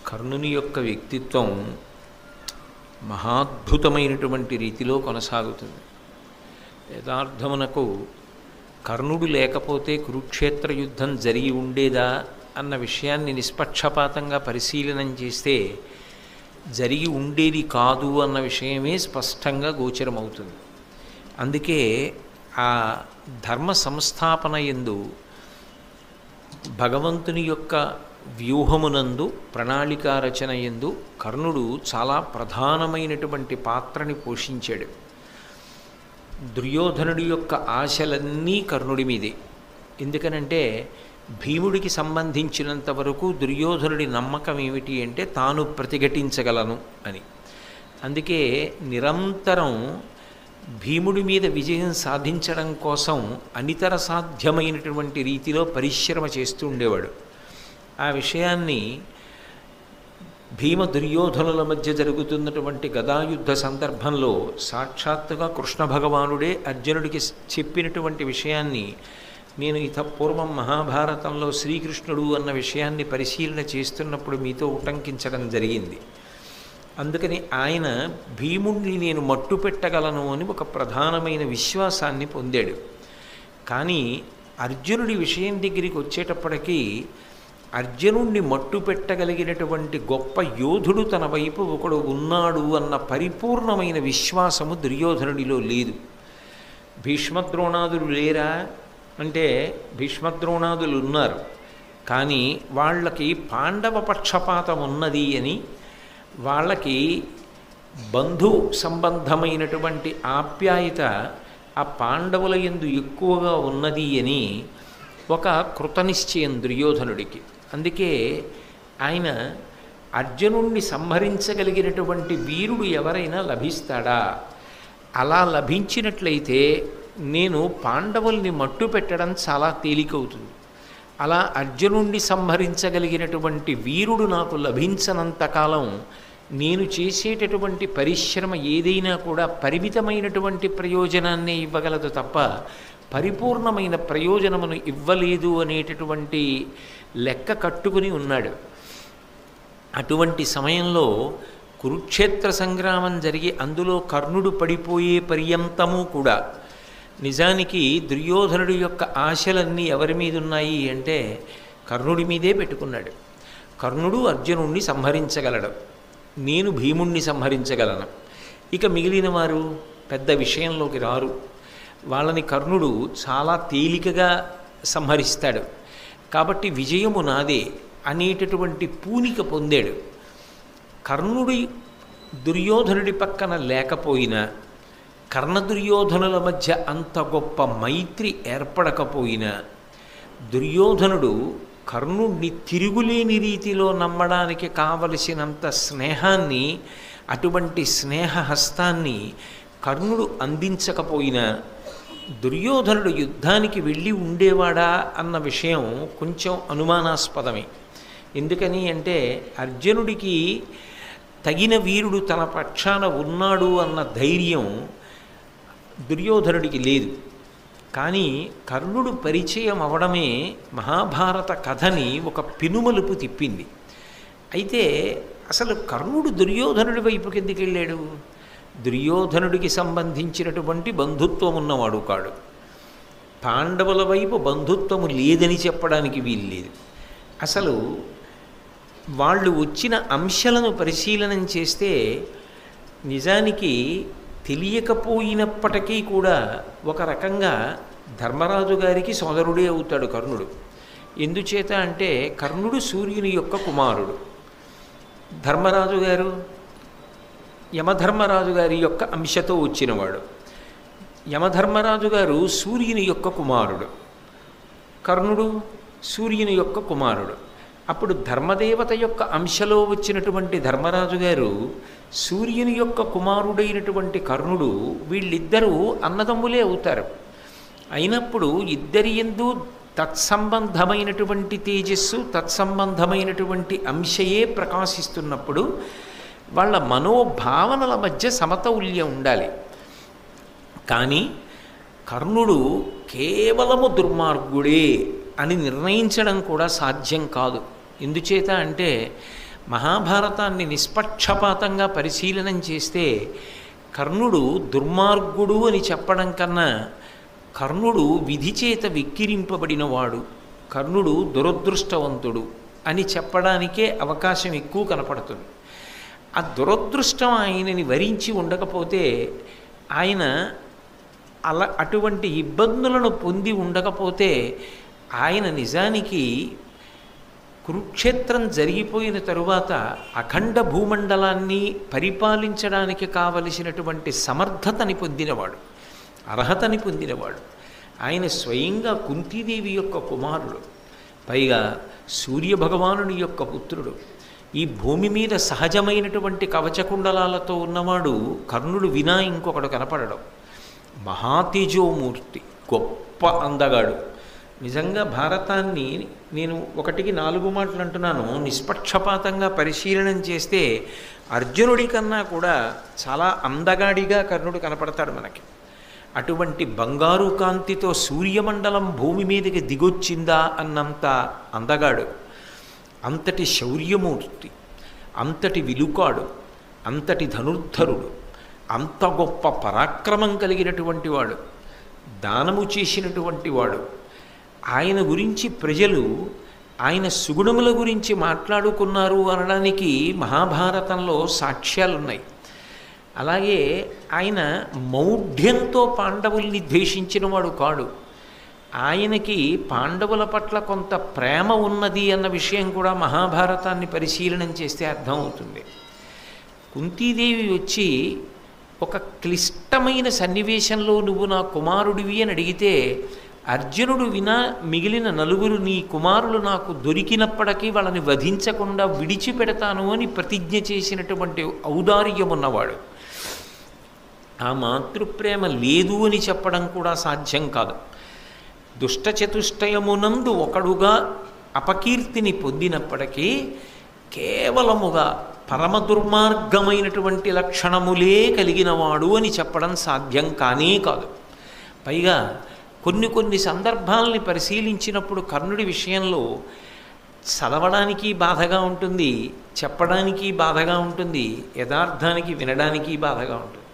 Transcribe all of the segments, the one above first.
కర్ణుని యొక్క వ్యక్తిత్వం మహాద్భుతమైనటువంటి రీతిలో కొనసాగుతుంది. యథార్థమునకు కర్ణుడు లేకపోతే కురుక్షేత్ర యుద్ధం జరిగి ఉండేదా అన్న విషయాన్ని నిష్పక్షపాతంగా పరిశీలనం చేస్తే జరిగి ఉండేది కాదు అన్న విషయమే స్పష్టంగా గోచరమవుతుంది. అందుకే ఆ ధర్మ సంస్థాపన యందు భగవంతుని యొక్క వ్యూహమునందు ప్రణాళికా రచన యందు కర్ణుడు చాలా ప్రధానమైనటువంటి పాత్రని పోషించాడు. దుర్యోధనుడి యొక్క ఆశలన్నీ కర్ణుడి మీదే. ఎందుకనంటే భీముడికి సంబంధించినంత వరకు దుర్యోధనుడి నమ్మకం ఏమిటి అంటే తాను ప్రతిఘటించగలను అని. అందుకే నిరంతరం భీముడి మీద విజయం సాధించడం కోసం అనితర సాధ్యమైనటువంటి రీతిలో పరిశ్రమ చేస్తూ ఉండేవాడు. ఆ విషయాన్ని భీమ దుర్యోధనుల మధ్య జరుగుతున్నటువంటి గదాయుద్ధ సందర్భంలో సాక్షాత్తుగా కృష్ణ భగవానుడే అర్జునుడికి చెప్పినటువంటి విషయాన్ని నేను పూర్వం మహాభారతంలో శ్రీకృష్ణుడు అన్న విషయాన్ని పరిశీలన చేస్తున్నప్పుడు మీతో ఉటంకించడం జరిగింది. అందుకని ఆయన భీముణ్ణి నేను మట్టు పెట్టగలను అని ఒక ప్రధానమైన విశ్వాసాన్ని పొందాడు. కానీ అర్జునుడి విషయం దగ్గరికి వచ్చేటప్పటికీ అర్జునుడిని మట్టు పెట్టగలిగినటువంటి గొప్ప యోధుడు తన వైపు ఒకడు ఉన్నాడు అన్న పరిపూర్ణమైన విశ్వాసము దుర్యోధనుడిలో లేదు. భీష్మద్రోణాదులు లేరా అంటే భీష్మద్రోణాదులు ఉన్నారు, కానీ వాళ్ళకి పాండవ పక్షపాతం ఉన్నది అని, వాళ్ళకి బంధు సంబంధమైనటువంటి ఆప్యాయత ఆ పాండవుల యందు ఎక్కువగా ఉన్నది అని ఒక కృతనిశ్చయం దుర్యోధనుడికి. అందుకే ఆయన అర్జునుణ్ణి సంహరించగలిగినటువంటి వీరుడు ఎవరైనా లభిస్తాడా, అలా లభించినట్లయితే నేను పాండవుల్ని మట్టు పెట్టడం చాలా తేలికవుతుంది. అలా అర్జునుణ్ణి సంహరించగలిగినటువంటి వీరుడు నాకు లభించనంతకాలం నేను చేసేటటువంటి పరిశ్రమ ఏదైనా కూడా పరిమితమైనటువంటి ప్రయోజనాన్నే ఇవ్వగలదు తప్ప పరిపూర్ణమైన ప్రయోజనమును ఇవ్వలేదు అనేటటువంటి లెక్క కట్టుకుని ఉన్నాడు. అటువంటి సమయంలో కురుక్షేత్ర సంగ్రామం జరిగి అందులో కర్ణుడు పడిపోయే పర్యంతము కూడా నిజానికి దుర్యోధనుడి యొక్క ఆశలన్నీ ఎవరి మీద ఉన్నాయి అంటే కర్ణుడి మీదే పెట్టుకున్నాడు. కర్ణుడు అర్జునుణ్ణి సంహరించగలడు, నేను భీముణ్ణి సంహరించగలను, ఇక మిగిలిన వారు పెద్ద విషయంలోకి రారు, వాళ్ళని కర్ణుడు చాలా తేలికగా సంహరిస్తాడు, కాబట్టి విజయము నాదే అనేటటువంటి పూనిక పొందాడు. కర్ణుడి దుర్యోధనుడి పక్కన లేకపోయినా, కర్ణదుర్యోధనుల మధ్య అంత గొప్ప మైత్రి ఏర్పడకపోయినా, దుర్యోధనుడు కర్ణుడిని తిరుగులేని రీతిలో నమ్మడానికి కావలసినంత స్నేహాన్ని, అటువంటి స్నేహహస్తాన్ని కర్ణుడు అందించకపోయినా దుర్యోధనుడు యుద్ధానికి వెళ్ళి ఉండేవాడా అన్న విషయం కొంచెం అనుమానాస్పదమే. ఎందుకని అంటే అర్జునుడికి తగిన వీరుడు తన పక్షాన ఉన్నాడు అన్న ధైర్యం దుర్యోధనుడికి లేదు. కానీ కర్ణుడు పరిచయం అవడమే మహాభారత కథని ఒక పెనుమలుపు తిప్పింది. అయితే అసలు కర్ణుడు దుర్యోధనుడి వైపుకి ఎందుకు వెళ్ళాడు? దుర్యోధనుడికి సంబంధించినటువంటి బంధుత్వం ఉన్నవాడు కాడు. పాండవుల వైపు బంధుత్వము లేదని చెప్పడానికి వీల్లేదు. అసలు వాళ్ళు వచ్చిన అంశాలను పరిశీలనం చేస్తే నిజానికి తెలియకపోయినప్పటికీ కూడా ఒక రకంగా ధర్మరాజు గారికి సోదరుడే అవుతాడు కర్ణుడు. ఎందుచేత అంటే కర్ణుడు సూర్యుని యొక్క కుమారుడు, ధర్మరాజు గారు యమధర్మరాజు గారి యొక్క అంశతో వచ్చినవాడు. యమధర్మరాజు గారు సూర్యుని యొక్క కుమారుడు, కర్ణుడు సూర్యుని యొక్క కుమారుడు. అప్పుడు ధర్మదేవత యొక్క అంశలో వచ్చినటువంటి ధర్మరాజు గారు సూర్యుని యొక్క కుమారుడైనటువంటి కర్ణుడు, వీళ్ళిద్దరూ అన్నదమ్ములే అవుతారు. అయినప్పుడు ఇద్దరి యందు తత్సంబంధమైనటువంటి తేజస్సు, తత్సంబంధమైనటువంటి అంశయే ప్రకాశిస్తున్నప్పుడు వాళ్ళ మనోభావనల మధ్య సమతౌల్యం ఉండాలి. కానీ కర్ణుడు కేవలము దుర్మార్గుడే అని నిర్ణయించడం కూడా సాధ్యం కాదు. ఎందుచేత అంటే మహాభారతాన్ని నిష్పక్షపాతంగా పరిశీలనం చేస్తే కర్ణుడు దుర్మార్గుడు అని చెప్పడం కన్నా కర్ణుడు విధి చేత వెక్కిరింపబడినవాడు, కర్ణుడు దురదృష్టవంతుడు అని చెప్పడానికే అవకాశం ఎక్కువ కనపడుతుంది. ఆ దురదృష్టం ఆయనని వరించి ఉండకపోతే, ఆయన అటువంటి ఇబ్బందులను పొంది ఉండకపోతే, ఆయన నిజానికి కురుక్షేత్రం జరిగిపోయిన తరువాత అఖండ భూమండలాన్ని పరిపాలించడానికి కావలసినటువంటి సమర్థతని పొందినవాడు, అర్హతని పొందినవాడు. ఆయన స్వయంగా కుంతీదేవి యొక్క కుమారుడు, పైగా సూర్యభగవానుని యొక్క పుత్రుడు. ఈ భూమి మీద సహజమైనటువంటి కవచకుండలాలతో ఉన్నవాడు కర్ణుడు వినా ఇంకొకడు కనపడడం. మహాతేజోమూర్తి, గొప్ప అందగాడు. నిజంగా భారతాన్ని నేను 1కి 4 మాటలు అంటున్నాను, నిష్పక్షపాతంగా పరిశీలనం చేస్తే అర్జునుడి కన్నా కూడా చాలా అందగాడిగా కర్ణుడు కనపడతాడు మనకి. అటువంటి బంగారు కాంతితో సూర్యమండలం భూమి మీదకి దిగొచ్చిందా అన్నంత అందగాడు, అంతటి శౌర్యమూర్తి, అంతటి విలుకాడు, అంతటి ధనుర్ధరుడు, అంత గొప్ప పరాక్రమం కలిగినటువంటి వాడు, దానము చేసినటువంటి వాడు. ఆయన గురించి ప్రజలు ఆయన సుగుణముల గురించి మాట్లాడుకున్నారు అనడానికి మహాభారతంలో సాక్ష్యాలున్నాయి. అలాగే ఆయన మౌఢ్యంతో పాండవుల్ని ద్వేషించిన వాడు కాడు. ఆయనకి పాండవుల పట్ల కొంత ప్రేమ ఉన్నది అన్న విషయం కూడా మహాభారతాన్ని పరిశీలనం చేస్తే అర్థమవుతుంది. కుంతీదేవి వచ్చి ఒక క్లిష్టమైన సన్నివేశంలో నువ్వు నా కుమారుడివి అని అడిగితే, అర్జునుడు వినా మిగిలిన 4 నీ కుమారులు నాకు దొరికినప్పటికీ వాళ్ళని వధించకుండా విడిచిపెడతాను అని ప్రతిజ్ఞ చేసినటువంటి ఔదార్యం ఉన్నవాడు. ఆ మాతృప్రేమ లేదు అని చెప్పడం కూడా సాధ్యం కాదు. దుష్టచతుష్టయమునందు ఒకడుగా అపకీర్తిని పొందినప్పటికీ కేవలముగా పరమ దుర్మార్గమైనటువంటి లక్షణములే కలిగినవాడు అని చెప్పడం సాధ్యం కానే కాదు. పైగా కొన్ని సందర్భాలని పరిశీలించినప్పుడు కర్ణుడి విషయంలో చదవడానికి బాధగా ఉంటుంది, చెప్పడానికి బాధగా ఉంటుంది, యథార్థానికి వినడానికి బాధగా ఉంటుంది.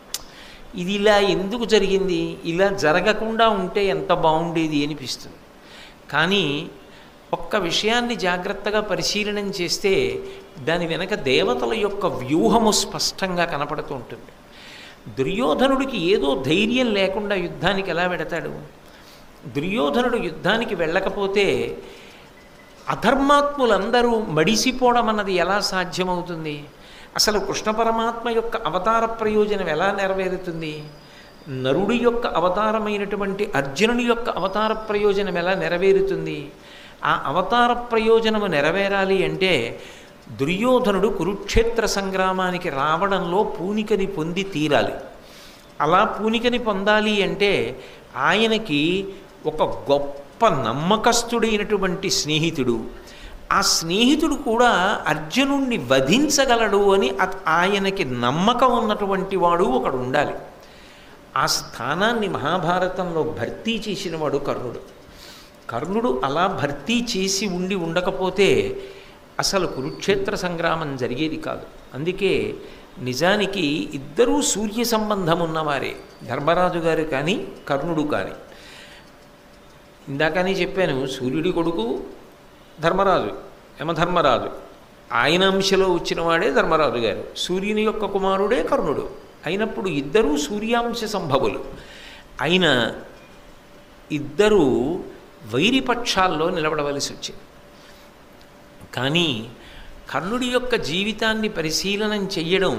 ఇది ఇలా ఎందుకు జరిగింది, ఇలా జరగకుండా ఉంటే ఎంత బాగుండేది అనిపిస్తుంది. కానీ ఒక్క విషయాన్ని జాగ్రత్తగా పరిశీలనం చేస్తే దాని వెనక దేవతల యొక్క వ్యూహము స్పష్టంగా కనపడుతూ ఉంటుంది. దుర్యోధనుడికి ఏదో ధైర్యం లేకుండా యుద్ధానికి ఎలా వెడతాడు? దుర్యోధనుడు యుద్ధానికి వెళ్ళకపోతే అధర్మాత్ములందరూ మడిసిపోవడం అన్నది ఎలా సాధ్యమవుతుంది? అసలు కృష్ణ పరమాత్మ యొక్క అవతార ప్రయోజనం ఎలా నెరవేరుతుంది? నరుడి యొక్క అవతారమైనటువంటి అర్జునుని యొక్క అవతార ప్రయోజనం ఎలా నెరవేరుతుంది? ఆ అవతార ప్రయోజనము నెరవేరాలి అంటే దుర్యోధనుడు కురుక్షేత్ర సంగ్రామానికి రావడంలో పూనికని పొంది తీరాలి. అలా పూనికని పొందాలి అంటే ఆయనకి ఒక గొప్ప నమ్మకస్తుడైనటువంటి స్నేహితుడు, ఆ స్నేహితుడు కూడా అర్జునుణ్ణి వధించగలడు అని ఆయనకి నమ్మకం ఉన్నటువంటి వాడు ఒకడు ఉండాలి. ఆ స్థానాన్ని మహాభారతంలో భర్తీ చేసినవాడు కర్ణుడు. కర్ణుడు అలా భర్తీ చేసి ఉండకపోతే అసలు కురుక్షేత్ర సంగ్రామం జరిగేది కాదు. అందుకే నిజానికి ఇద్దరూ సూర్య సంబంధం ఉన్నవారే, ధర్మరాజు గారు కానీ కర్ణుడు కానీ. ఇందాకనే చెప్పాను, సూర్యుడి కొడుకు ధర్మరాజు, యమధర్మరాజు, ఆయన అంశలో వచ్చినవాడే ధర్మరాజు గారు, సూర్యుని యొక్క కుమారుడే కర్ణుడు. అయినప్పుడు ఇద్దరూ సూర్యాంశ సంభవులు అయిన ఇద్దరూ వైరిపక్షాల్లో నిలబడవలసి వచ్చింది. కానీ కర్ణుడి యొక్క జీవితాన్ని పరిశీలనం చెయ్యడం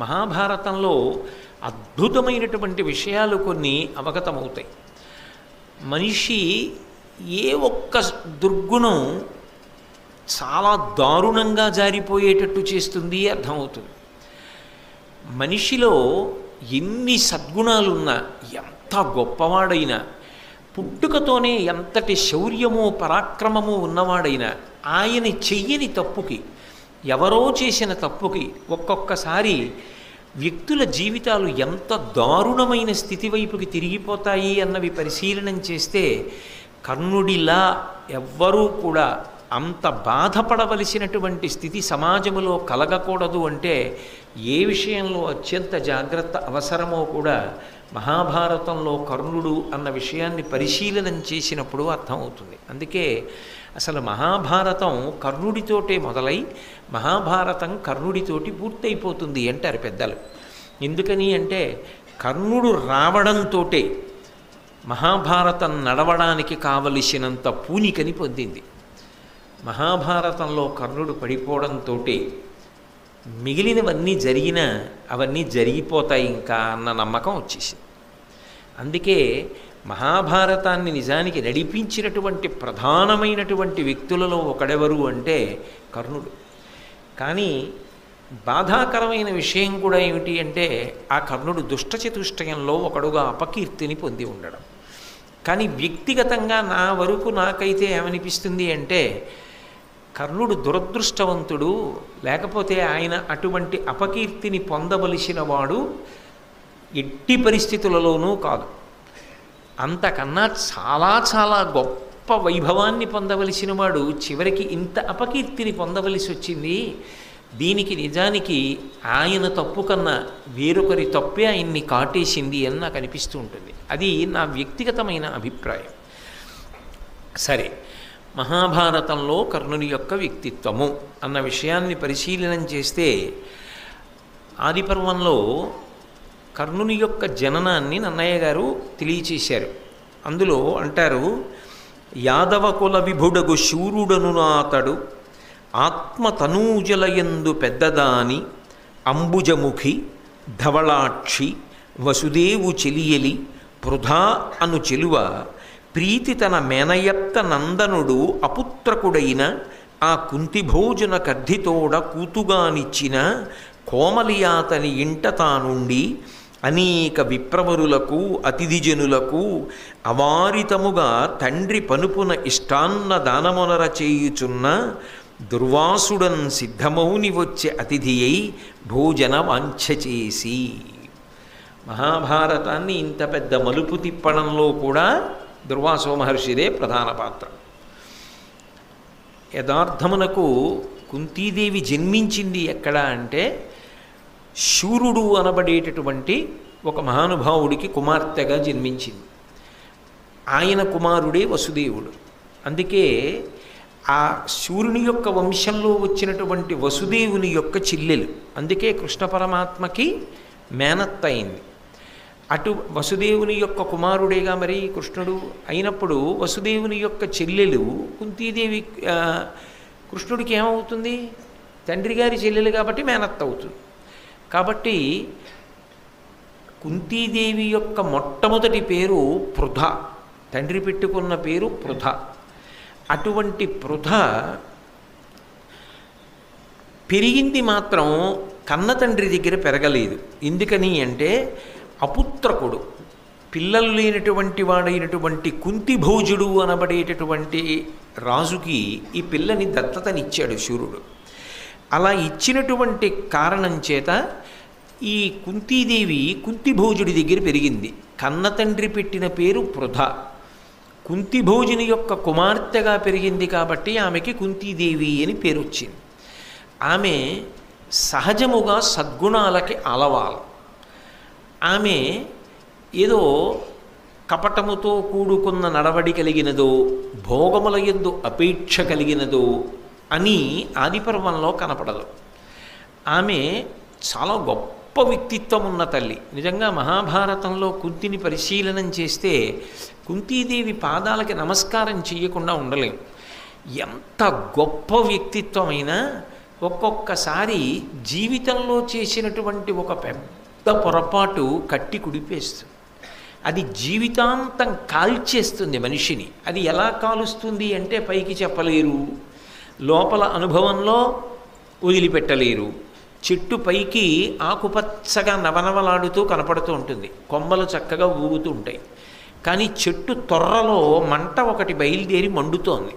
మహాభారతంలో అద్భుతమైనటువంటి విషయాలు కొన్ని అవగతమవుతాయి. మనిషి ఏ ఒక్క దుర్గుణం చాలా దారుణంగా జారిపోయేటట్టు చేస్తుంది అర్థమవుతుంది. మనిషిలో ఎన్ని సద్గుణాలున్నా, ఎంత గొప్పవాడైనా, పుట్టుకతోనే ఎంతటి శౌర్యమో పరాక్రమము ఉన్నవాడైనా, ఆయన చెయ్యని తప్పుకి, ఎవరో చేసిన తప్పుకి ఒక్కొక్కసారి వ్యక్తుల జీవితాలు ఎంత దారుణమైన స్థితి వైపుకి తిరిగిపోతాయి అన్నవి పరిశీలనం చేస్తే కర్ణుడిలా ఎవ్వరూ కూడా అంత బాధపడవలసినటువంటి స్థితి సమాజంలో కలగకూడదు అంటే ఏ విషయంలో అత్యంత జాగ్రత్త అవసరమో కూడా మహాభారతంలో కర్ణుడు అన్న విషయాన్ని పరిశీలనం చేసినప్పుడు అర్థమవుతుంది. అందుకే అసలు మహాభారతం కర్ణుడితోటే మొదలై మహాభారతం కర్ణుడితోటి పూర్తయిపోతుంది అంటారు పెద్దలు. ఎందుకని అంటే కర్ణుడు రావడంతో మహాభారతం నడవడానికి కావలసినంత పూనికని పొందింది. మహాభారతంలో కర్ణుడు పడిపోవడంతో మిగిలినవన్నీ జరిగినా అవన్నీ జరిగిపోతాయి ఇంకా అన్న నమ్మకం వచ్చేసింది. అందుకే మహాభారతాన్ని నిజానికి నడిపించినటువంటి ప్రధానమైనటువంటి వ్యక్తులలో ఒకడెవరు అంటే కర్ణుడు. కానీ బాధాకరమైన విషయం కూడా ఏమిటి అంటే ఆ కర్ణుడు దుష్టచతుష్టయంలో ఒకడుగా అపకీర్తిని పొంది ఉండడం. కానీ వ్యక్తిగతంగా నా వరకు నాకైతే ఏమనిపిస్తుంది అంటే కర్ణుడు దురదృష్టవంతుడు, లేకపోతే ఆయన అటువంటి అపకీర్తిని పొందవలసిన వాడు ఎట్టి పరిస్థితులలోనూ కాదు. అంతకన్నా చాలా చాలా గొప్ప వైభవాన్ని పొందవలసిన వాడు చివరికి ఇంత అపకీర్తిని పొందవలసి వచ్చింది. దీనికి నిజానికి ఆయన తప్పు కన్నా వేరొకరి తప్పే ఆయన్ని కాటేసింది అని నాకు అనిపిస్తూ ఉంటుంది. అది నా వ్యక్తిగతమైన అభిప్రాయం. సరే, మహాభారతంలో కర్ణుని యొక్క వ్యక్తిత్వము అన్న విషయాన్ని పరిశీలనం చేస్తే ఆదిపర్వంలో కర్ణుని యొక్క జననాన్ని నన్నయ్య గారు తెలియచేశారు. అందులో అంటారు, యాదవ కుల విభుడగు శూరుడను నాతడు ఆత్మతనూజలయందు పెద్దదాని అంబుజముఖి ధవళాక్షి వసుదేవు చెలియలి పృథా అను చెలువ ప్రీతి తన మేనయత్త నందనుడు అపుత్రకుడైన ఆ కుంతిభోజన కర్ధితోడ కూతుగానిచ్చిన కోమలియాతని ఇంట తానుండి అనేక విప్రవరులకు అతిథిజనులకు అవారితముగా తండ్రి పనుపున ఇష్టాన్న దానమునర చేయుచున్న దుర్వాసుడన్ సిద్ధమౌని వచ్చే అతిథి అయి భోజన వాంఛ చేసి. మహాభారతాన్ని ఇంత పెద్ద మలుపు తిప్పడంలో కూడా దుర్వాసో మహర్షిదే ప్రధాన పాత్ర. యథార్థమునకు కుంతీదేవి జన్మించింది ఎక్కడ అంటే శూరుడు అనబడేటటువంటి ఒక మహానుభావుడికి కుమార్తెగా జన్మించింది. ఆయన కుమారుడే వసుదేవుడు. అందుకే ఆ శూరుని యొక్క వంశంలో వచ్చినటువంటి వసుదేవుని యొక్క చెల్లెలు. అందుకే కృష్ణ పరమాత్మకి మేనత్త అయింది. అటు వసుదేవుని యొక్క కుమారుడేగా మరి కృష్ణుడు అయినప్పుడు వసుదేవుని యొక్క చెల్లెలు కుంతీదేవి కృష్ణుడికి ఏమవుతుంది? తండ్రి గారి చెల్లెలు కాబట్టి మేనత్త అవుతుంది. కాబట్టి కుంతీదేవి యొక్క మొట్టమొదటి పేరు పృథ, తండ్రి పెట్టుకున్న పేరు పృథ. అటువంటి పృథ పెరిగింది మాత్రం కన్న తండ్రి దగ్గర పెరగలేదు. ఎందుకని అంటే అపుత్రకుడు, పిల్లలు లేనటువంటి వాడైనటువంటి కుంతిభోజుడు అనబడేటటువంటి రాజుకి ఈ పిల్లని దత్తతనిచ్చాడు శూరుడు. అలా ఇచ్చినటువంటి కారణం చేత ఈ కుంతీదేవి కుంతిభోజుడి దగ్గర పెరిగింది. కన్న తండ్రి పెట్టిన పేరు పృథ. కుంతిభోజుని యొక్క కుమార్తెగా పెరిగింది కాబట్టి ఆమెకి కుంతీదేవి అని పేరు వచ్చింది. ఆమె సహజముగా సద్గుణాలకి అలవాలు. ఆమె ఏదో కపటముతో కూడుకున్న నడవడి కలిగినదో భోగముల యందు అపేక్ష కలిగినదో అని ఆదిపర్వంలో కనపడదు. ఆమె చాలా గొప్ప వ్యక్తిత్వం ఉన్న తల్లి. నిజంగా మహాభారతంలో కుంతిని పరిశీలనం చేస్తే కుంతీదేవి పాదాలకి నమస్కారం చేయకుండా ఉండలేం. ఎంత గొప్ప వ్యక్తిత్వమైనా ఒక్కొక్కసారి జీవితంలో చేసినటువంటి ఒక పెద్ద పొరపాటు కట్టి కుడిపేస్తుంది. అది జీవితాంతం కాల్చేస్తుంది మనిషిని. అది ఎలా కాలుస్తుంది అంటే పైకి చెప్పలేరు, లోపల అనుభవంలో వదిలిపెట్టలేరు. చెట్టు పైకి ఆకుపచ్చగా నవనవలాడుతూ కనపడుతూ ఉంటుంది, కొమ్మలు చక్కగా ఊగుతూ ఉంటాయి. కానీ చెట్టు తొర్రలో మంట ఒకటి బయలుదేరి మండుతోంది.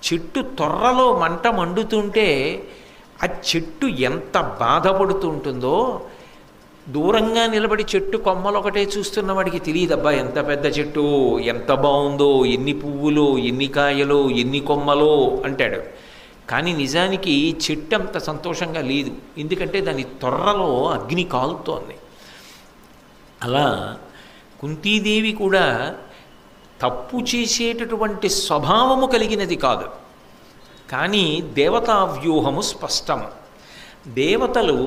చెట్టు తొర్రలో మంట మండుతుంటే ఆ చెట్టు ఎంత బాధపడుతూ ఉంటుందో దూరంగా నిలబడి చెట్టు కొమ్మలు ఒకటే చూస్తున్న వాడికి తెలియదబ్బా ఎంత పెద్ద చెట్టు, ఎంత బాగుందో, ఎన్ని పువ్వులో, ఎన్ని కాయలో, ఎన్ని కొమ్మలో అంటాడు. కానీ నిజానికి చెట్టు అంత సంతోషంగా లేదు, ఎందుకంటే దాని తొర్రలో అగ్ని కాలుతోంది. అలా కుంతీదేవి కూడా తప్పు చేసేటటువంటి స్వభావము కలిగినది కాదు, కానీ దేవతా వ్యూహము స్పష్టము. దేవతలు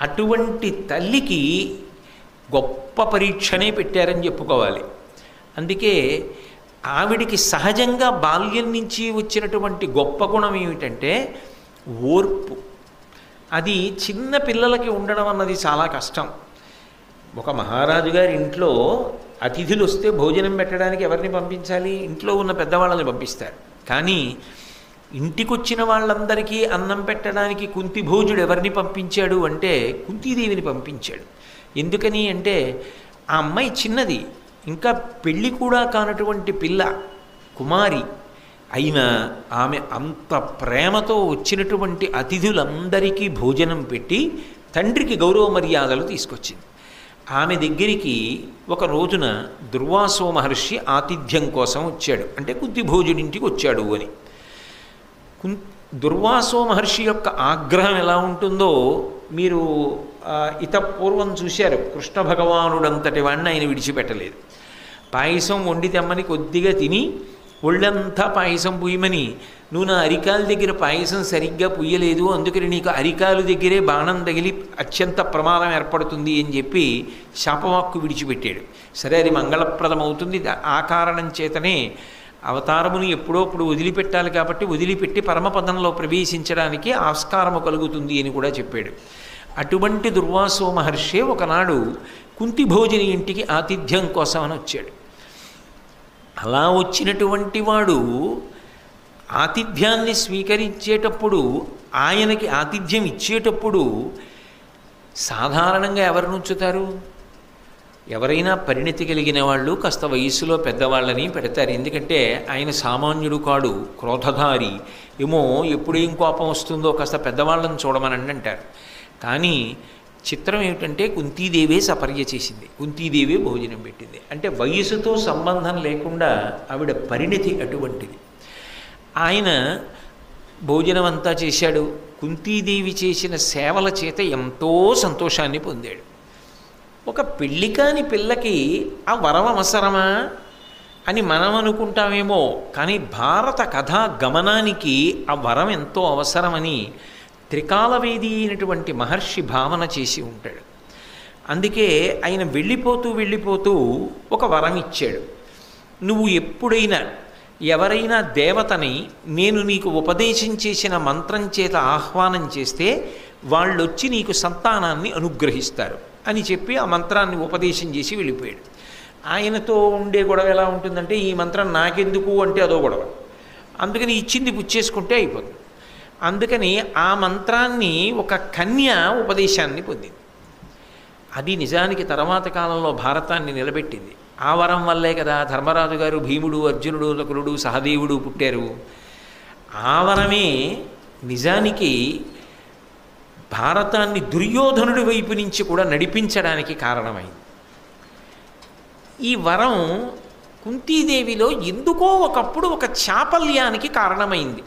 అటువంటి తల్లికి గొప్ప పరీక్షనే పెట్టారని చెప్పుకోవాలి. అందుకే ఆవిడికి సహజంగా బాల్యం నుంచి వచ్చినటువంటి గొప్ప గుణం ఏమిటంటే ఓర్పు. అది చిన్న పిల్లలకి ఉండడం అన్నది చాలా కష్టం. ఒక మహారాజు గారి ఇంట్లో అతిథులు వస్తే భోజనం పెట్టడానికి ఎవరిని పంపించాలి? ఇంట్లో ఉన్న పెద్దవాళ్ళని పంపిస్తారు. కానీ ఇంటికొచ్చిన వాళ్ళందరికీ అన్నం పెట్టడానికి కుంతి భోజుడు ఎవరిని పంపించాడు అంటే కుంతీదేవిని పంపించాడు. ఎందుకని అంటే ఆ అమ్మాయి చిన్నది, ఇంకా పెళ్ళి కూడా కానటువంటి పిల్ల, కుమారి అయినా ఆమె అంత ప్రేమతో వచ్చినటువంటి అతిథులందరికీ భోజనం పెట్టి తండ్రికి గౌరవ మర్యాదలు తీసుకొచ్చింది. ఆమె దగ్గరికి ఒక రోజున దుర్వాసో మహర్షి ఆతిథ్యం కోసం వచ్చాడు, అంటే కుంతి భోజుడింటికి వచ్చాడు అని. దుర్వాసో మహర్షి యొక్క ఆగ్రహం ఎలా ఉంటుందో మీరు పూర్వం చూశారు. కృష్ణ భగవానుడంతటి వాడిని ఆయన విడిచిపెట్టలేదు. పాయసం వండి తెమ్మని కొద్దిగా తిని ఒళ్ళంతా పాయసం పుయ్యమని, నువ్వు నా అరికాల దగ్గర పాయసం సరిగ్గా పుయ్యలేదు, అందుకని నీకు అరికాలు దగ్గరే బాణం తగిలి అత్యంత ప్రమాదం ఏర్పడుతుంది అని చెప్పి శాపవాక్కు విడిచిపెట్టాడు. సరే, అది మంగళప్రదం అవుతుంది, ఆ కారణం చేతనే అవతారమును ఎప్పుడో ఇప్పుడు వదిలిపెట్టాలి కాబట్టి వదిలిపెట్టి పరమపదంలో ప్రవేశించడానికి ఆస్కారము కలుగుతుంది అని కూడా చెప్పాడు. అటువంటి దుర్వాసో మహర్షి ఒకనాడు కుంతి భోజని ఇంటికి ఆతిథ్యం కోసం అని వచ్చాడు. అలా వచ్చినటువంటి వాడు ఆతిథ్యాన్ని స్వీకరించేటప్పుడు, ఆయనకి ఆతిథ్యం ఇచ్చేటప్పుడు సాధారణంగా ఎవరు నుంచుతారు? ఎవరైనా పరిణతి కలిగిన వాళ్ళు కాస్త వయస్సులో పెద్దవాళ్ళని పెడతారు. ఎందుకంటే ఆయన సామాన్యుడు కాడు, క్రోధధారి, ఏమో ఎప్పుడేం కోపం వస్తుందో కాస్త పెద్దవాళ్ళని చూడమని అంటారు. కానీ చిత్రం ఏమిటంటే కుంతీదేవే సపర్య చేసింది, కుంతీదేవే భోజనం పెట్టింది. అంటే వయసుతో సంబంధం లేకుండా ఆవిడ పరిణతి అటువంటిది. ఆయన భోజనం అంతా చేశాడు. కుంతీదేవి చేసిన సేవల చేత ఎంతో సంతోషాన్ని పొందాడు. ఒక పెళ్ళి కాని పిల్లకి ఆ వరం అవసరమా అని మనం అనుకుంటామేమో, కానీ భారత కథా గమనానికి ఆ వరం ఎంతో అవసరమని త్రికాలవేది అయినటువంటి మహర్షి భావన చేసి ఉంటాడు. అందుకే ఆయన వెళ్ళిపోతూ ఒక వరం ఇచ్చాడు. నువ్వు ఎప్పుడైనా ఎవరైనా దేవతని నేను నీకు ఉపదేశం చేసిన మంత్రం చేత ఆహ్వానం చేస్తే వాళ్ళొచ్చి నీకు సంతానాన్ని అనుగ్రహిస్తారు అని చెప్పి ఆ మంత్రాన్ని ఉపదేశం చేసి వెళ్ళిపోయాడు. ఆయనతో ఉండే గొడవ ఎలా ఉంటుందంటే, ఈ మంత్రం నాకెందుకు అంటే అదో గొడవ, అందుకని ఇచ్చింది పుచ్చేసుకుంటే అయిపోతుంది. అందుకని ఆ మంత్రాన్ని ఒక కన్య ఉపదేశాన్ని పొందింది. అది నిజానికి తర్వాత కాలంలో భారతాన్ని నిలబెట్టింది. ఆ వరం వల్లే కదా ధర్మరాజు గారు భీముడు, అర్జునుడు, నకులుడు, సహదేవుడు పుట్టారు. ఆ వరమే నిజానికి భారతాన్ని దుర్యోధనుడి వైపు నుంచి కూడా నడిపించడానికి కారణమైంది. ఈ వరం కుంతీదేవిలో ఎందుకో ఒకప్పుడు ఒక చాపల్యానికి కారణమైంది.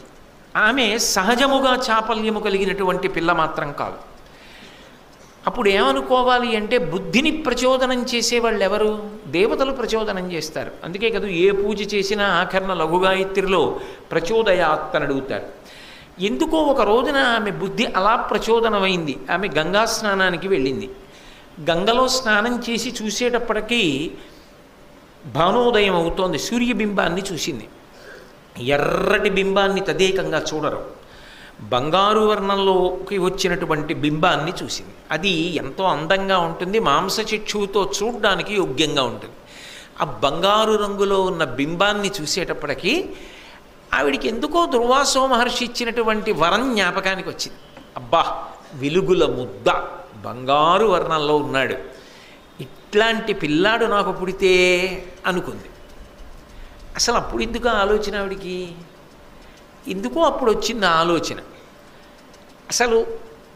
ఆమె సహజముగా చాపల్యము కలిగినటువంటి పిల్ల మాత్రం కాదు. అప్పుడు ఏమనుకోవాలి అంటే, బుద్ధిని ప్రచోదనం చేసేవాళ్ళు ఎవరు? దేవతలు ప్రచోదనం చేస్తారు. అందుకే కదా ఏ పూజ చేసినా ఆఖరణ లఘుగాయత్రిలో ప్రచోదయాత్ అని అడుగుతారు. ఎందుకో ఒక రోజున ఆమె బుద్ధి అలా ప్రచోదనమైంది. ఆమె గంగా స్నానానికి వెళ్ళింది. గంగలో స్నానం చేసి చూసేటప్పటికీ భానోదయం అవుతోంది. సూర్యబింబాన్ని చూసింది. ఎర్రటి బింబాన్ని తదేకంగా చూడరు, బంగారు వర్ణంలోకి వచ్చినటువంటి బింబాన్ని చూసింది. అది ఎంతో అందంగా ఉంటుంది, మాంసచిక్షువుతో చూడడానికి యోగ్యంగా ఉంటుంది. ఆ బంగారు రంగులో ఉన్న బింబాన్ని చూసేటప్పటికీ ఆవిడికి ఎందుకో దుర్వాసో మహర్షి ఇచ్చినటువంటి వరం జ్ఞాపకానికి వచ్చింది. అబ్బా, వెలుగుల ముద్ద, బంగారు వర్ణంలో ఉన్నాడు, ఇట్లాంటి పిల్లాడు నాకు పుడితే అనుకుంది. అసలు అప్పుడు ఎందుకు ఆలోచన ఆవిడికి? ఎందుకో అప్పుడు వచ్చింది ఆలోచన. అసలు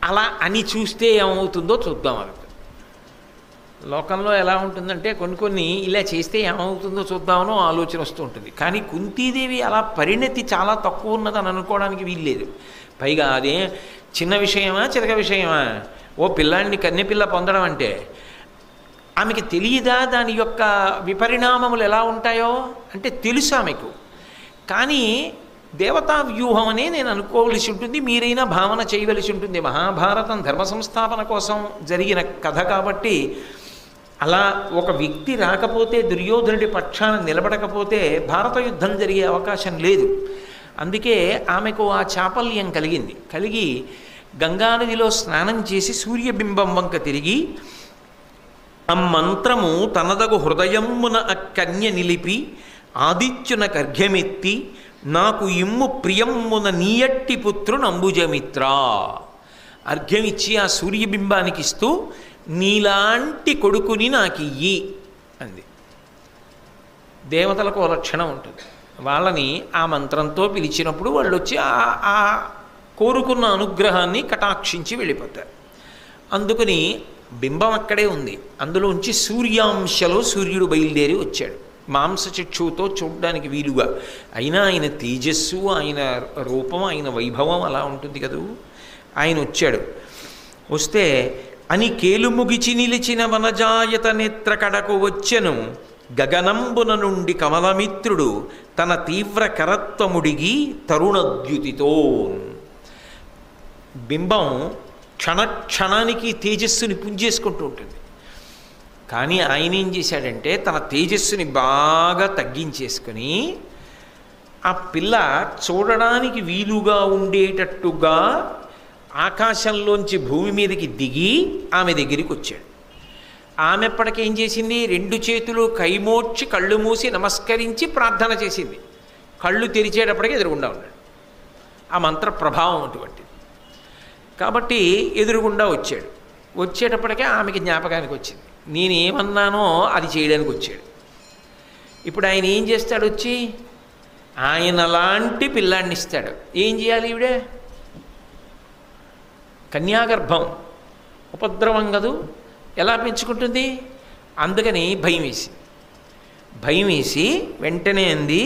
అలా అని చూస్తే ఏమవుతుందో చూద్దాం అనుకుంది. లోకంలో ఎలా ఉంటుందంటే కొన్ని ఇలా చేస్తే ఏమవుతుందో చూద్దామనో ఆలోచన వస్తూ ఉంటుంది. కానీ కుంతీదేవి అలా పరిణతి చాలా తక్కువ ఉన్నదని అనుకోవడానికి వీల్లేదు. పైగా అదే చిన్న విషయమా చిరక విషయమా? ఓ పిల్లాడిని కన్నెపిల్ల పొందడం అంటే ఆమెకి తెలియదా దాని యొక్క విపరిణామములు ఎలా ఉంటాయో? అంటే తెలుసు ఆమెకు. కానీ దేవతా వ్యూహం అనే నేను అనుకోవలసి ఉంటుంది, మీరైనా భావన చేయవలసి ఉంటుంది. మహాభారతం ధర్మ సంస్థాపన కోసం జరిగిన కథ కాబట్టి అలా ఒక వ్యక్తి రాకపోతే, దుర్యోధనుడి పక్షాన నిలబడకపోతే భారత యుద్ధం జరిగే అవకాశం లేదు. అందుకే ఆమెకు ఆ చాపల్యం కలిగి గంగానదిలో స్నానం చేసి సూర్యబింబం వంక తిరిగి ఆ మంత్రము తనదగు హృదయమున అక్కన్య నిలిపి ఆదిత్యున కర్ఘ్యమెత్తి నాకు ఇమ్ము ప్రియమ్మున నీయట్టి పుత్రుని అంబుజమిత్ర అర్ఘ్యమిచ్చి ఆ సూర్యబింబానికి ఇస్తూ నీలాంటి కొడుకుని నాకు ఇయ్యి అంది. దేవతలకు ఒక లక్షణం ఉంటుంది. వాళ్ళని ఆ మంత్రంతో పిలిచినప్పుడు వాళ్ళు వచ్చి ఆ కోరుకున్న అనుగ్రహాన్ని కటాక్షించి వెళ్ళిపోతారు. అందుకని బింబం అక్కడే ఉంది. అందులోంచి సూర్యాంశలో సూర్యుడు బయలుదేరి వచ్చాడు, మాంసచక్షువుతో చూడడానికి వీలుగా. అయినా ఆయన తేజస్సు, ఆయన రూపం, ఆయన వైభవం అలా ఉంటుంది కదూ. ఆయన వచ్చాడు. వస్తే అని కేలుముగిచి నిలిచిన వనజాయత నేత్ర కడకు వచ్చెను గగనంబున నుండి కమలమిత్రుడు తన తీవ్ర కరత్వముడిగి తరుణద్యుతితో. బింబం క్షణక్షణానికి తేజస్సుని పుంజేసుకుంటూ ఉంటుంది. కానీ ఆయన ఏం చేశాడంటే తన తేజస్సుని బాగా తగ్గించేసుకొని ఆ పిల్ల చూడడానికి వీలుగా ఉండేటట్టుగా ఆకాశంలోంచి భూమి మీదకి దిగి ఆమె దగ్గరికి వచ్చాడు. ఆమె ఎప్పటికేం చేసింది? 2 చేతులు కైమోడ్చి కళ్ళు మూసి నమస్కరించి ప్రార్థన చేసింది. కళ్ళు తెరిచేటప్పటికి ఎదురుగుండా ఉన్నాడు. ఆ మంత్ర ప్రభావం అటువంటిది కాబట్టి ఎదురుగుండా వచ్చాడు. వచ్చేటప్పటికే ఆమెకి జ్ఞాపకానికి వచ్చింది. నేనేమన్నానో అది చేయడానికి వచ్చాడు. ఇప్పుడు ఆయన ఏం చేస్తాడు? వచ్చి ఆయన లాంటి పిల్లాడిని ఇస్తాడు. ఏం చేయాలి? ఈవిడే కన్యాగర్భం, ఉపద్రవం కదూ, ఎలా పెంచుకుంటుంది? అందుకని భయం వేసి వెంటనే అంది,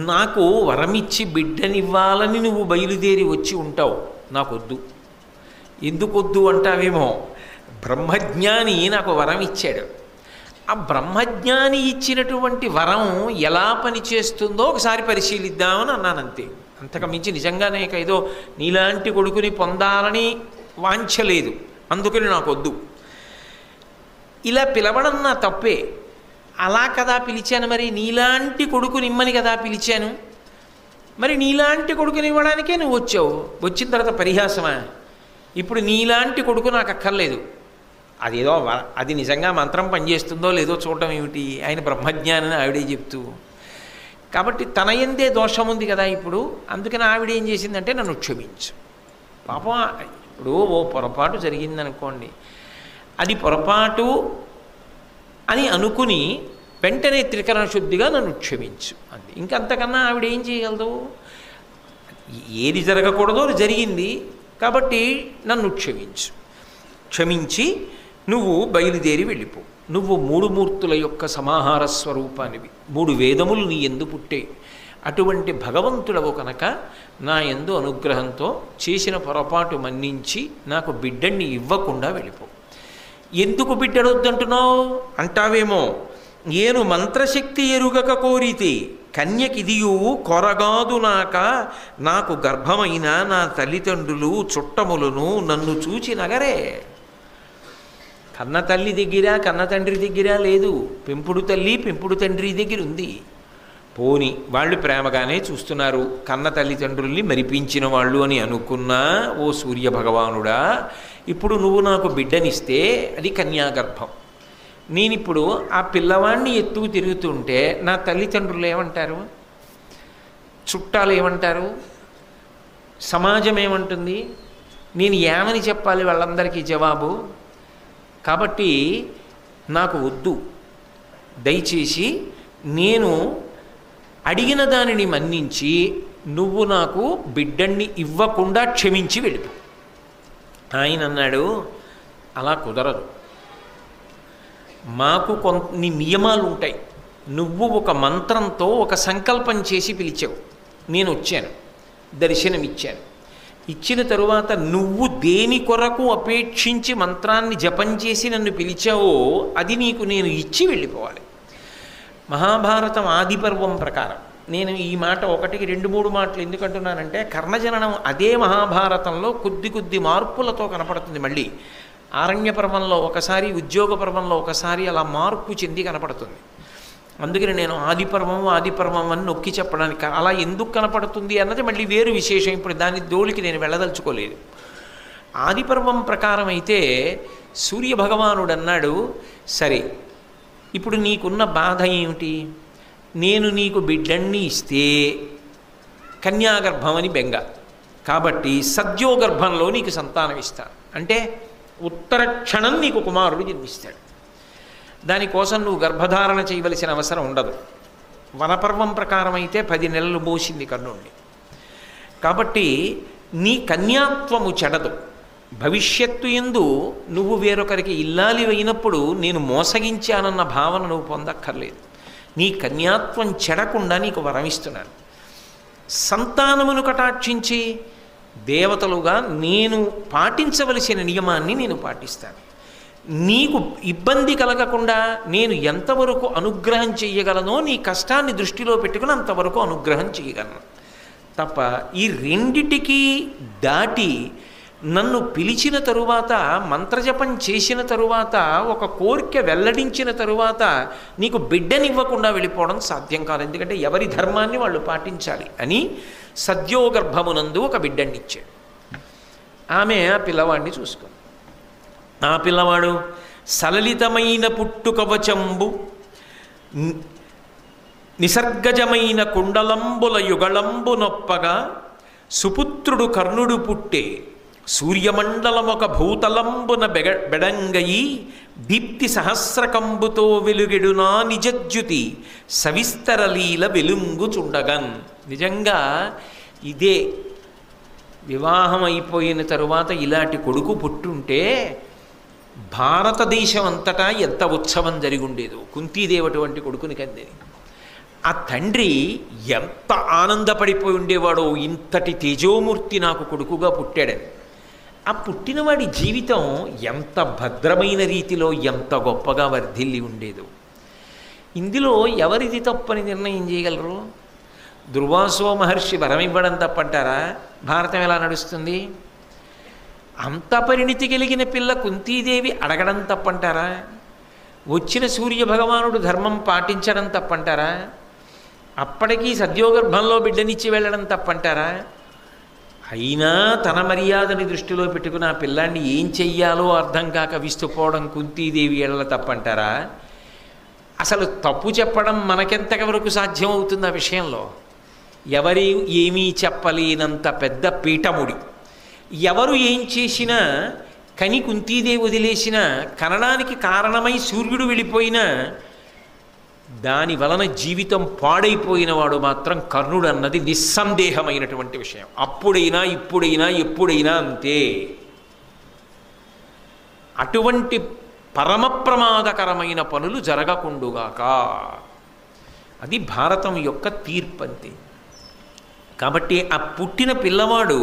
నాకు వరమిచ్చి బిడ్డనివ్వాలని నువ్వు బయలుదేరి వచ్చి ఉంటావు, నాకొద్దు. ఎందుకొద్దు అంటావేమో, బ్రహ్మజ్ఞాని నాకు వరం ఇచ్చాడు. ఆ బ్రహ్మజ్ఞాని ఇచ్చినటువంటి వరం ఎలా పనిచేస్తుందో ఒకసారి పరిశీలిద్దామని అన్నానంతే. అంతకు మించి నిజంగానే ఏదో నీలాంటి కొడుకుని పొందాలని వాంఛలేదు, అందుకని నాకొద్దు. ఇలా పిలవడం నా తప్పే. అలా కదా పిలిచాను, మరి నీలాంటి కొడుకుని ఇమ్మని కదా పిలిచాను. మరి నీలాంటి కొడుకుని ఇవ్వడానికే నువ్వు వచ్చావు. వచ్చిన తర్వాత పరిహాసమా? ఇప్పుడు నీలాంటి కొడుకు నాకు అక్కర్లేదు. అదేదో అది నిజంగా మంత్రం పనిచేస్తుందో లేదో చూడటం ఏమిటి? ఆయన బ్రహ్మజ్ఞానని ఆవిడే చెప్తూ. కాబట్టి తన యందే దోషం ఉంది కదా ఇప్పుడు. అందుకని ఆవిడ ఏం చేసిందంటే నన్ను క్షమించు. పాపం ఇప్పుడు ఓ పొరపాటు జరిగిందనుకోండి, అది పొరపాటు అని అనుకుని వెంటనే త్రికరణ శుద్ధిగా నన్ను క్షమించు అంది. ఇంకంతకన్నా ఆవిడ ఏం చేయగలదు? ఏది జరగకూడదో అది జరిగింది కాబట్టి నన్ను క్షమించి నువ్వు బయలుదేరి వెళ్ళిపో. నువ్వు 3 మూర్తుల యొక్క సమాహార స్వరూపానివి, 3 వేదములు నీ యందు పుట్టే. అటువంటి భగవంతుడవు కనుక నా యందు అనుగ్రహంతో చేసిన పొరపాటు మన్నించి నాకు బిడ్డని ఇవ్వకుండా వెళ్ళిపో. ఎందుకు బిడ్డడొద్దంటున్నావు అంటావేమో, ఏను మంత్రశక్తి ఎరుగక కోరితి కన్యకిదియు కొరగాదు నాకు గర్భమైన నా తల్లిదండ్రులు చుట్టములను నన్ను చూచి నగరే. కన్న తల్లి దగ్గర కన్న తండ్రి దగ్గర లేదు, పెంపుడు తల్లి పెంపుడు తండ్రి దగ్గర ఉంది. పోని వాళ్ళు ప్రేమగానే చూస్తున్నారు, కన్న తల్లిదండ్రుల్ని మరిపించిన వాళ్ళు అని అనుకున్నా ఓ సూర్య భగవానుడా, ఇప్పుడు నువ్వు నాకు బిడ్డనిస్తే అది కన్యాగర్భం. నేనిప్పుడు ఆ పిల్లవాడిని ఎత్తుకు తిరుగుతుంటే నా తల్లిదండ్రులు ఏమంటారు, చుట్టాలు ఏమంటారు, సమాజం ఏమంటుంది, నేను ఏమని చెప్పాలి వాళ్ళందరికీ జవాబు? కాబట్టి నాకు వద్దు. దయచేసి నేను అడిగిన దానిని మన్నించి నువ్వు నాకు బిడ్డన్ని ఇవ్వకుండా క్షమించి వెళ్ళిపో. ఆయన అన్నాడు, అలా కుదరదు. మాకు కొన్ని నియమాలు ఉంటాయి. నువ్వు ఒక మంత్రంతో ఒక సంకల్పం చేసి పిలిచావు, నేను వచ్చాను, దర్శనమిచ్చాను. ఇచ్చిన తరువాత నువ్వు దేని కొరకు అపేక్షించి మంత్రాన్ని జపం చేసి నన్ను పిలిచావో అది నీకు నేను ఇచ్చి వెళ్ళిపోవాలి. మహాభారతం ఆది పర్వం ప్రకారం నేను ఈ మాట ఒకటికి 2-3 మాటలు ఎందుకంటున్నానంటే, కర్ణజననం అదే మహాభారతంలో కొద్ది మార్పులతో కనపడుతుంది. మళ్ళీ ఆరణ్య పర్వంలో ఒకసారి, ఉద్యోగ పర్వంలో ఒకసారి అలా మార్పు చెంది కనపడుతుంది. అందుకని నేను ఆది పర్వం అని నొక్కి చెప్పడానికి, అలా ఎందుకు కనపడుతుంది అన్నది మళ్ళీ వేరు విశేషం. ఇప్పుడు దాని దోలికి నేను వెళ్ళదలుచుకోలేదు. ఆది పర్వం ప్రకారం అయితే సూర్యభగవానుడు అన్నాడు, సరే ఇప్పుడు నీకున్న బాధ ఏమిటి? నేను నీకు బిడ్డన్ని ఇస్తే కన్యాగర్భం అని బెంగ, కాబట్టి సద్యోగర్భంలో నీకు సంతానం ఇస్తాను అంటే ఉత్తర క్షణం నీకు కుమారుడు జన్మిస్తాడు. దానికోసం నువ్వు గర్భధారణ చేయవలసిన అవసరం ఉండదు. వనపర్వం ప్రకారం అయితే 10 నెలలు మోసింది కర్ణుణ్ణి. కాబట్టి నీ కన్యాత్వము చెడదు. భవిష్యత్తు యందు నువ్వు వేరొకరికి ఇల్లాలి అయినప్పుడు నేను మోసగించానన్న భావన నువ్వు పొందక్కర్లేదు. నీ కన్యాత్వం చెడకుండా నీకు వరమిస్తున్నాను. సంతానమును కటాక్షించి దేవతలుగా నేను పాటించవలసిన నియమాన్ని నేను పాటిస్తాను. నీకు ఇబ్బంది కలగకుండా నేను ఎంతవరకు అనుగ్రహం చేయగలనో నీ కష్టాన్ని దృష్టిలో పెట్టుకుని అంతవరకు అనుగ్రహం చేయగలను తప్ప ఈ రెండిటికి దాటి నన్ను పిలిచిన తరువాత, మంత్రజపం చేసిన తరువాత, ఒక కోరిక వెల్లడించిన తరువాత నీకు బిడ్డనివ్వకుండా వెళ్ళిపోవడం సాధ్యం కాదు. ఎందుకంటే ఎవరి ధర్మాన్ని వాళ్ళు పాటించాలి అని సద్యోగర్భమునందు ఒక బిడ్డనిచ్చాడు. ఆమె ఆ పిల్లవాడిని చూసుకుంది. ఆ పిల్లవాడు సలలితమైన పుట్టుకవచంబు నిసర్గజమైన కుండలంబుల యుగళంబు నొప్పగా సుపుత్రుడు కర్ణుడు పుట్టే సూర్యమండలమొక భూతలంబున బెడంగయి దీప్తి సహస్రకంబుతో వెలుగెడునా నిజజ్యుతి సవిస్తరలీల వెలుంగుచుండగన్. నిజంగా ఇదే వివాహం అయిపోయిన తరువాత ఇలాంటి కొడుకు పుట్టుంటే భారతదేశం అంతటా ఎంత ఉత్సవం జరిగి ఉండేదో. కుంతీదేవి అటువంటి కొడుకుని కందని ఆ తండ్రి ఎంత ఆనందపడిపోయి ఉండేవాడో, ఇంతటి తేజోమూర్తి నాకు కొడుకుగా పుట్టాడని. ఆ పుట్టినవాడి జీవితం ఎంత భద్రమైన రీతిలో, ఎంత గొప్పగా వర్ధిల్లి ఉండేదో. ఇందులో ఎవరిది తప్పని నిర్ణయం చేయగలరు? దుర్వాసో మహర్షి వరమివ్వడం తప్పంటారా? భారతం ఎలా నడుస్తుంది? అంత పరిణితి కలిగిన పిల్ల కుంతీదేవి అడగడం తప్పంటారా? వచ్చిన సూర్యభగవానుడు ధర్మం పాటించడం తప్పంటారా? అప్పటికీ సద్యోగర్భంలో బిడ్డనిచ్చి వెళ్ళడం తప్పంటారా? అయినా తన మర్యాదని దృష్టిలో పెట్టుకుని ఆ పిల్లాన్ని ఏం చెయ్యాలో అర్థం కాక విస్తుపోవడం కుంతీదేవి ఎడల తప్పంటారా? అసలు తప్పు చెప్పడం మనకెంతవరకు సాధ్యమవుతుంది? ఆ విషయంలో ఎవరి ఏమీ చెప్పలేనంత పెద్ద పీఠముడి, ఎవరు ఏం చేసినా కని కుంతీదేవి వదిలేసిన, కనడానికి కారణమై సూర్యుడు వెళ్ళిపోయినా దాని వలన జీవితం పాడైపోయిన వాడు మాత్రం కర్ణుడు అన్నది నిస్సందేహమైనటువంటి విషయం. అప్పుడైనా ఇప్పుడైనా ఎప్పుడైనా అంతే. అటువంటి పరమ ప్రమాదకరమైన పనులు జరగకుండుగాక, అది భారతం యొక్క తీర్పు అంతే. కాబట్టి ఆ పుట్టిన పిల్లవాడు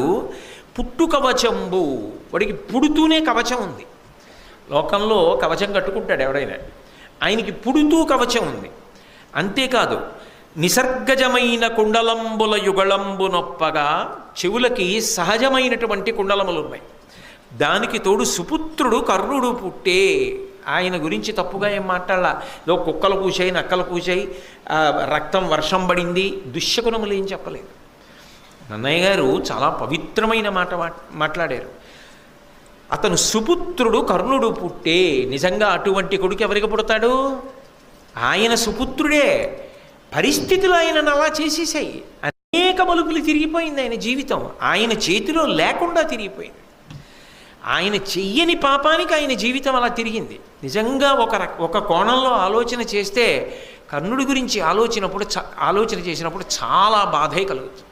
పుట్టు కవచంబు, వాడికి పుడుతూనే కవచం ఉంది. లోకంలో కవచం కట్టుకుంటాడు ఎవడైనా, ఆయనకి పుడుతూ కవచం ఉంది. అంతేకాదు నిసర్గజమైన కుండలంబుల యుగళంబు నొప్పగా, చెవులకి సహజమైనటువంటి కుండలములు ఉన్నాయి. దానికి తోడు సుపుత్రుడు కర్ణుడు పుట్టే. ఆయన గురించి తప్పుగా ఏం మాట్లాడాల, ఏదో కుక్కలు కూసాయి, నక్కలు కూసాయి, రక్తం వర్షం పడింది, దుశ్శకునములు ఏం చెప్పలేదు. నన్నయ్య గారు చాలా పవిత్రమైన మాట మాట్లాడారు. అతను సుపుత్రుడు కర్ణుడు పుట్టే. నిజంగా అటువంటి కొడుకు ఎవరికి పుడతాడు? ఆయన సుపుత్రుడే. పరిస్థితులు ఆయనను అలా చేసేసాయి. అనేక మలుపులు తిరిగిపోయింది ఆయన జీవితం. ఆయన చేతిలో లేకుండా తిరిగిపోయింది. ఆయన చెయ్యని పాపానికి ఆయన జీవితం అలా తిరిగింది. నిజంగా ఒక కోణంలో ఆలోచన చేస్తే కర్ణుడి గురించి ఆలోచన చేసినప్పుడు చాలా బాధే కలుగుతుంది.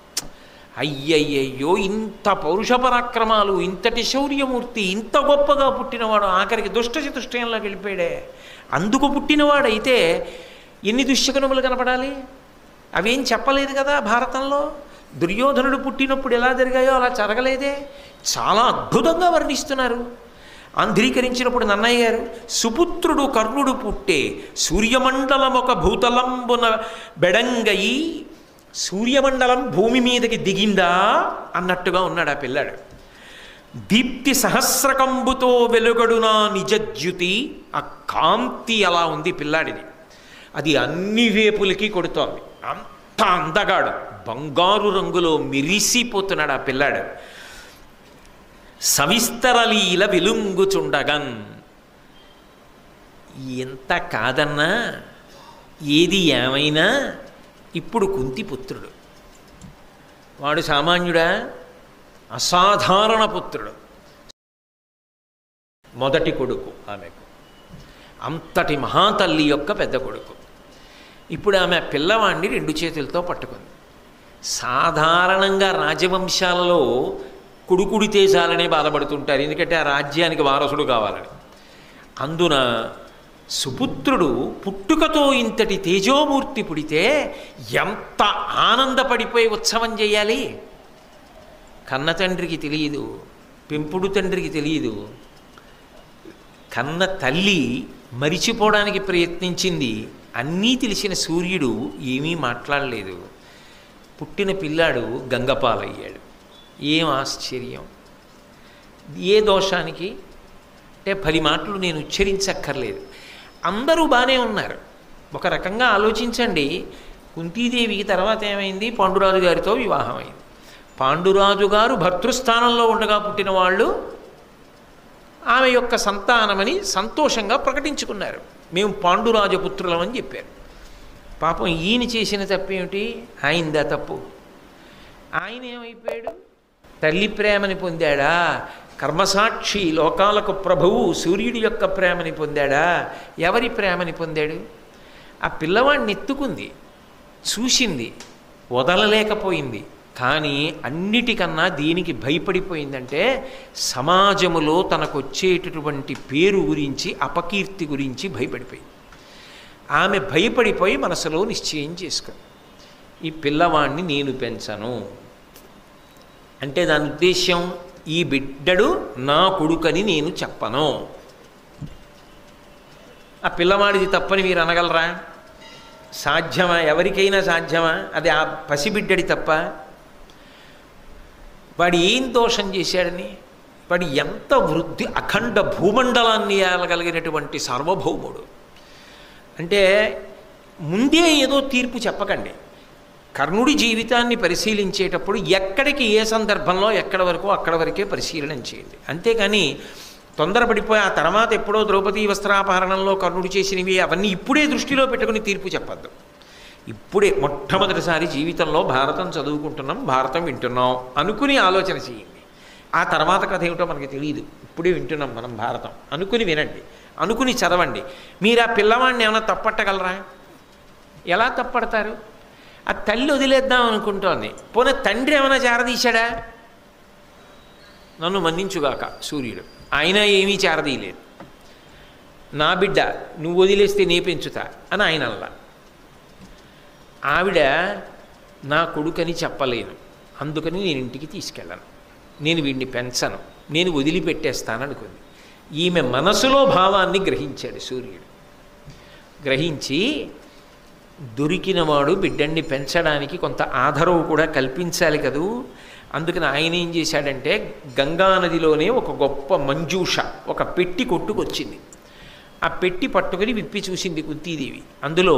అయ్యయ్యయ్యో, ఇంత పౌరుష పరాక్రమాలు, ఇంతటి శౌర్యమూర్తి, ఇంత గొప్పగా పుట్టినవాడు ఆఖరికి దుష్టచతుష్టయంలోకి వెళ్ళిపోయాడే. అందుకు పుట్టినవాడైతే ఎన్ని దుశ్శకునములు కనపడాలి? అవేం చెప్పలేదు కదా భారతంలో. దుర్యోధనుడు పుట్టినప్పుడు ఎలా జరిగాయో అలా జరగలేదే. చాలా అద్భుతంగా వర్ణిస్తున్నారు. ఆంధ్రీకరించినప్పుడు నన్నయ్య గారు, సుపుత్రుడు కర్ణుడు పుట్టే సూర్యమండలం ఒక భూతలంబున బెడంగయి, సూర్యమండలం భూమి మీదకి దిగిందా అన్నట్టుగా ఉన్నాడు ఆ పిల్లాడు. దీప్తి సహస్రకంబుతో వెలుగడునా నిజద్యుతి, ఆ కాంతి అలా ఉంది పిల్లాడిది. అది అన్ని వేపులకి కొడుతోంది. అంత అందగాడు, బంగారు రంగులో మెరిసిపోతున్నాడు ఆ పిల్లాడు. సవిస్తరలీల వెలుంగుచుండగన్. ఎంత కాదన్నా, ఏది ఏమైనా ఇప్పుడు కుంతిపుత్రుడు. వాడు సామాన్యుడా? అసాధారణ పుత్రుడు. మొదటి కొడుకు ఆమెకు, అంతటి మహాతల్లి యొక్క పెద్ద కొడుకు. ఇప్పుడు ఆమె పిల్లవాడిని 2 చేతులతో పట్టుకుంది. సాధారణంగా రాజవంశాలలో కొడుకుడితే చాలనే బాధపడుతుంటారు, ఎందుకంటే ఆ రాజ్యానికి వారసుడు కావాలని. అందున సుపుత్రుడు పుట్టుకతో ఇంతటి తేజోమూర్తి పుడితే ఎంత ఆనందపడిపోయి ఉత్సవం చేయాలి. కన్న తండ్రికి తెలియదు, పెంపుడు తండ్రికి తెలియదు. కన్న తల్లి మరిచిపోవడానికి ప్రయత్నించింది. అన్నీ తెలిసిన సూర్యుడు ఏమీ మాట్లాడలేదు. పుట్టిన పిల్లాడు గంగపాలయ్యాడు. ఏం ఆశ్చర్యం! ఏ దోషానికి అంటే 10 మాటలు నేను ఉచ్చరించక్కర్లేదు. అందరూ బాగానే ఉన్నారు. ఒక రకంగా ఆలోచించండి. కుంతీదేవికి తర్వాత ఏమైంది? పాండురాజు గారితో వివాహం అయింది. పాండురాజు గారు భర్తృస్థానంలో ఉండగా పుట్టిన వాళ్ళు ఆమె యొక్క సంతానమని సంతోషంగా ప్రకటించుకున్నారు. మేము పాండురాజపుత్రులమని చెప్పారు. పాపం ఈయన చేసిన తప్పేమిటి? ఆయనదా తప్పు. ఆయన ఏమైపోయాడు? తల్లి ప్రేమని పొందాడా? కర్మసాక్షి లోకాలకు ప్రభువు సూర్యుడి యొక్క ప్రేమని పొందాడా? ఎవరి ప్రేమని పొందాడు? ఆ పిల్లవాడిని ఎత్తుకుంది, చూసింది, వదలలేకపోయింది. కానీ అన్నిటికన్నా దీనికి భయపడిపోయిందంటే సమాజములో తనకొచ్చేటటువంటి పేరు గురించి, అపకీర్తి గురించి భయపడిపోయింది. ఆమె భయపడిపోయి మనసులో నిశ్చయం చేసుకుంది, ఈ పిల్లవాడిని నేను పెంచను. అంటే దాని ఉద్దేశ్యం, ఈ బిడ్డడు నా కొడుకని నేను చెప్పను. ఆ పిల్లవాడిది తప్పని మీరు అనగలరా? సాధ్యమా? ఎవరికైనా సాధ్యమా? అది ఆ పసిబిడ్డడి తప్ప? వాడు ఏం దోషం చేశాడని? వాడు ఎంత వృద్ధి, అఖండ భూమండలాన్ని ఏలగలిగినటువంటి సార్వభౌముడు. అంటే ముందే ఏదో తీర్పు చెప్పకండి. కర్ణుడి జీవితాన్ని పరిశీలించేటప్పుడు ఎక్కడికి ఏ సందర్భంలో ఎక్కడ వరకు అక్కడ వరకే పరిశీలన చేయండి. అంతేకాని తొందరపడిపోయి ఆ తర్వాత ఎప్పుడో ద్రౌపదీ వస్త్రాపహరణంలో కర్ణుడు చేసినవి అవన్నీ ఇప్పుడే దృష్టిలో పెట్టుకుని తీర్పు చెప్పద్దు. ఇప్పుడే మొట్టమొదటిసారి జీవితంలో భారతం చదువుకుంటున్నాం, భారతం వింటున్నాం అనుకుని ఆలోచన చేయండి. ఆ తర్వాత కథ ఏమిటో మనకి తెలియదు, ఇప్పుడే వింటున్నాం మనం భారతం అనుకుని వినండి, అనుకుని చదవండి. మీరు ఆ పిల్లవాడిని ఏమైనా తప్పట్టగలరా? ఎలా తప్పడతారు? ఆ తల్లి వదిలేద్దాం అనుకుంటోంది, పోనీ తండ్రి ఏమైనా చేరదీశాడా? నన్ను మన్నించుగాక సూర్యుడు, ఆయన ఏమీ చేరదీయలేదు. నా బిడ్డ నువ్వు వదిలేస్తే నే పెంచుతా అని ఆయన అలా. ఆవిడ నా కొడుకని చెప్పలేను, అందుకని నేను ఇంటికి తీసుకెళ్ళను, నేను వీడిని పెంచను, నేను వదిలిపెట్టేస్తాను అనుకుంది. ఈమె మనసులో భావాన్ని గ్రహించాడు సూర్యుడు. గ్రహించి దొరికినవాడు బిడ్డన్ని పెంచడానికి కొంత ఆధారం కూడా కల్పించాలి కదూ. అందుకని ఆయన ఏం చేశాడంటే గంగానదిలోనే ఒక గొప్ప మంజూష, ఒక పెట్టి కొట్టుకొచ్చింది. ఆ పెట్టి పట్టుకుని విప్పి చూసింది కుంతీదేవి. అందులో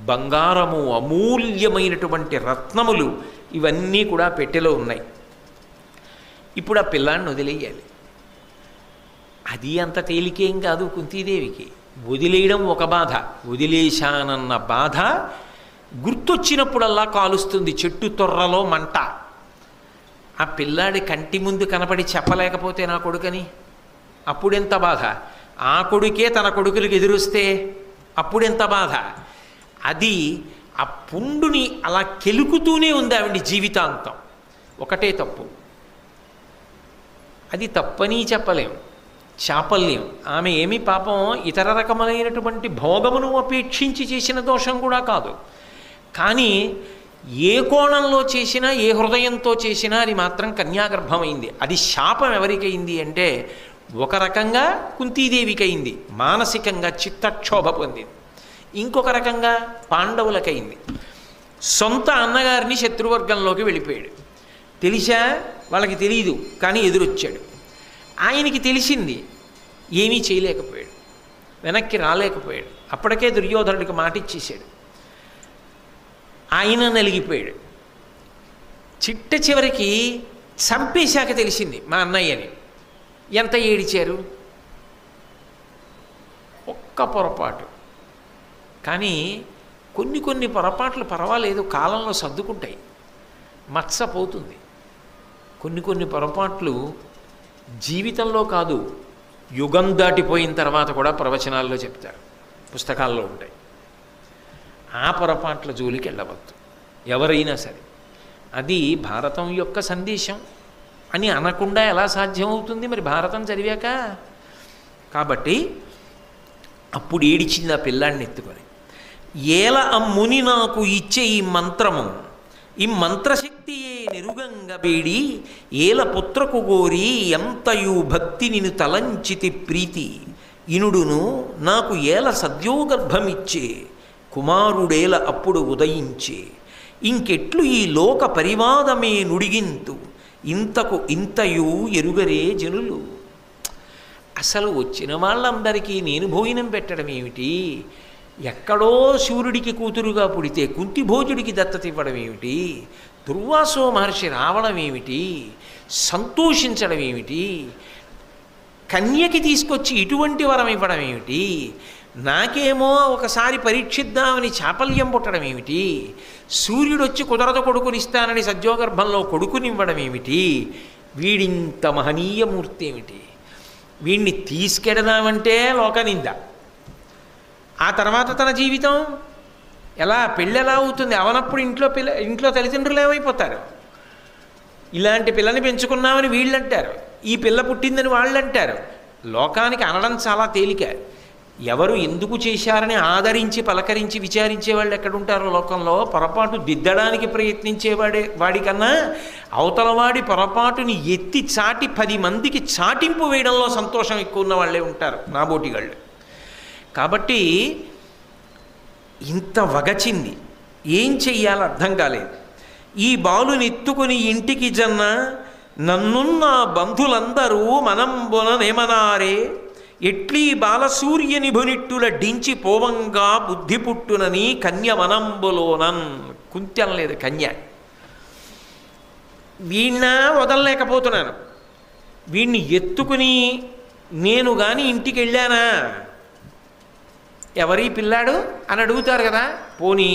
బంగారము, అమూల్యమైనటువంటి రత్నములు ఇవన్నీ కూడా పెట్టెలో ఉన్నాయి. ఇప్పుడు ఆ పిల్లాన్ని వదిలేయాలి. అది అంత తేలికేం కాదు కుంతీదేవికి. వదిలేయడం ఒక బాధ, వదిలేశానన్న బాధ గుర్తొచ్చినప్పుడల్లా కాలుస్తుంది. చెట్టు తొర్రలో మంట. ఆ పిల్లాడి కంటి ముందు కనపడి చెప్పలేకపోతే నా కొడుకని అప్పుడెంత బాధ. ఆ కొడుకే తన కొడుకులకు ఎదురొస్తే అప్పుడెంత బాధ. అది ఆ పుండుని అలా కెలుకుతూనే ఉంది ఆవిడ జీవితాంతం. ఒకటే తప్పు. అది తప్పని చెప్పలేం, చాపల్యం. ఆమె ఏమీ పాపం ఇతర రకములైనటువంటి భోగమును అపేక్షించి చేసిన దోషం కూడా కాదు. కానీ ఏ కోణంలో చేసినా, ఏ హృదయంతో చేసినా అది మాత్రం కన్యాగర్భమైంది. అది శాపం ఎవరికైంది అంటే ఒక రకంగా కుంతీదేవికి అయింది, మానసికంగా చిత్తక్షోభ పొందింది. ఇంకొక రకంగా పాండవులకైంది. సొంత అన్నగారిని శత్రువర్గంలోకి వెళ్ళిపోయాడు. తెలిసా? వాళ్ళకి తెలియదు, కానీ ఎదురొచ్చాడు. ఆయనకి తెలిసింది, ఏమీ చేయలేకపోయాడు, వెనక్కి రాలేకపోయాడు. అప్పటికే దుర్యోధనుడికి మాట ఇచ్చేసాడు. ఆయన నలిగిపోయాడు. చిట్ట చివరికి చంపేశాక తెలిసింది మా అన్నయ్యని. ఎంత ఏడిచారు! ఒక్క పొరపాటు. కానీ కొన్ని పొరపాట్లు పర్వాలేదు, కాలంలో సర్దుకుంటాయి, మచ్చపోతుంది. కొన్ని పొరపాట్లు జీవితంలో కాదు, యుగం దాటిపోయిన తర్వాత కూడా ప్రవచనాల్లో చెప్తారు, పుస్తకాల్లో ఉంటాయి. ఆ పొరపాట్ల జోలికి వెళ్ళవద్దు ఎవరైనా సరే. అది భారతం యొక్క సందేశం అని అనకుండా ఎలా సాధ్యమవుతుంది మరి భారతం చదివాక? కాబట్టి అప్పుడు ఏడిచింది ఆ పిల్లాడిని ఎత్తుకొని. ఏల అమ్ముని నాకు ఇచ్చే ఈ మంత్రము, ఈ మంత్రశక్తియే నెరుగంగ వేడి, ఏల పుత్రకు గోరి ఎంతయు భక్తి నిన్ను తలంచితి ప్రీతి, ఇనుడును నాకు ఏల సద్యోగర్భమిచ్చే, కుమారుడేల అప్పుడు ఉదయించే, ఇంకెట్లు ఈ లోక పరివాదమే నుడిగింతు, ఇంతకు ఇంతయు ఎరుగరే జనులు. అసలు వచ్చిన వాళ్ళందరికీ నేను భోజనం పెట్టడం ఏమిటి? ఎక్కడో సూర్యుడికి కూతురుగా పుడితే కుంతిభోజుడికి దత్తత ఇవ్వడం ఏమిటి? దుర్వాసో మహర్షి రావడం ఏమిటి? సంతోషించడం ఏమిటి? కన్యకి తీసుకొచ్చి ఇటువంటి వరం ఇవ్వడం ఏమిటి? నాకేమో ఒకసారి పరీక్షిద్దామని చాపల్యం పుట్టడం ఏమిటి? సూర్యుడు వచ్చి కుదరదు కొడుకునిస్తానని సద్యోగర్భంలో కొడుకునివ్వడం ఏమిటి? వీడింత మహనీయమూర్తి ఏమిటి? వీడిని తీసుకెడదామంటే లోకనింద. ఆ తర్వాత తన జీవితం ఎలా, పెళ్ళి ఎలా అవుతుంది? అవనప్పుడు ఇంట్లో తల్లిదండ్రులు ఏమైపోతారు? ఇలాంటి పిల్లని పెంచుకున్నామని వీళ్ళు అంటారు, ఈ పిల్ల పుట్టిందని వాళ్ళు అంటారు. లోకానికి అనడం చాలా తేలిక. ఎవరు ఎందుకు చేశారని ఆదరించి పలకరించి విచారించే వాళ్ళు ఎక్కడుంటారో లోకంలో? పొరపాటు దిద్దడానికి వాడికన్నా అవతలవాడి పొరపాటుని ఎత్తి చాటి 10 మందికి చాటింపు వేయడంలో సంతోషం ఎక్కువ ఉన్న వాళ్ళే ఉంటారు నాబోటిగాళ్ళు. కాబట్టి ఇంత వగచింది, ఏం చెయ్యాలో అర్థం కాలేదు. ఈ బాలుని ఎత్తుకుని ఇంటికి జన్న, నన్నున్న బంధులందరూ మనంబుననేమనారే, ఎట్లీ బాలసూర్యని భునిట్టుల డించి పోవంగా బుద్ధి పుట్టునని కన్య వనంబులోనన్. కుంత్యం లేదు కన్య. వీణ్ణ వదలలేకపోతున్నాను, వీణ్ణి ఎత్తుకుని నేను కానీ ఇంటికి వెళ్ళానా, ఎవరి పిల్లాడు అని అడుగుతారు కదా. పోనీ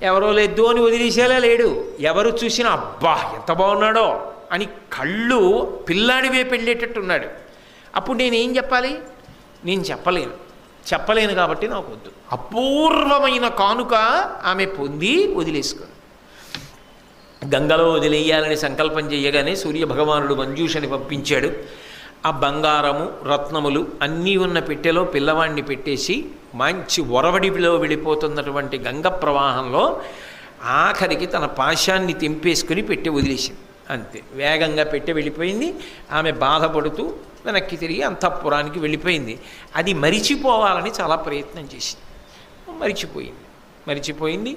ఎవరో లేదు అని వదిలేసేలా లేడు. ఎవరు చూసినా అబ్బా ఎంత బాగున్నాడో అని కళ్ళు పిల్లాడివే పెళ్ళేటట్టున్నాడు. అప్పుడు నేనేం చెప్పాలి? నేను చెప్పలేను కాబట్టి నాకు వద్దు. అపూర్వమైన కానుక ఆమె పొంది వదిలేసుకుంది. గంగలో వదిలేయాలని సంకల్పం చేయగానే సూర్యభగవానుడు మంజూషని పంపించాడు. ఆ బంగారము రత్నములు అన్నీ ఉన్న పెట్టెలో పిల్లవాడిని పెట్టేసి మంచి ఒరవడిలో వెళ్ళిపోతున్నటువంటి గంగ ప్రవాహంలో ఆఖరికి తన పాశాన్ని తెంపేసుకుని పెట్టి వదిలేసింది. అంతే, వేగంగా పెట్టి వెళ్ళిపోయింది. ఆమె బాధపడుతూ వెనక్కి తిరిగి అంతఃపురానికి వెళ్ళిపోయింది. అది మరిచిపోవాలని చాలా ప్రయత్నం చేసింది, మరిచిపోయింది.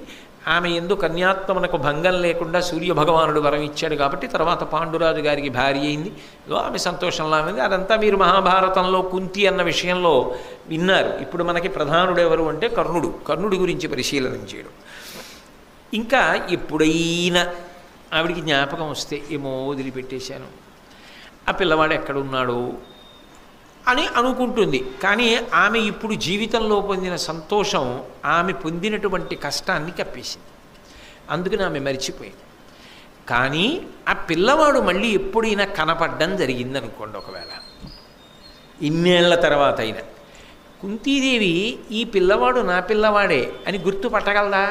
ఆమె ఎందు కన్యాత్మనకు భంగం లేకుండా సూర్యభగవానుడు వరం ఇచ్చాడు కాబట్టి తర్వాత పాండురాజు గారికి భార్య అయింది. ఆమె సంతోషంలో ఉంది. అదంతా మీరు మహాభారతంలో కుంతి అన్న విషయంలో విన్నారు. ఇప్పుడు మనకి ప్రధానుడు ఎవరు అంటే కర్ణుడి గురించి పరిశీలన చేయడం. ఇంకా ఎప్పుడైనా ఆవిడికి జ్ఞాపకం వస్తే ఏమో వదిలిపెట్టేశాను, ఆ పిల్లవాడు ఎక్కడున్నాడు అని అనుకుంటుంది. కానీ ఆమె ఇప్పుడు జీవితంలో పొందిన సంతోషం ఆమె పొందినటువంటి కష్టాన్ని కప్పేసింది. అందుకని ఆమె మరిచిపోయింది. కానీ ఆ పిల్లవాడు మళ్ళీ ఎప్పుడైనా కనపడ్డం జరిగిందనుకోండి, ఒకవేళ ఇన్నేళ్ల తర్వాత అయినా, కుంతీదేవి ఈ పిల్లవాడు నా పిల్లవాడే అని గుర్తుపట్టగలదా?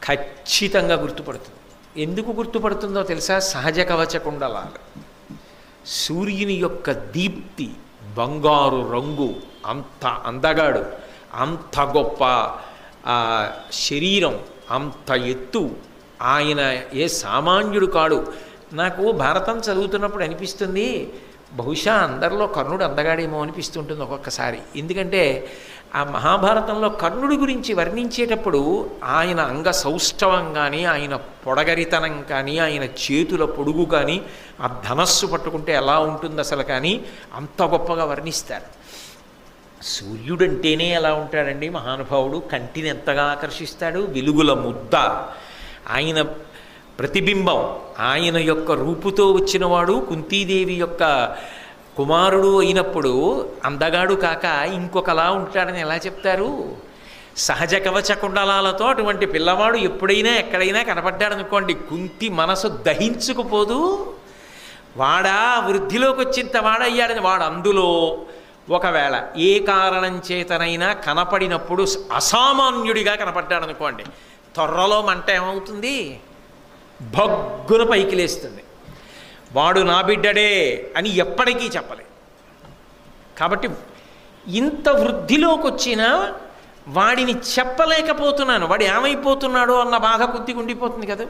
ఖచ్చితంగా గుర్తుపడుతుంది. ఎందుకు గుర్తుపడుతుందో తెలుసా? సహజ కవచ కుండలాలు, సూర్యుని యొక్క దీప్తి, బంగారు రంగు, అంత అందగాడు, అంత గొప్ప శరీరం, అంత ఎత్తు, ఆయన ఏ సామాన్యుడు కాడు. నాకు భారతం చదువుతున్నప్పుడు అనిపిస్తుంది, బహుశా అందరిలో కర్ణుడు అందగాడేమో అనిపిస్తుంటుంది ఒక్కొక్కసారి. ఎందుకంటే ఆ మహాభారతంలో కర్ణుడి గురించి వర్ణించేటప్పుడు ఆయన అంగ సౌష్ఠవం కానీ, ఆయన పొడగరితనం కానీ, ఆయన చేతుల పొడుగు కానీ, ఆ ధనస్సు పట్టుకుంటే ఎలా ఉంటుంది అసలు కానీ అంత గొప్పగా వర్ణిస్తారు. సూర్యుడంటేనే ఎలా ఉంటాడండి మహానుభావుడు, కంటిని ఎంతగా ఆకర్షిస్తాడు, వెలుగుల ముద్ద, ఆయన ప్రతిబింబం, ఆయన యొక్క రూపుతో వచ్చినవాడు, కుంతీదేవి యొక్క కుమారుడు అయినప్పుడు అందగాడు కాక ఇంకొకలా ఉంటాడని ఎలా చెప్తారు? సహజ కవచ కుండలాలతో అటువంటి పిల్లవాడు ఎప్పుడైనా ఎక్కడైనా కనపడ్డాడనుకోండి, కుంతి మనసు దహించుకుపోదు. వాడా వృద్ధిలోకి వచ్చింత వాడయ్యాడని, వాడు అందులో ఒకవేళ ఏ కారణం చేతనైనా కనపడినప్పుడు అసామాన్యుడిగా కనపడ్డాడనుకోండి, త్వరలో మంట ఏమవుతుంది? భగ్గున పైకి లేస్తుంది. వాడు నా బిడ్డడే అని ఎప్పటికీ చెప్పలే. కాబట్టి ఇంత వృద్ధిలోకి వచ్చినా వాడిని చెప్పలేకపోతున్నాను, వాడు ఏమైపోతున్నాడో అన్న బాధ కొద్దిగా ఉండిపోతుంది కదా.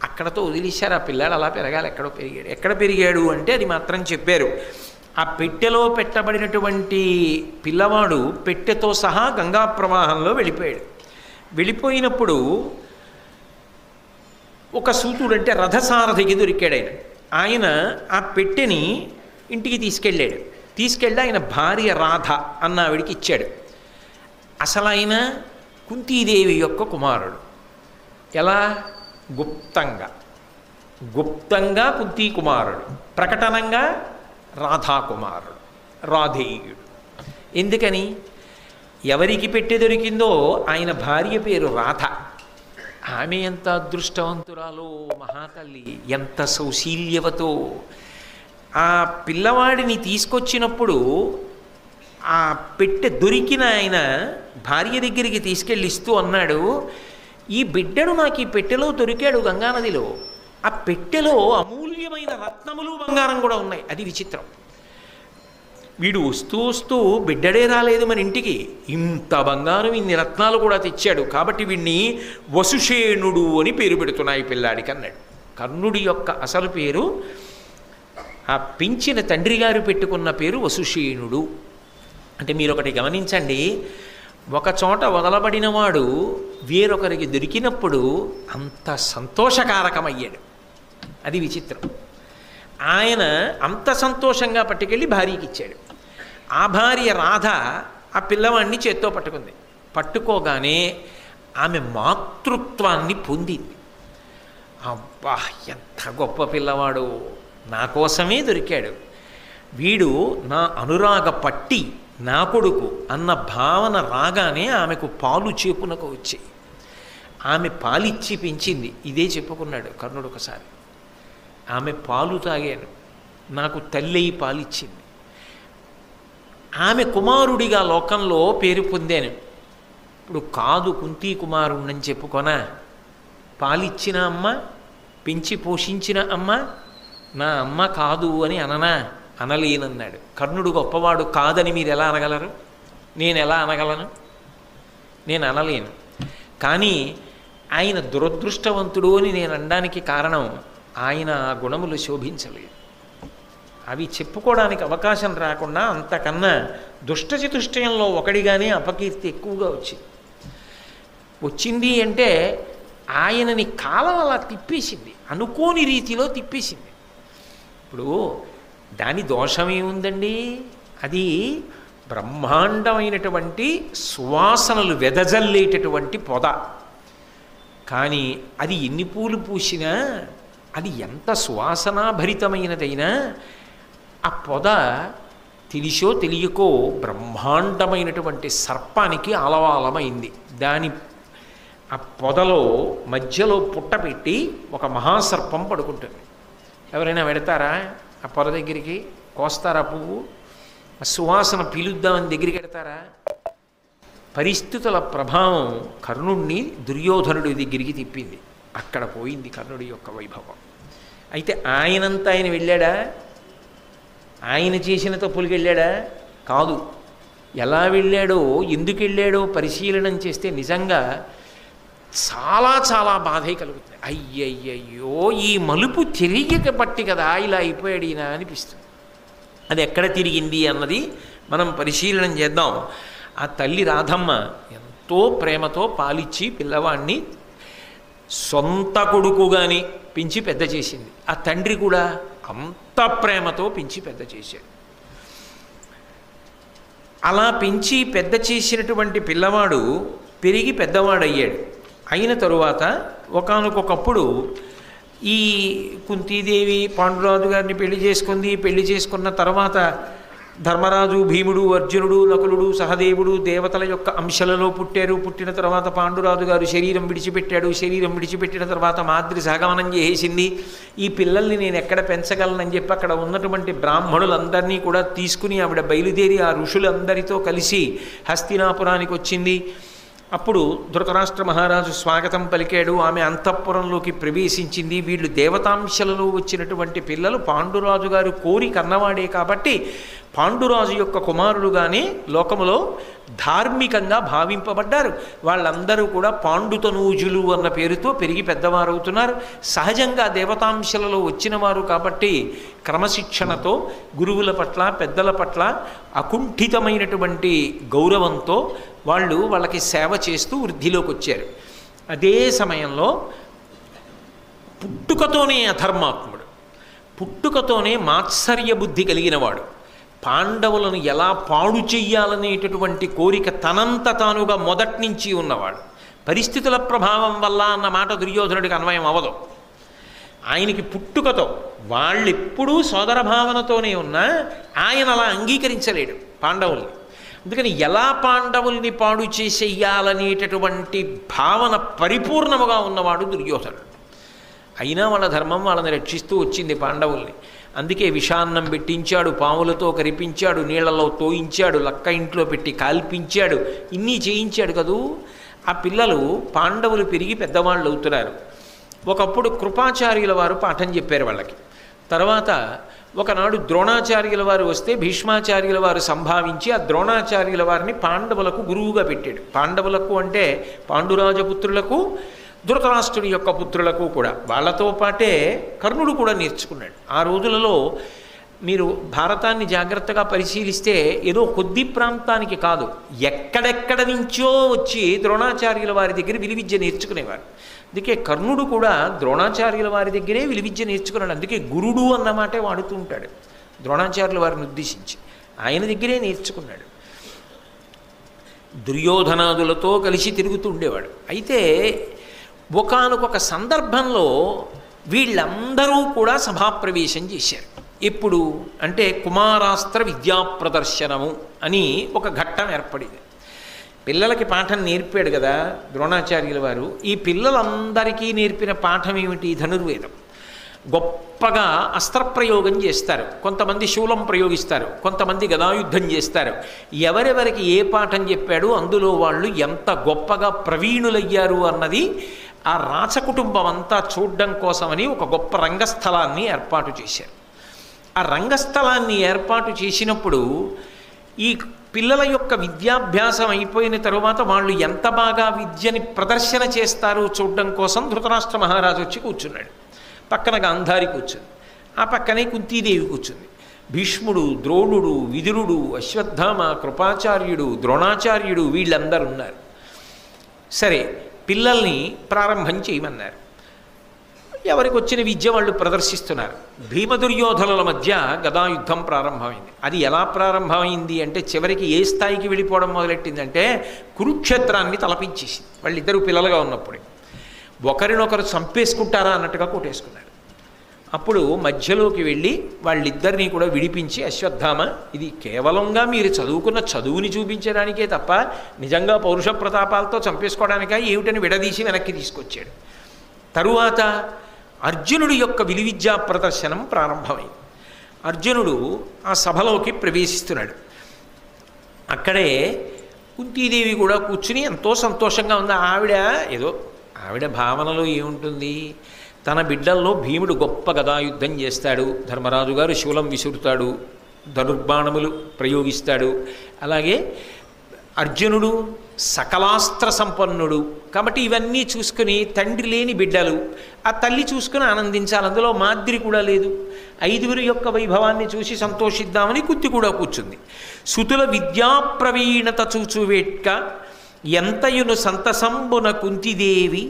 అక్కడతో వదిలేశారు. ఆ పిల్లాడు అలా పెరగాలి, ఎక్కడో పెరిగాడు. ఎక్కడ పెరిగాడు అంటే అది మాత్రం చెప్పారు. ఆ పెట్టెలో పెట్టబడినటువంటి పిల్లవాడు పెట్టెతో సహా గంగా ప్రవాహంలో వెళ్ళిపోయాడు. వెళ్ళిపోయినప్పుడు ఒక సూతుడు అంటే రథసారథికి దొరికాడు. ఆయన ఆ పెట్టెని ఇంటికి తీసుకెళ్ళి ఆయన భార్య రాధ అన్న ఆవిడికి ఇచ్చాడు. అసలు ఆయన కుంతీదేవి యొక్క కుమారుడు. ఎలా? గుప్తంగా కుంతీ కుమారుడు, ప్రకటనంగా రాధాకుమారుడు, రాధేయుడు. ఎందుకని? ఎవరికి పెట్టె దొరికిందో ఆయన భార్య పేరు రాధ. ఆమె ఎంత అదృష్టవంతురాలో మహాతల్లి, ఎంత సౌశీల్యవతో. ఆ పిల్లవాడిని తీసుకొచ్చినప్పుడు ఆ పెట్టె దొరికిన ఆయన భార్య దగ్గరికి తీసుకెళ్ళి ఇస్తూ అన్నాడు, ఈ బిడ్డడు నాకు ఈ పెట్టెలో దొరికాడు గంగానదిలో. ఆ పెట్టెలో అమూల్యమైన రత్నములు బంగారం కూడా ఉన్నాయి. అది విచిత్రం. వీడు వస్తూ బిడ్డడే రాలేదు మన ఇంటికి, ఇంత బంగారం ఇన్ని రత్నాలు కూడా తెచ్చాడు, కాబట్టి వీడిని వసుషేణుడు అని పేరు పెడుతున్నాయి పిల్లాడికి అన్నాడు. కర్ణుడి యొక్క అసలు పేరు, ఆ పెంచిన తండ్రి గారు పెట్టుకున్న పేరు వసుషేణుడు. అంటే మీరు ఒకటి గమనించండి, ఒక చోట వదలబడినవాడు వేరొకరికి దొరికినప్పుడు అంత సంతోషకారకమయ్యాడు. అది విచిత్రం. ఆయన అంత సంతోషంగా పట్టుకెళ్ళి భార్యకి ఇచ్చాడు. ఆ భార్య రాధ ఆ పిల్లవాడిని చేత్తో పట్టుకుంది. పట్టుకోగానే ఆమె మాతృత్వాన్ని పొందింది. అబ్బా, ఎంత గొప్ప పిల్లవాడు, నా కోసమే దొరికాడు, వీడు నా అనురాగ పట్టి, నా కొడుకు అన్న భావన రాగానే ఆమెకు పాలు చేపునకు వచ్చాయి. ఆమె పాలిచ్చి పెంచింది. ఇదే చెప్పుకున్నాడు కర్ణుడు ఒకసారి. ఆమె పాలు తాగాను, నాకు తల్లి పాలిచ్చింది. ఆమె కుమారుడిగా లోకంలో పేరు పొందాను. ఇప్పుడు కాదు కుంతీ కుమారుణ్ణని చెప్పుకొనా? పాలిచ్చిన అమ్మ, పెంచి పోషించిన అమ్మ నా అమ్మ కాదు అని అనలేనన్నాడు. కర్ణుడు గొప్పవాడు కాదని మీరు ఎలా అనగలరు? నేను ఎలా అనగలను? నేను అనలేను. కానీ ఆయన దురదృష్టవంతుడు అని నేను అనడానికి కారణం, ఆయన ఆ గుణములు శోభించలేదు. అవి చెప్పుకోవడానికి అవకాశం రాకుండా అంతకన్నా దుష్టచతుష్టయంలో ఒకడిగానే అపకీర్తి ఎక్కువగా వచ్చింది. అంటే ఆయనని కాలం అలా తిప్పేసింది, అనుకోని రీతిలో తిప్పేసింది. ఇప్పుడు దాని దోషమేముందండి? అది బ్రహ్మాండమైనటువంటి సువాసనలు వెదజల్లేటటువంటి పొద. కానీ అది ఎన్ని పూలు పూసినా, అది ఎంత సువాసనాభరితమైనదైనా, ఆ పొద తెలిసో తెలియకో బ్రహ్మాండమైనటువంటి సర్పానికి ఆలవాలమైంది. ఆ పొదలో మధ్యలో పుట్టపెట్టి ఒక మహాసర్పం పడుకుంటుంది. ఎవరైనా పెడతారా ఆ పొద దగ్గరికి? కోస్తారా పువ్వు? ఆ సువాసన పీలుద్దామని దగ్గరికి పెడతారా? పరిస్థితుల ప్రభావం కర్ణుణ్ణి దుర్యోధనుడి దగ్గరికి తిప్పింది. అక్కడ పోయింది కర్ణుడి యొక్క వైభవం. అయితే ఆయనంతా ఆయన వెళ్ళాడా? ఆయన చేసిన తప్పులకి వెళ్ళాడా? కాదు. ఎలా వెళ్ళాడో, ఎందుకు వెళ్ళాడో పరిశీలనం చేస్తే నిజంగా చాలా చాలా బాధే కలుగుతుంది. అయ్యయ్యయ్యో, ఈ మలుపు తిరిగిక పట్టి కదా ఇలా అయిపోయాడు ఈయన అనిపిస్తుంది. అది ఎక్కడ తిరిగింది అన్నది మనం పరిశీలనం చేద్దాం. ఆ తల్లి రాధమ్మ ఎంతో ప్రేమతో పాలిచ్చి పిల్లవాడిని సొంత కొడుకుగాని పెంచి పెద్ద చేసింది. ఆ తండ్రి కూడా అంత ప్రేమతో పెంచి పెద్ద చేశాడు. అలా పెంచి పెద్ద చేసినటువంటి పిల్లవాడు పెరిగి పెద్దవాడయ్యాడు. అయిన తరువాత ఒకానొకప్పుడు ఈ కుంతీదేవి పాండురాజు గారిని పెళ్లి చేసుకుంది. పెళ్లి చేసుకున్న తర్వాత ధర్మరాజు, భీముడు, అర్జునుడు, నకులుడు, సహదేవుడు దేవతల యొక్క అంశలలో పుట్టారు. పుట్టిన తర్వాత పాండురాజు గారు శరీరం విడిచిపెట్టాడు. శరీరం విడిచిపెట్టిన తర్వాత మాద్రి సహగమనం చేసేసింది. ఈ పిల్లల్ని నేను ఎక్కడ పెంచగలనని చెప్పి అక్కడ ఉన్నటువంటి బ్రాహ్మణులందరినీ కూడా తీసుకుని ఆవిడ బయలుదేరి ఆ ఋషులందరితో కలిసి హస్తినాపురానికి వచ్చింది. అప్పుడు ధృతరాష్ట్ర మహారాజు స్వాగతం పలికాడు. ఆమె అంతఃపురంలోకి ప్రవేశించింది. వీళ్ళు దేవతాంశలలో వచ్చినటువంటి పిల్లలు పాండురాజు గారు కోరి కన్నవాడే కాబట్టి పాండురాజు యొక్క కుమారులుగానే లోకములో ధార్మికంగా భావింపబడ్డారు. వాళ్ళందరూ కూడా పాండుతనూజులు అన్న పేరుతో పెరిగి పెద్దవారవుతున్నారు. సహజంగా దేవతాంశలలో వచ్చిన వారు కాబట్టి క్రమశిక్షణతో గురువుల పట్ల పెద్దల పట్ల అకుంఠితమైనటువంటి గౌరవంతో వాళ్ళకి సేవ చేస్తూ వృద్ధిలోకి వచ్చారు. అదే సమయంలో పుట్టుకతోనే అధర్మాత్ముడు, పుట్టుకతోనే మాత్సర్య బుద్ధి కలిగినవాడు, పాండవులను ఎలా పాడు చెయ్యాలనేటటువంటి కోరిక తనంత తానుగా మొదటి నుంచి ఉన్నవాడు. పరిస్థితుల ప్రభావం వల్ల అన్న మాట దుర్యోధనుడికి అన్వయం అవ్వదు. ఆయనకి పుట్టుకతో వాళ్ళెప్పుడూ సోదర భావనతోనే ఉన్నా ఆయన అలా అంగీకరించలేడు పాండవుల్ని. అందుకని ఎలా పాండవుల్ని పాడు చేసేయాలనేటటువంటి భావన పరిపూర్ణముగా ఉన్నవాడు దుర్యోధనుడు. అయినా వాళ్ళ ధర్మం వాళ్ళని రక్షిస్తూ వచ్చింది పాండవుల్ని. అందుకే విషాన్నం పెట్టించాడు, పాములతో కరిపించాడు, నీళ్లలో తోయించాడు, లక్క ఇంట్లో పెట్టి కాల్పించాడు, ఇన్ని చేయించాడు కదూ. ఆ పిల్లలు పాండవులు పెరిగి పెద్దవాళ్ళు అవుతున్నారు. ఒకప్పుడు కృపాచార్యుల వారు పాఠం చెప్పారు వాళ్ళకి. తర్వాత ఒకనాడు ద్రోణాచార్యుల వారు వస్తే భీష్మాచార్యుల వారు సంభావించి ఆ ద్రోణాచార్యుల వారిని పాండవులకు గురువుగా పెట్టాడు. పాండవులకు అంటే పాండురాజపుత్రులకు, ధృతరాష్ట్రుని యొక్క పుత్రులకు కూడా. వాళ్ళతో పాటే కర్ణుడు కూడా నేర్చుకున్నాడు. ఆ రోజులలో మీరు భారతాన్ని జాగ్రత్తగా పరిశీలిస్తే ఏదో కొద్ది ప్రాంతానికి కాదు, ఎక్కడెక్కడ నుంచో వచ్చి ద్రోణాచార్యుల వారి దగ్గర విలువిద్య నేర్చుకునేవారు. అందుకే కర్ణుడు కూడా ద్రోణాచార్యుల వారి దగ్గరే విలువిద్య నేర్చుకున్నాడు. అందుకే గురుడు అన్నమాటే వాడుతూ ఉంటాడు ద్రోణాచార్యుల వారిని ఉద్దేశించి. ఆయన దగ్గరే నేర్చుకున్నాడు. దుర్యోధనాదులతో కలిసి తిరుగుతూ ఉండేవాడు. అయితే ఒకానొక సందర్భంలో వీళ్ళందరూ కూడా సభాప్రవేశం చేశారు. ఎప్పుడు అంటే కుమారాస్త్ర విద్యా ప్రదర్శనము అని ఒక ఘట్టం ఏర్పడింది. పిల్లలకి పాఠం నేర్పాడు కదా ద్రోణాచార్యుల వారు. ఈ పిల్లలందరికీ నేర్పిన పాఠం ఏమిటి? ధనుర్వేదం. గొప్పగా అస్త్రప్రయోగం చేస్తారు, కొంతమంది శూలం ప్రయోగిస్తారు, కొంతమంది గదాయుద్ధం చేస్తారు. ఎవరెవరికి ఏ పాఠం చెప్పాడు అందులో వాళ్ళు ఎంత గొప్పగా ప్రవీణులయ్యారు అన్నది ఆ రాచకుటుంబం అంతా చూడడం కోసమని ఒక గొప్ప రంగస్థలాన్ని ఏర్పాటు చేశారు. ఆ రంగస్థలాన్ని ఏర్పాటు చేసినప్పుడు ఈ పిల్లల యొక్క విద్యాభ్యాసం అయిపోయిన తరువాత వాళ్ళు ఎంత బాగా విద్యని ప్రదర్శన చేస్తారో చూడడం కోసం ధృతరాష్ట్ర మహారాజు వచ్చి కూర్చున్నాడు. పక్కన గాంధారి కూర్చుంది, ఆ పక్కనే కుంతీదేవి కూర్చుంది. భీష్ముడు, ద్రోణుడు, విదురుడు, అశ్వత్థామ, కృపాచార్యుడు, ద్రోణాచార్యుడు వీళ్ళందరూ ఉన్నారు. సరే, పిల్లల్ని ప్రారంభం చేయమన్నారు. ఎవరికి వచ్చిన విద్య వాళ్ళు ప్రదర్శిస్తున్నారు. భీమదుర్యోధనుల మధ్య గదాయుద్ధం ప్రారంభమైంది. అది ఎలా ప్రారంభమైంది అంటే చివరికి ఏ స్థాయికి వెళ్ళిపోవడం మొదలెట్టిందంటే కురుక్షేత్రాన్ని తలపించేసింది. వాళ్ళిద్దరూ పిల్లలుగా ఉన్నప్పుడే ఒకరినొకరు చంపేసుకుంటారా అన్నట్టుగా కొట్టేసుకున్నారు. అప్పుడు మధ్యలోకి వెళ్ళి వాళ్ళిద్దరినీ కూడా విడిపించి, అశ్వత్థామ, ఇది కేవలంగా మీరు చదువుకున్న చదువుని చూపించడానికే తప్ప నిజంగా పౌరుష ప్రతాపాలతో చంపేసుకోవడానికా ఏమిటని విడదీసి వెనక్కి తీసుకొచ్చాడు. తరువాత అర్జునుడి యొక్క విలువిద్యా ప్రదర్శనం ప్రారంభమైంది. అర్జునుడు ఆ సభలోకి ప్రవేశిస్తున్నాడు. అక్కడే కుంతీదేవి కూడా కూర్చుని ఎంతో సంతోషంగా ఉంది. ఆవిడ భావనలో ఏముంటుంది, తన బిడ్డల్లో భీముడు గొప్ప గదాయుద్ధం చేస్తాడు, ధర్మరాజు గారు శూలం విసురుతాడు, ధనుర్బాణములు ప్రయోగిస్తాడు, అలాగే అర్జునుడు సకలాస్త్ర సంపన్నుడు. కాబట్టి ఇవన్నీ చూసుకుని తండ్రి లేని బిడ్డలు ఆ తల్లి చూసుకుని ఆనందించాలి. అందులో మాద్రి కూడా లేదు. 5 యొక్క వైభవాన్ని చూసి సంతోషిద్దామని కుంతి కూడా కూర్చుంది. సుతుల విద్యాప్రవీణత చూచువేట్క ఎంతయును సంతసంబున కుంతిదేవి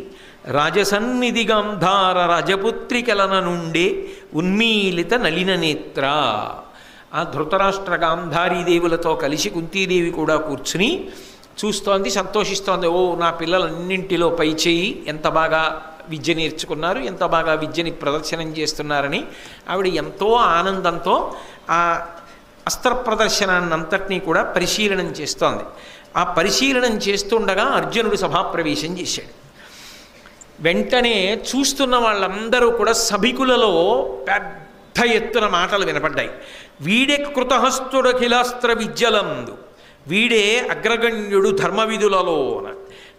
రాజసన్నిధి గాంధార రాజపుత్రికలన నుండే ఉన్మీలిత నలిన నేత్ర. ఆ ధృతరాష్ట్ర గాంధారీదేవులతో కలిసి కుంతీదేవి కూడా కూర్చుని చూస్తోంది, సంతోషిస్తోంది. ఓ, నా పిల్లలన్నింటిలో పైచేయి, ఎంత బాగా విద్య నేర్చుకున్నారు, ఎంత బాగా విద్యని ప్రదర్శనం చేస్తున్నారని ఆవిడ ఎంతో ఆనందంతో ఆ అస్త్ర ప్రదర్శనాన్నంతటినీ కూడా పరిశీలనం చేస్తోంది. ఆ పరిశీలనం చేస్తుండగా అర్జునుడు సభాప్రవేశం చేశాడు. వెంటనే చూస్తున్న వాళ్ళందరూ కూడా సభికులలో పెద్ద ఎత్తున మాటలు వినపడ్డాయి. వీడే కృతహస్తుడఖిలాస్త్ర విద్యలందు, వీడే అగ్రగణ్యుడు ధర్మవిధులలోన,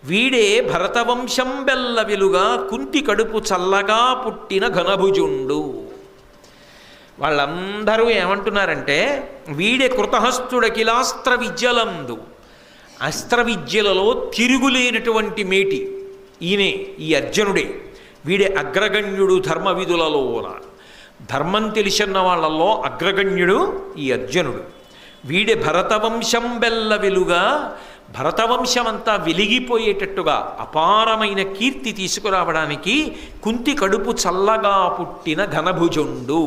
వీడే భరతవంశం బెల్ల వెలుగా కుంతి కడుపు చల్లగా పుట్టిన ఘనభుజుండు. వాళ్ళందరూ ఏమంటున్నారంటే, వీడే కృతహస్తుడఖిలాస్త్ర విద్యలందు, అస్త్ర విద్యలలో తిరుగులేనటువంటి మేటి ఈయనే, ఈ అర్జునుడే. వీడే అగ్రగణ్యుడు ధర్మవిధులలోన, ధర్మం తెలిసిన వాళ్ళల్లో అగ్రగణ్యుడు ఈ అర్జునుడు. వీడే భరతవంశం బెల్ల వెలుగా, భరతవంశమంతా వెలిగిపోయేటట్టుగా అపారమైన కీర్తి తీసుకురావడానికి కుంతి కడుపు చల్లగా పుట్టిన ఘనభుజుండు.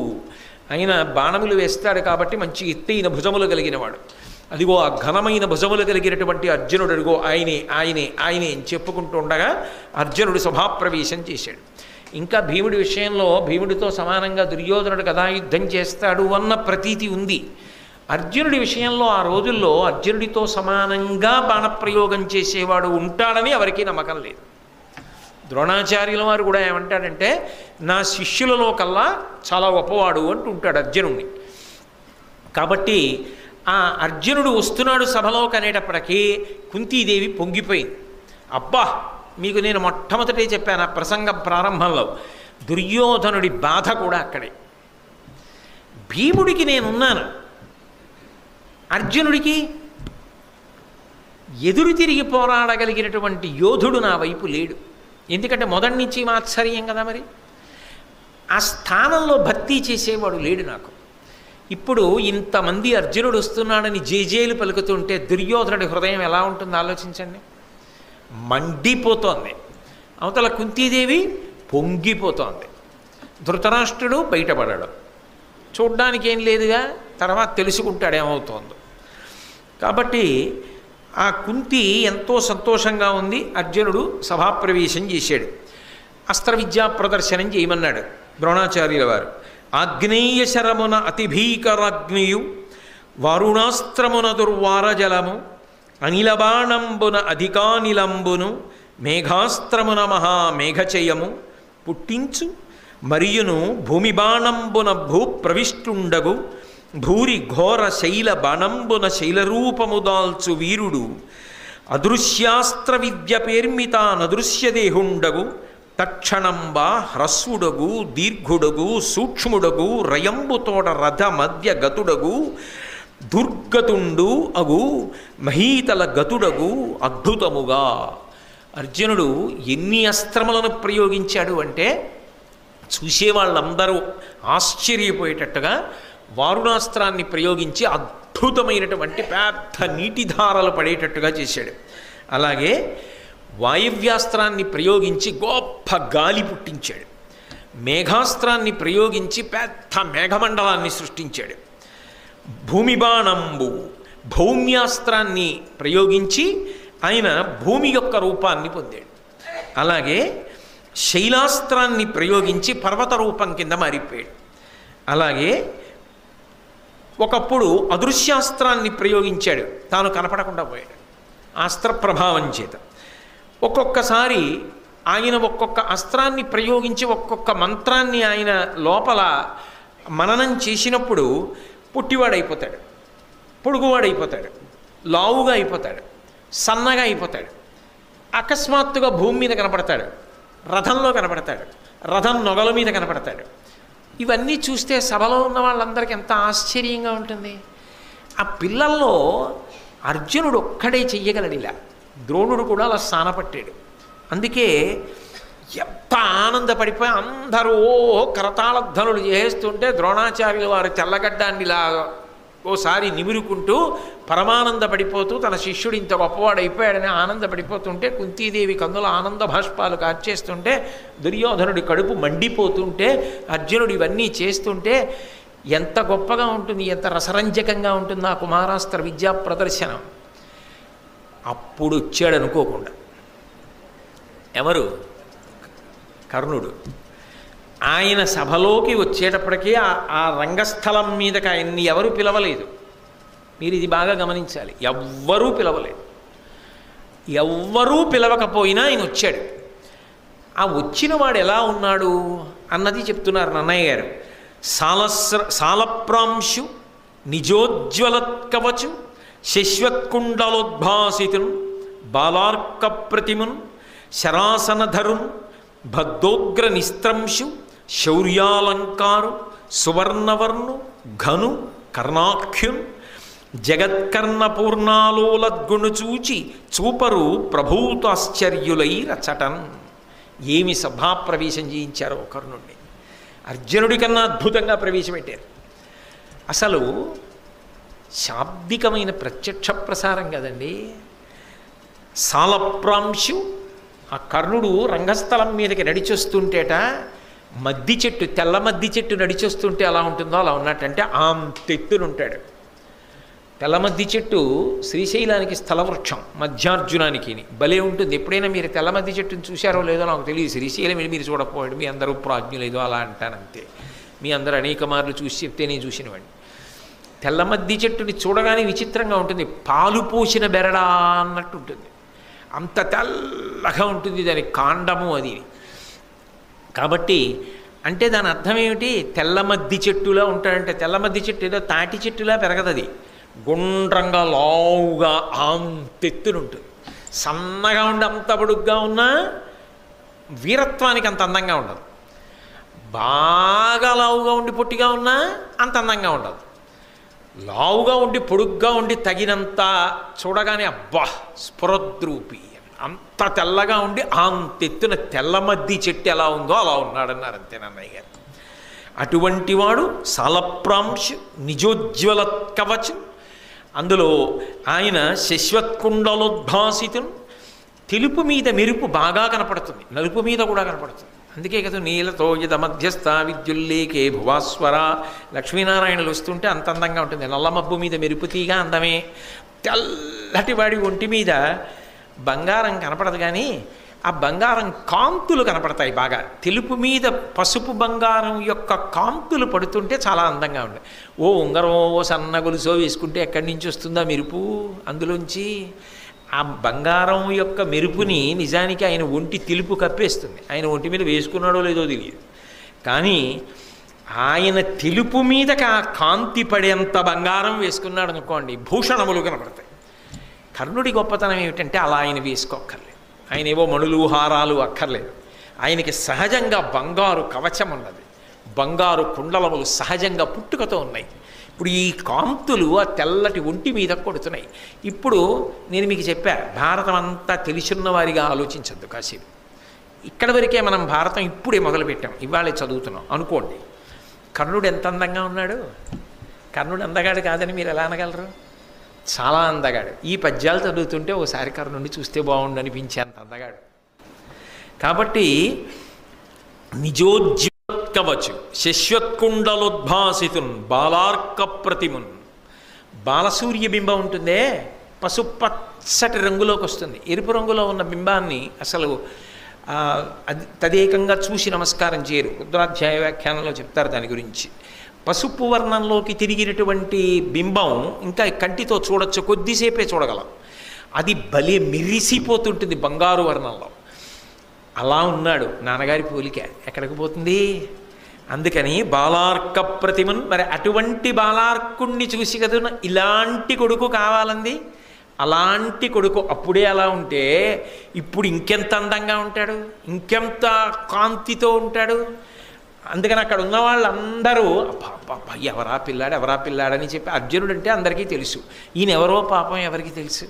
ఆయన బాణములు వేస్తాడు కాబట్టి మంచి ఎత్తైన భుజములు కలిగినవాడు. అదిగో ఆ ఘనమైన భుజములు కలిగినటువంటి అర్జునుడు, అదిగో ఆయనే ఆయనే ఆయనే అని చెప్పుకుంటూ ఉండగా అర్జునుడు సభాప్రవేశం చేశాడు. ఇంకా భీముడి విషయంలో భీముడితో సమానంగా దుర్యోధనుడు గదాయుద్ధం చేస్తాడు అన్న ప్రతీతి ఉంది. అర్జునుడి విషయంలో ఆ రోజుల్లో అర్జునుడితో సమానంగా బాణప్రయోగం చేసేవాడు ఉంటాడని ఎవరికీ నమ్మకం లేదు. ద్రోణాచార్యుల వారు కూడా ఏమంటాడంటే, నా శిష్యులలో కల్లా చాలా గొప్పవాడు అంటుంటాడు అర్జునుడిని. కాబట్టి ఆ అర్జునుడు వస్తున్నాడు సభలోకి అనేటప్పటికీ కుంతీదేవి పొంగిపోయింది. అబ్బా, మీకు నేను మొట్టమొదటే చెప్పాను ఆ ప్రసంగం ప్రారంభంలో, దుర్యోధనుడి బాధ కూడా అక్కడే. భీముడికి నేనున్నాను, అర్జునుడికి ఎదురు తిరిగి పోరాడగలిగినటువంటి యోధుడు నా వైపు లేడు. ఎందుకంటే మొదటి నుంచి మాత్సర్యం కదా, మరి ఆ స్థానంలో భర్తీ చేసేవాడు లేడు నాకు. ఇప్పుడు ఇంతమంది అర్జునుడు వస్తున్నాడని జేజేలు పలుకుతుంటే దుర్యోధనుడి హృదయం ఎలా ఉంటుందో ఆలోచించండి. మండిపోతోంది. అవతల కుంతీదేవి పొంగిపోతోంది. ధృతరాష్ట్రుడు బయటపడాడు. చూడ్డానికి ఏం లేదుగా, తర్వాత తెలుసుకుంటాడు ఏమవుతోందో. కాబట్టి ఆ కుంతి ఎంతో సంతోషంగా ఉంది. అర్జునుడు సభాప్రవేశం చేశాడు. అస్త్ర విద్యా ప్రదర్శనం చేయమన్నాడు ద్రోణాచార్యుల వారు. ఆగ్నేయ శరమున అతిభీకరాగ్నియు, వారుణాస్త్రమున దుర్వారజలము, అనిలబాణంబున అధికానిలంబును, మేఘాస్త్రమున మహామేఘచయము పుట్టించు, మరియును భూమి బాణంబున భూప్రవిష్టుండగు, భూరి ఘోర శైల బాణంబున శైలరూపము దాల్చు వీరుడు, అదృశ్యాస్త్ర విద్య పేర్మిత నదృశ్యదేహుండగు, తక్షణంబా హ్రస్వుడగు దీర్ఘుడగు సూక్ష్ముడగు రయంబుతోడ రథ మధ్య గతుడగు, దుర్గతుండు అగు మహీతల గతుడగు అద్భుతముగా. అర్జునుడు ఎన్ని అస్త్రములను ప్రయోగించాడు అంటే చూసేవాళ్ళందరూ ఆశ్చర్యపోయేటట్టుగా వారుణాస్త్రాన్ని ప్రయోగించి అద్భుతమైనటువంటి పెద్ద నీటిధారలు పడేటట్టుగా చేశాడు. అలాగే వాయువ్యాస్త్రాన్ని ప్రయోగించి గొప్ప గాలి పుట్టించాడు. మేఘాస్త్రాన్ని ప్రయోగించి పెద్ద మేఘమండలాన్ని సృష్టించాడు. భూమి బాణంబు భౌమ్యాస్త్రాన్ని ప్రయోగించి ఆయన భూమి యొక్క రూపాన్ని పొందాడు. అలాగే శైలాస్త్రాన్ని ప్రయోగించి పర్వత రూపం కింద మారిపోయాడు. అలాగే ఒకప్పుడు అదృశ్యాస్త్రాన్ని ప్రయోగించాడు, తాను కనపడకుండా పోయాడు అస్త్ర ప్రభావం చేత. ఒక్కొక్కసారి ఆయన ఒక్కొక్క అస్త్రాన్ని ప్రయోగించి ఒక్కొక్క మంత్రాన్ని ఆయన లోపల మననం చేసినప్పుడు పుట్టివాడైపోతాడు, పొడుగువాడైపోతాడు, లావుగా అయిపోతాడు, సన్నగా అయిపోతాడు. అకస్మాత్తుగా భూమి మీద కనపడతాడు, రథంలో కనపడతాడు, రథం నొగల మీద కనపడతాడు. ఇవన్నీ చూస్తే సభలో ఉన్న వాళ్ళందరికీ ఎంత ఆశ్చర్యంగా ఉంటుంది. ఆ పిల్లల్లో అర్జునుడు ఒక్కడే చెయ్యగలడు ఇలా. ద్రోణుడు కూడా అలా స్థానపట్టాడు. అందుకే ఎంత ఆనందపడిపోయి అందరూ కరతాళధ్వనులు చేస్తుంటే ద్రోణాచార్యులు వారు తెల్లగడ్డాన్ని ఇలా ఓసారి నిమురుకుంటూ పరమానందపడిపోతూ తన శిష్యుడు ఇంత గొప్పవాడైపోయాడని ఆనందపడిపోతుంటే, కుంతీదేవి కన్నుల ఆనంద భాష్పాలు కార్చేస్తుంటే, దుర్యోధనుడి కడుపు మండిపోతుంటే, అర్జునుడు ఇవన్నీ చేస్తుంటే ఎంత గొప్పగా ఉంటుంది, ఎంత రసరంజకంగా ఉంటుంది ఆ కుమారాస్త్ర విద్యా ప్రదర్శనం. అప్పుడు వచ్చాడు అనుకోకుండా ఎవరు? కర్ణుడు. ఆయన సభలోకి వచ్చేటప్పటికీ ఆ రంగస్థలం మీదకి ఆయన్ని ఎవరు పిలవలేదు. మీరు ఇది బాగా గమనించాలి. ఎవ్వరూ పిలవలేదు. ఎవ్వరూ పిలవకపోయినా ఆయన వచ్చాడు. ఆ వచ్చిన వాడు ఎలా ఉన్నాడు అన్నది చెప్తున్నారు నన్నయ్య గారు. సాలప్రాంశు నిజోజ్వలత్కవచు శశ్వత్కుండలోద్భాసితున్ బాలార్క ప్రతిమున్ శరాసనధరున్ భద్దోగ్ర నిస్త్రంశు శౌర్యాలంకారు సువర్ణవర్ణు ఘను కర్ణాఖ్యున్ జగత్కర్ణపూర్ణాలోలద్గుణు చూచి చూపరు ప్రభూతాశ్చర్యులై రచటన్. ఏమి సభాప్రవేశం చేయించారో కర్ణుడిని. అర్జునుడి కన్నా అద్భుతంగా ప్రవేశపెట్టారు. అసలు శాబ్దికమైన ప్రత్యక్ష ప్రసారం కదండి. సాలప్రాంశు ఆ కర్ణుడు రంగస్థలం మీదకి నడిచొస్తుంటేట మద్ది చెట్టు, తెల్ల మద్ది చెట్టు నడిచొస్తుంటే ఎలా ఉంటుందో అలా ఉన్నట్టంటే తెత్తునుంటాడు. తెల్ల మద్ది చెట్టు శ్రీశైలానికి స్థలవృక్షం, మధ్యార్జునానికి భలే ఉంటుంది. ఎప్పుడైనా మీరు తెల్ల మద్ది చెట్టుని చూశారో లేదో నాకు తెలియదు. శ్రీశైలం మీరు చూడకపోయాడు, మీ అందరూ ప్రాజ్ఞులేదో అలా అంటానంతే. మీ అందరూ అనేక మార్లు చూసి చెప్తే నేను చూసినవాడిని. తెల్ల మద్ది చెట్టుని చూడగానే విచిత్రంగా ఉంటుంది. పాలు పోసిన బెరడా అన్నట్టు ఉంటుంది. అంత తెల్లగా ఉంటుంది దాని కాండము అది. కాబట్టి అంటే దాని అర్థం ఏమిటి? తెల్ల మద్ది చెట్టులా ఉంటాడంటే తెల్ల మద్ది చెట్టు ఏదో తాటి చెట్టులా పెరగదది. గుండ్రంగా లావుగా తెత్తునుంటుంది. సన్నగా ఉండి అంత పొడుగ్గా ఉన్నా వీరత్వానికి అంత అందంగా ఉండదు. బాగా లావుగా ఉండి పొట్టిగా ఉన్నా అంత అందంగా ఉండదు. లావుగా ఉండి పొడుగ్గా ఉండి తగినంత చూడగానే అబ్బా స్ఫురద్రూపి, అంత తెల్లగా ఉండి తెత్తున తెల్ల మద్ది చెట్టు ఎలా ఉందో అలా ఉన్నాడన్నారు అంతే నన్నయ్య గారు. అటువంటి వాడు సాలప్రాంశ నిజోజ్వల కవచం. అందులో ఆయన శశ్వత్కుండలోద్భాసితులు. తెలుపు మీద మెరుపు బాగా కనపడుతుంది, నలుపు మీద కూడా కనపడుతుంది. అందుకే కదా నీలతో యద మధ్యస్థ విద్యుల్లేకే భువాస్వర లక్ష్మీనారాయణలు వస్తుంటే అంత అందంగా ఉంటుంది. నల్లమబ్బు మీద మెరుపు తీగ అందమే. తెల్లటి వాడి ఒంటి మీద బంగారం కనపడదు, కానీ ఆ బంగారం కాంతులు కనపడతాయి బాగా. తెలుపు మీద పసుపు బంగారం యొక్క కాంతులు పడుతుంటే చాలా అందంగా ఉంటుంది. ఓ ఉంగరం ఓ సన్న గొలుసో వేసుకుంటే ఎక్కడి నుంచి వస్తుందా మెరుపు? అందులోంచి ఆ బంగారం యొక్క మెరుపుని నిజానికి ఆయన ఒంటి తెలుపు కప్పేస్తుంది. ఆయన ఒంటి మీద వేసుకున్నాడో లేదో తెలియదు, కానీ ఆయన తెలుపు మీద కాంతి పడేంత బంగారం వేసుకున్నాడు అనుకోండి, భూషణములు కనపడతాయి. కర్ణుడి గొప్పతనం ఏమిటంటే అలా ఆయన వేసుకోక్కర్లేదు. ఆయన ఏవో మణులు హారాలు అక్కర్లేదు. ఆయనకి సహజంగా బంగారు కవచం ఉన్నది, బంగారు కుండలములు సహజంగా పుట్టుకతో ఉన్నాయి. ఇప్పుడు ఈ కాంతులు ఆ తెల్లటి ఒంటి మీద కొడుతున్నాయి. ఇప్పుడు నేను మీకు చెప్పా, భారతం అంతా తెలిసిన వారిగా ఆలోచించద్దు కాసేపు. ఇక్కడ వరకే మనం భారతం ఇప్పుడే మొదలుపెట్టాం, ఇవాళే చదువుతున్నాం అనుకోండి. కర్ణుడు ఎంత అందంగా ఉన్నాడు. కర్ణుడు అందగాడు కాదని మీరు ఎలా అనగలరు? చాలా అందగాడు. ఈ పద్యాలు చదువుతుంటే ఓసారి కర్ణుడిని చూస్తే బాగుండు అనిపించే అంత అందగాడు. కాబట్టి నిజోజ్వలత్కవచు శశ్వత్కుండలోద్భాసితున్ బాలార్క ప్రతిమున్. బాలసూర్య బింబం ఉంటుందే, పసుపచ్చటి రంగులోకి వస్తుంది. ఎరుపు రంగులో ఉన్న బింబాన్ని అసలు తదేకంగా చూసి నమస్కారం చేయరు. రుద్రాధ్యాయ వ్యాఖ్యానంలో చెప్తారు దాని గురించి. పసుపు వర్ణంలోకి తిరిగినటువంటి బింబం ఇంకా కంటితో చూడొచ్చు, కొద్దిసేపే చూడగలం. అది భలే మెరిసిపోతుంటుంది బంగారు వర్ణంలో. అలా ఉన్నాడు నాన్నగారి పోలిక, ఎక్కడికి పోతుంది? అందుకని బాలార్క ప్రతిమన్. మరి అటువంటి బాలార్కుణ్ణి చూసి కదా ఇలాంటి కొడుకు కావాలంది. అలాంటి కొడుకు అప్పుడే అలా ఉంటే ఇప్పుడు ఇంకెంత అందంగా ఉంటాడు, ఇంకెంత కాంతితో ఉంటాడు. అందుకని అక్కడ ఉన్న వాళ్ళందరూ ఎవరా పిల్లాడని చెప్పి అర్జునుడు అంటే అందరికీ తెలుసు, ఈయన ఎవరో పాపం ఎవరికి తెలుసు.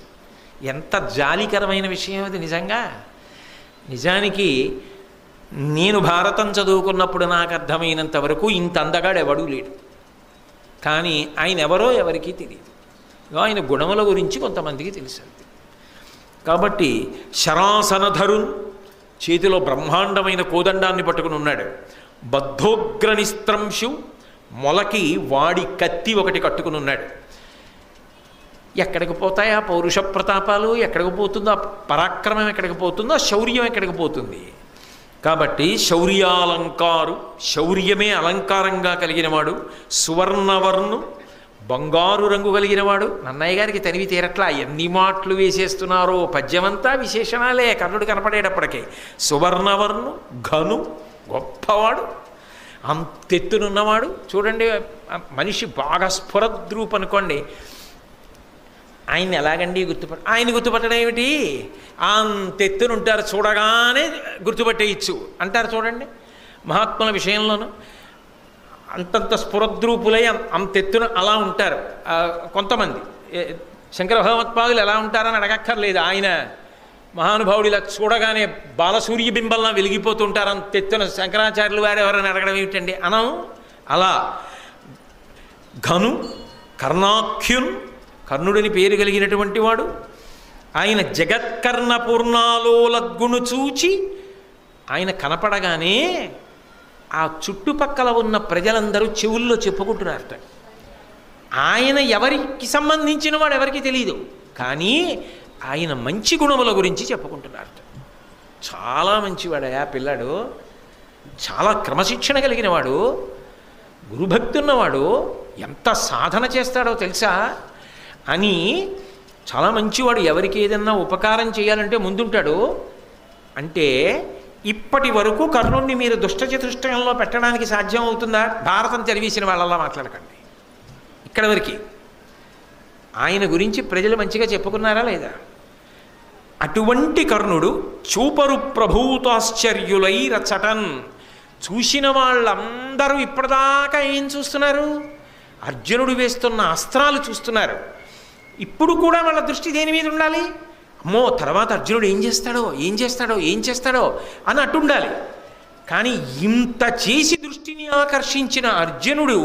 ఎంత జాలికరమైన విషయం అది నిజంగా. నిజానికి నేను భారతం చదువుకున్నప్పుడు నాకు అర్థమైనంత వరకు ఇంత అందగాడు ఎవడూ లేడు. కానీ ఆయన ఎవరో ఎవరికీ తెలియదు. ఆయన గుణముల గురించి కొంతమందికి తెలుసు. కాబట్టి శరాసనధరున్ చేతిలో బ్రహ్మాండమైన కోదండాన్ని పట్టుకుని ఉన్నాడు. బద్ధోగ్రనిస్త్రంశు మొలకి వాడి కత్తి ఒకటి కట్టుకుని ఉన్నాడు. ఎక్కడికి పోతాయి ఆ పౌరుష ప్రతాపాలు? ఎక్కడికి పోతుందో ఆ పరాక్రమం? ఎక్కడికి పోతుందో ఆ శౌర్యం? ఎక్కడికి పోతుంది? కాబట్టి శౌర్యాలంకారు, శౌర్యమే అలంకారంగా కలిగినవాడు. సువర్ణవర్ణు, బంగారు రంగు కలిగినవాడు. నన్నయ్య గారికి తనివి తీరట్లా, ఎన్ని మాటలు వేసేస్తున్నారో. పద్యమంతా విశేషణాలే కర్ణుడు కనపడేటప్పటికే. సువర్ణవర్ణు, ఘను, గొప్పవాడు, అంతెత్తునున్నవాడు. చూడండి, మనిషి బాగా స్ఫురద్రూప్ అనుకోండి, ఆయన్ని ఎలాగండి ఆయన గుర్తుపట్టడం ఏమిటి? అంతెత్తునుంటారు, చూడగానే గుర్తుపట్టేయచ్చు అంటారు. చూడండి, మహాత్ముల విషయంలోనూ అంతంత స్ఫురద్రూపులై అంతెత్తున అలా ఉంటారు కొంతమంది. శంకర భగవత్పాదులు ఎలా ఉంటారని అడగక్కర్లేదు. ఆయన మహానుభావుడు ఇలా చూడగానే బాలసూర్య బింబల్లా వెలిగిపోతుంటారు అంతెత్తున. శంకరాచార్యులు వారు ఎవరైనా అడగడం ఏమిటండి అనం. అలా ఘను, కర్ణాఖ్యున్, కర్ణుడిని పేరు కలిగినటువంటి వాడు. ఆయన జగత్కర్ణ పూర్ణాలోలద్గును చూచి ఆయన కనపడగానే ఆ చుట్టుపక్కల ఉన్న ప్రజలందరూ చెవుల్లో చెప్పుకుంటున్నారట. ఆయన ఎవరికి సంబంధించిన వాడు ఎవరికి తెలియదు, కానీ ఆయన మంచి గుణముల గురించి చెప్పుకుంటున్నారట. చాలా మంచివాడయా పిల్లాడు, చాలా క్రమశిక్షణ కలిగినవాడు, గురుభక్తి ఉన్నవాడు, ఎంత సాధన చేస్తాడో తెలుసా అని. చాలా మంచివాడు, ఎవరికి ఏదన్నా ఉపకారం చేయాలంటే ముందుంటాడు. అంటే ఇప్పటి వరకు కర్ణుడిని మీరు దుష్టచతుష్టయంలో పెట్టడానికి సాధ్యం అవుతుందా? భారతం చదివేసిన వాళ్ళలా మాట్లాడకండి. ఇక్కడ వరకు ఆయన గురించి ప్రజలు మంచిగా చెప్పుకున్నారా లేదా? అటువంటి కర్ణుడు చూపరు ప్రభూతాశ్చర్యులై రచటన్. చూసిన వాళ్ళందరూ ఇప్పటిదాకా ఏం చూస్తున్నారు? అర్జునుడు వేస్తున్న అస్త్రాలు చూస్తున్నారు. ఇప్పుడు కూడా వాళ్ళ దృష్టి దేని మీద ఉండాలి? అమ్మో, తర్వాత అర్జునుడు ఏం చేస్తాడో అని అట్టుండాలి. కానీ ఇంత చేసి దృష్టిని ఆకర్షించిన అర్జునుడు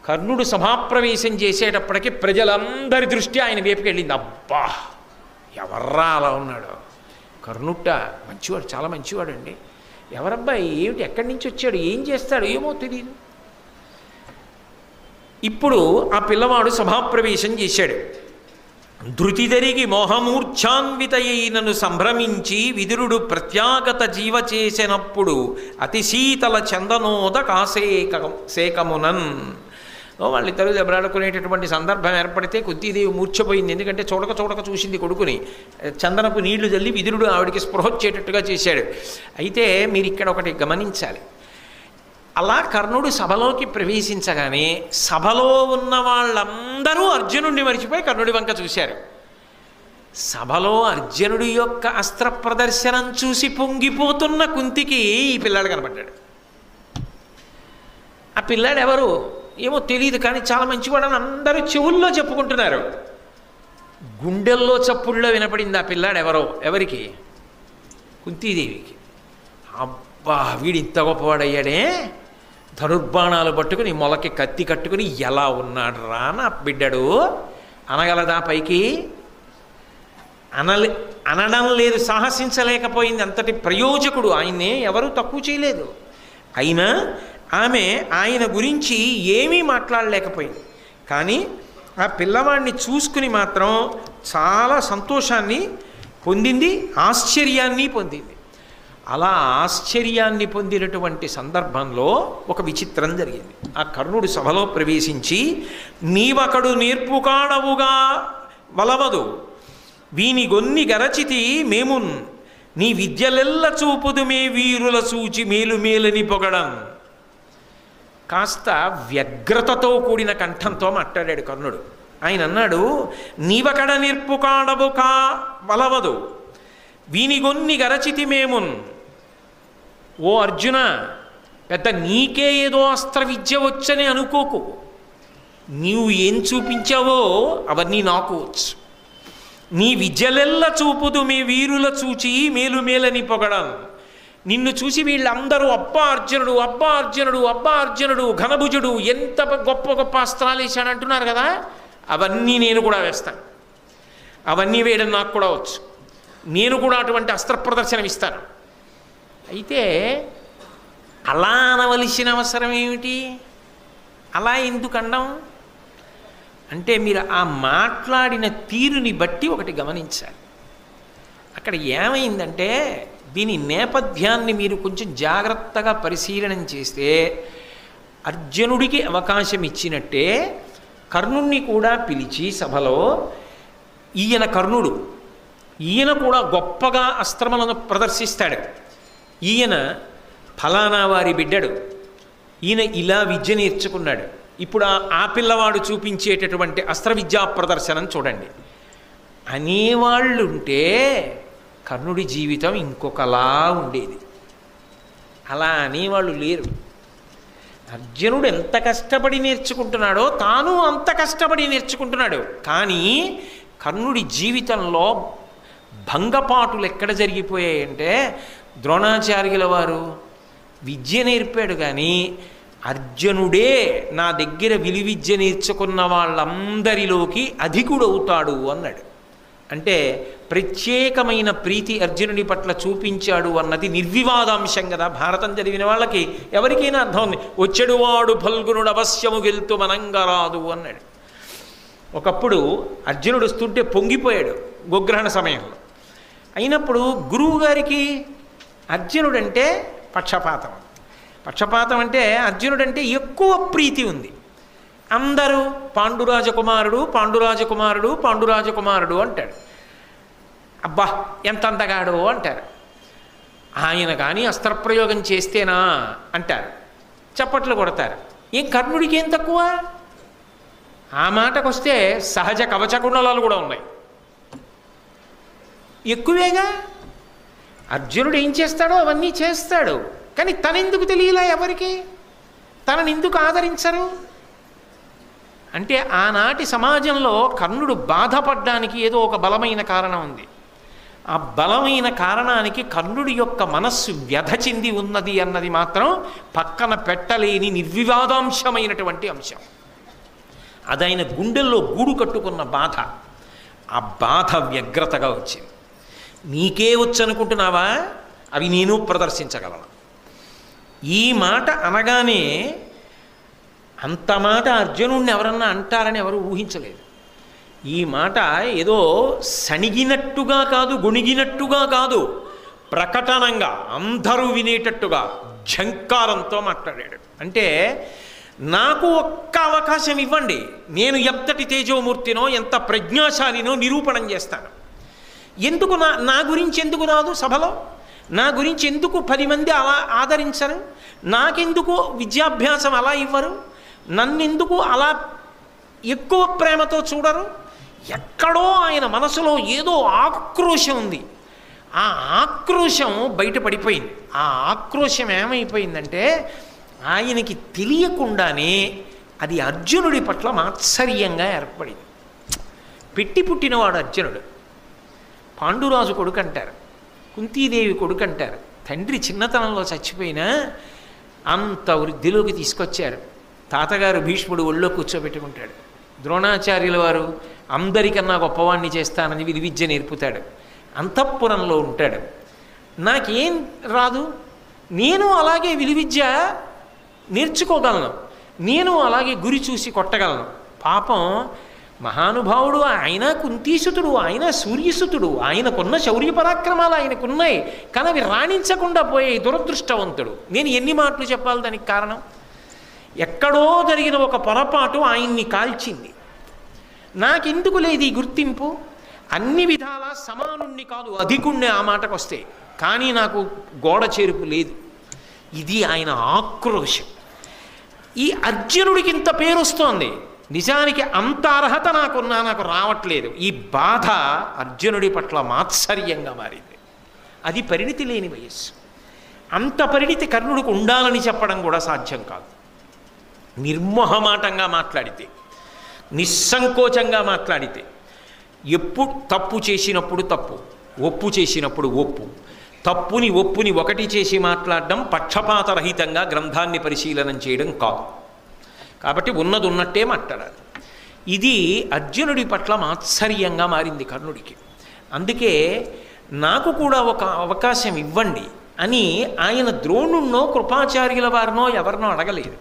కర్ణుడు సభాప్రవేశం చేసేటప్పటికీ ప్రజలందరి దృష్టి ఆయన వైపుకి వెళ్ళింది. అబ్బా, ఎవర్రా అలా ఉన్నాడు? కర్ణుట్ట మంచివాడు, చాలా మంచివాడు అండి. ఎవరబ్బాయి, ఏమిటి, ఎక్కడి నుంచి వచ్చాడు, ఏం చేస్తాడు ఏమో తెలియదు. ఇప్పుడు ఆ పిల్లవాడు సభాప్రవేశం చేశాడు. ధృతిదరిగి మోహమూర్ఛాన్వితయైనను సంభ్రమించి విదురుడు ప్రత్యాగత జీవ చేసినప్పుడు అతి శీతల చందనోద కాసేకమునన్. వాళ్ళిద్దరూ దెబ్బలాడుకునేటటువంటి సందర్భం ఏర్పడితే కుంతీదేవి మూర్ఛపోయింది. ఎందుకంటే చూడక చూసింది కొడుకుని. చందనపు నీళ్లు చల్లి విదురుడు ఆవిడికి స్పృహ వచ్చేటట్టుగా చేశాడు. అయితే మీరు ఇక్కడ ఒకటి గమనించాలి. అలా కర్ణుడు సభలోకి ప్రవేశించగానే సభలో ఉన్న వాళ్ళందరూ అర్జునుడిని మరిచిపోయి కర్ణుడి వంక చూశారు. సభలో అర్జునుడి యొక్క అస్త్ర ప్రదర్శనం చూసి పొంగిపోతున్న కుంతికి ఈ పిల్లాడు కనపడ్డాడు. ఆ పిల్లాడు ఎవరు ఏమో తెలియదు, కానీ చాలా మంచివాడని అందరూ చెవుల్లో చెప్పుకుంటున్నారు. గుండెల్లో చప్పుల్లో వినపడింది ఆ పిల్లాడు ఎవరో. ఎవరికి? కుంతీదేవికి. అబ్బా, వీడు ఇంత గొప్పవాడయ్యాడే, ధనుర్బాణాలు పట్టుకుని మొలకి కత్తి కట్టుకుని ఎలా ఉన్నాడు రా నా బిడ్డడు అనగలదా? పైకి అనడం లేదు, సాహసించలేకపోయింది. అంతటి ప్రయోజకుడు ఆయన్నే ఎవరూ తక్కువ చేయలేదు. అయినా ఆమె ఆయన గురించి ఏమీ మాట్లాడలేకపోయింది. కానీ ఆ పిల్లవాడిని చూసుకుని మాత్రం చాలా సంతోషాన్ని పొందింది, ఆశ్చర్యాన్ని పొందింది. అలా ఆశ్చర్యాన్ని పొందినటువంటి సందర్భంలో ఒక విచిత్రం జరిగింది. ఆ కర్ణుడు సభలో ప్రవేశించి, నీవకడు నేర్పుకాడవుగా వలవదు, వీని గొన్ని గరచితి మేమున్, నీ విద్యలెల్ల చూపుదు మే వీరుల సూచి మేలు మేలని పొగడం. కాస్త వ్యగ్రతతో కూడిన కంఠంతో మాట్లాడాడు కర్ణుడు. ఆయన అన్నాడు, నీవకడ నిర్పు కాడవు కా వలవదు వీనిగొన్ని గరచితి మేమున్. ఓ అర్జున, పెద్ద నీకే ఏదో అస్త్ర విద్య వచ్చని అనుకోకు. నీవు ఏం చూపించావో అవన్నీ నాకు వచ్చు. నీ విద్యలెల్ల చూపుదు మీ వీరుల చూచి మేలు మేలని పొగడం. నిన్ను చూసి వీళ్ళందరూ అబ్బా అర్జునుడు, అబ్బా అర్జునుడు, అబ్బా అర్జునుడు, ఘనభుజుడు, ఎంత గొప్ప గొప్ప అస్త్రాలు వేశాడు అంటున్నారు కదా, అవన్నీ నేను కూడా వేస్తాను. అవన్నీ వేయడం నాకు కూడా వచ్చు. నేను కూడా అటువంటి అస్త్ర ప్రదర్శనం ఇస్తాను. అయితే అలా అనవలసిన అవసరం ఏమిటి? అలా ఎందుకు అనడం అంటే, మీరు ఆ మాట్లాడిన తీరుని బట్టి ఒకటి గమనించాలి. అక్కడ ఏమైందంటే, దీని నేపథ్యాన్ని మీరు కొంచెం జాగ్రత్తగా పరిశీలనం చేస్తే అర్జునుడికి అవకాశం ఇచ్చినట్టే కర్ణుణ్ణి కూడా పిలిచి సభలో, ఈయన కర్ణుడు, ఈయన కూడా గొప్పగా అస్త్రములను ప్రదర్శిస్తాడు, ఈయన ఫలానా వారి బిడ్డడు, ఈయన ఇలా విద్య నేర్చుకున్నాడు, ఇప్పుడు ఆ పిల్లవాడు చూపించేటటువంటి అస్త్ర విద్యా ప్రదర్శనం చూడండి అనేవాళ్ళుంటే కర్ణుడి జీవితం ఇంకొకలా ఉండేది. అలా అనేవాళ్ళు లేరు. అర్జునుడు ఎంత కష్టపడి నేర్చుకుంటున్నాడో తాను అంత కష్టపడి నేర్చుకుంటున్నాడు. కానీ కర్ణుడి జీవితంలో భంగపాటులు ఎక్కడ జరిగిపోయాయంటే, ద్రోణాచార్యుల వారు విద్య నేర్పాడు కానీ అర్జునుడే నా దగ్గర విలువిద్య నేర్చుకున్న వాళ్ళందరిలోకి అధికుడవుతాడు అన్నాడు. అంటే ప్రత్యేకమైన ప్రీతి అర్జునుడి పట్ల చూపించాడు అన్నది నిర్వివాదాంశం కదా. భారతం చదివిన వాళ్ళకి ఎవరికైనా అర్థం ఉంది. వచ్చెడువాడు ఫల్గునుడు అవశ్యము గెలుతు మనంగరాదు అన్నాడు. ఒకప్పుడు అర్జునుడు వస్తుంటే పొంగిపోయాడు గోగ్రహణ సమయంలో. అయినప్పుడు గురువు గారికి అర్జునుడంటే పక్షపాతం. పక్షపాతం అంటే అర్జునుడంటే ఎక్కువ ప్రీతి ఉంది. అందరూ పాండురాజకుమారుడు పాండురాజకుమారుడు పాండురాజకుమారుడు అంటాడు. అబ్బా ఎంత అందగాడు అంటారు. ఆయన కానీ అస్త్రప్రయోగం చేస్తేనా అంటారు, చప్పట్లు కొడతారు. ఏం కర్ణుడికి ఏం తక్కువ? ఆ మాటకు వస్తే సహజ కవచకుండలాలు కూడా ఉన్నాయి, ఎక్కువేగా. అర్జునుడు ఏం చేస్తాడో అవన్నీ చేస్తాడు. కానీ తనెందుకు తెలియలా ఎవరికి? తనని ఎందుకు ఆదరించరు అంటే, ఆనాటి సమాజంలో కర్ణుడు బాధపడ్డానికి ఏదో ఒక బలమైన కారణం ఉంది. ఆ బలమైన కారణానికి కర్ణుడి యొక్క మనస్సు వ్యధ చెంది ఉన్నది అన్నది మాత్రం పక్కన పెట్టలేని నిర్వివాదాంశమైనటువంటి అంశం. అదైన గుండెల్లో గూడు కట్టుకున్న బాధ. ఆ బాధ వ్యగ్రతగా వచ్చింది. నీకే వచ్చనుకుంటున్నావా? అవి నేను ప్రదర్శించగలను. ఈ మాట అనగానే అంత మాట అర్జునుడిని ఎవరన్నా అంటారని ఎవరు ఊహించలేదు. ఈ మాట ఏదో సణిగినట్టుగా కాదు, గొణిగినట్టుగా కాదు, ప్రకటనంగా అందరూ వినేటట్టుగా ఝంకారంతో మాట్లాడాడు. అంటే నాకు ఒక్క అవకాశం ఇవ్వండి, నేను ఎంతటి తేజోమూర్తినో ఎంత ప్రజ్ఞాశాలినో నిరూపణం చేస్తాను. ఎందుకు నా గురించి ఎందుకు రాదు సభలో? నా గురించి ఎందుకు 10 మంది అలా ఆదరించరు? నాకెందుకు విద్యాభ్యాసం అలా ఇవ్వరు? నన్నెందుకు అలా ఎక్కువ ప్రేమతో చూడరు? ఎక్కడో ఆయన మనసులో ఏదో ఆక్రోశం ఉంది. ఆ ఆక్రోశం బయటపడిపోయింది. ఆ ఆక్రోశం ఏమైపోయిందంటే, ఆయనకి తెలియకుండానే అది అర్జునుడి పట్ల మాత్సర్యంగా ఏర్పడింది. పెట్టి పుట్టినవాడు అర్జునుడు. పాండురాజు కొడుకు అంటారు, కుంతీదేవి కొడుకు అంటారు. తండ్రి చిన్నతనంలో చచ్చిపోయినా అంత వృద్ధిలోకి తీసుకొచ్చారు. తాతగారు భీష్ముడు ఒళ్ళో కూర్చోబెట్టుకుంటాడు. ద్రోణాచార్యుల వారు అందరికన్నా గొప్పవాణ్ణి చేస్తానని విలువిద్య నేర్పుతాడు. అంతఃపురంలో ఉంటాడు. నాకేం రాదు, నేను అలాగే విలువిద్య నేర్చుకోగలను, నేను అలాగే గురి చూసి కొట్టగలను. పాపం మహానుభావుడు ఆయన, కుంతీసుతుడు ఆయన, సూర్యసుతుడు ఆయనకున్న శౌర్య పరాక్రమాలు ఆయనకున్నాయి. కానీ అవి రాణించకుండా పోయే దురదృష్టవంతుడు. నేను ఎన్ని మాటలు చెప్పాలి దానికి కారణం? ఎక్కడో జరిగిన ఒక పొరపాటు ఆయన్ని కాల్చింది. నాకెందుకు లేదు ఈ గుర్తింపు? అన్ని విధాలా సమానుణ్ణి కాదు, అధికుణ్ణి ఆ మాటకు వస్తే. కానీ నాకు గోడ చేరుపు లేదు. ఇది ఆయన ఆక్రోశం. ఈ అర్జునుడికి ఇంత పేరు వస్తోంది, నిజానికి అంత అర్హత నాకున్నా నాకు రావట్లేదు. ఈ బాధ అర్జునుడి పట్ల మాత్సర్యంగా మారింది. అది పరిణితి లేని వయస్సు. అంత పరిణితి కర్ణుడికి ఉండాలని చెప్పడం కూడా సాధ్యం కాదు. నిర్మోహమాటంగా మాట్లాడితే, నిస్సంకోచంగా మాట్లాడితే, ఎప్పుడు తప్పు చేసినప్పుడు తప్పు, ఒప్పు చేసినప్పుడు ఒప్పు, తప్పుని ఒప్పుని ఒకటి చేసి మాట్లాడడం పక్షపాతరహితంగా గ్రంథాన్ని పరిశీలనం చేయడం కాదు. కాబట్టి ఉన్నది ఉన్నట్టే మాట్లాడాలి. ఇది అర్జునుడి పట్ల మాత్సర్యంగా మారింది కర్ణుడికి. అందుకే నాకు కూడా ఒక అవకాశం ఇవ్వండి అని ఆయన ద్రోణుణ్ణో కృపాచార్యుల వారినో ఎవరినో అడగలేదు.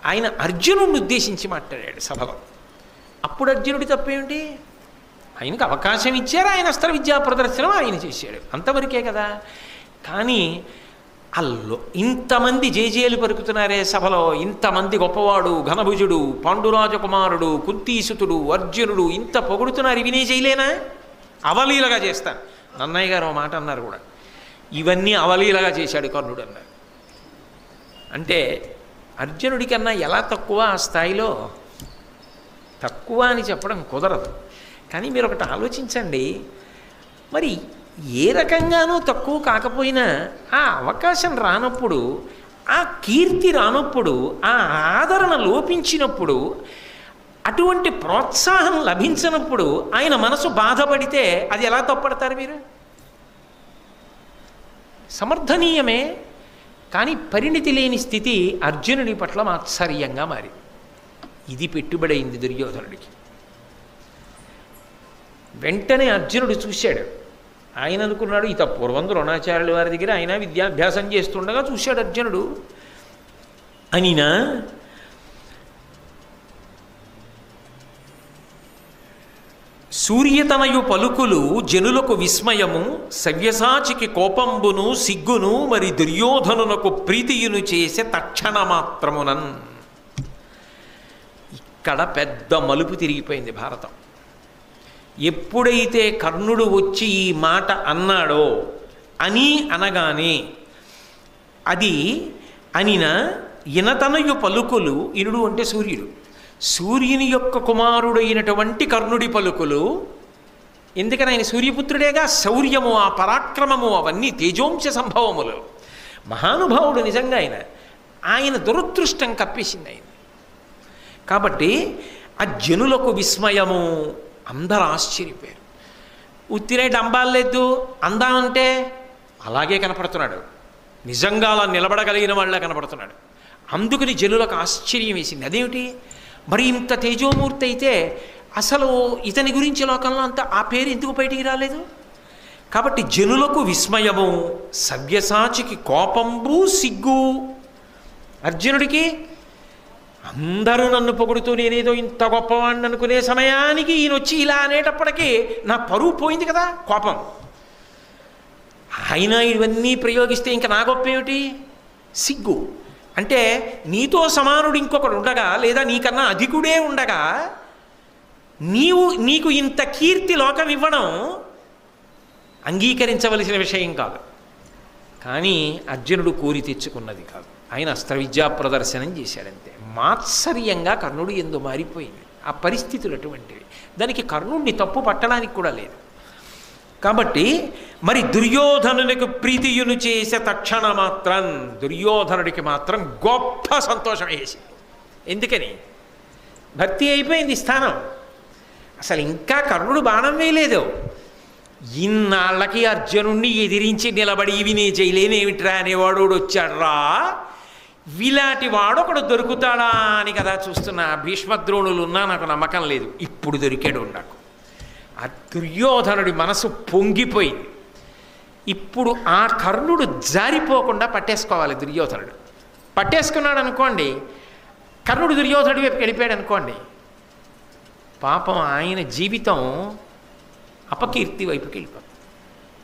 ఆయన అర్జునుడిని ఉద్దేశించి మాట్లాడాడు సభలో. అప్పుడు అర్జునుడి తప్పేమిటి? ఆయనకు అవకాశం ఇచ్చారు, ఆయన అస్త్ర విద్యా ప్రదర్శనం ఆయన చేశాడు, అంతవరకే కదా. కానీ అల్లో ఇంతమంది జేజేలు పలుకుతున్నారే సభలో, ఇంతమంది గొప్పవాడు, ఘనభుజుడు, పాండురాజకుమారుడు, కుంతీసుతుడు, అర్జునుడు ఇంత పొగుడుతున్నారు, ఇవి నేను చేయలేనా? అవలీలగా చేస్తాను. నన్నయ్య గారు మాట అన్నారు కూడా, ఇవన్నీ అవలీలగా చేశాడు కర్ణుడు అన్నారు. అంటే అర్జునుడి కన్నా ఎలా తక్కువ ఆ స్థాయిలో? తక్కువ అని చెప్పడం కుదరదు. కానీ మీరు ఒకటి ఆలోచించండి, మరి ఏ రకంగానూ తక్కువ కాకపోయినా ఆ అవకాశం రానప్పుడు, ఆ కీర్తి రానప్పుడు, ఆ ఆదరణ లోపించినప్పుడు, అటువంటి ప్రోత్సాహం లభించినప్పుడు ఆయన మనసు బాధపడితే అది ఎలా తప్పడతారు మీరు? సమర్థనీయమే. కానీ పరిణితి లేని స్థితి అర్జునుడి పట్ల మాత్సర్యంగా మారింది. ఇది పెట్టుబడైంది దుర్యోధనుడికి. వెంటనే అర్జునుడు చూశాడు. ఆయన అనుకున్నాడు, ఇత పూర్వం ద్రోణాచార్యుల వారి దగ్గర ఆయన విద్యాభ్యాసం చేస్తుండగా చూశాడు అర్జునుడు. అనినా సూర్యతనయు పలుకులు జనులకు విస్మయము, సవ్యసాచికి కోపంబును సిగ్గును, మరి దుర్యోధనునకు ప్రీతియును చేసే తక్షణ మాత్రమునన్. ఇక్కడ పెద్ద మలుపు తిరిగిపోయింది భారతం. ఎప్పుడైతే కర్ణుడు వచ్చి ఈ మాట అన్నాడో, అని అనగానే అది అనిన ఇనతనయు పలుకులు, ఇనుడు అంటే సూర్యుడు, సూర్యుని యొక్క కుమారుడైనటువంటి కర్ణుడి పలుకులు. ఎందుకని ఆయన సూర్యపుత్రుడేగా. శౌర్యము, ఆ పరాక్రమము అవన్నీ తేజోంశ సంభవములు. మహానుభావుడు నిజంగా ఆయన దురదృష్టం కప్పేసింది ఆయన. కాబట్టి ఆ జనులకు విస్మయము, అందరూ ఆశ్చర్యపోయారు. ఉత్తిరే డంబాలేదు అందామంటే అలాగే కనపడుతున్నాడు, నిజంగా అలా నిలబడగలిగిన వాళ్ళ కనపడుతున్నాడు. అందుకని జనులకు ఆశ్చర్యం వేసింది. అదేమిటి మరి ఇంత తేజోమూర్తి అయితే అసలు ఇతని గురించి లోకంలో అంతా ఆ పేరు ఎందుకు బయటికి రాలేదు? కాబట్టి జనులకు విస్మయము, సవ్యసాచికి కోపంబు సిగ్గు. అర్జునుడికి అందరూ నన్ను పొగుడుతూ నేనేదో ఇంత గొప్పవాడిని అనుకునే సమయానికి ఈయన వచ్చి ఇలా అనేటప్పటికీ నా పరువు పోయింది కదా, కోపం. ఆయన ఇవన్నీ ప్రయోగిస్తే ఇంకా నా గొప్ప ఏమిటి? సిగ్గు. అంటే నీతో సమానుడు ఇంకొకడు ఉండగా, లేదా నీకన్నా అధికుడే ఉండగా నీకు ఇంత కీర్తి లోకం ఇవ్వడం అంగీకరించవలసిన విషయం కాదు. కానీ అర్జునుడు కోరి తెచ్చుకున్నది కాదు. ఆయన అస్త్ర విద్యా ప్రదర్శనం చేశాడంతే. మాత్సర్యంగా కర్ణుడు ఎందు మారిపోయింది. ఆ పరిస్థితులు అటువంటివి. దానికి కర్ణుడిని తప్పు పట్టడానికి కూడా లేదు. కాబట్టి మరి దుర్యోధనునికి ప్రీతియును చేసే తక్షణ మాత్రం దుర్యోధనుడికి మాత్రం గొప్ప సంతోషం వేసింది. ఎందుకని? భక్తి అయిపోయింది స్థానం. అసలు ఇంకా కర్ణుడు బాణం వేయలేదు. ఇన్నాళ్ళకి అర్జునుణ్ణి ఎదిరించి నిలబడి ఇవి నే చేయలేనేమిట్రా అనేవాడు వచ్చాడ్రా, విలాంటి వాడొకడు దొరుకుతాడా అని కదా చూస్తున్నా. భీష్మద్రోణులు ఉన్నా నాకు నమ్మకం లేదు. ఇప్పుడు దొరికాడు నాకు. ఆ దుర్యోధనుడి మనసు పొంగిపోయింది. ఇప్పుడు ఆ కర్ణుడు జారిపోకుండా పట్టేసుకోవాలి దుర్యోధనుడు. పట్టేసుకున్నాడు అనుకోండి, కర్ణుడు దుర్యోధనుడి వైపు వెళ్ళిపోయాడు అనుకోండి, పాపం ఆయన జీవితం అపకీర్తి వైపుకి వెళ్ళిపోతుంది.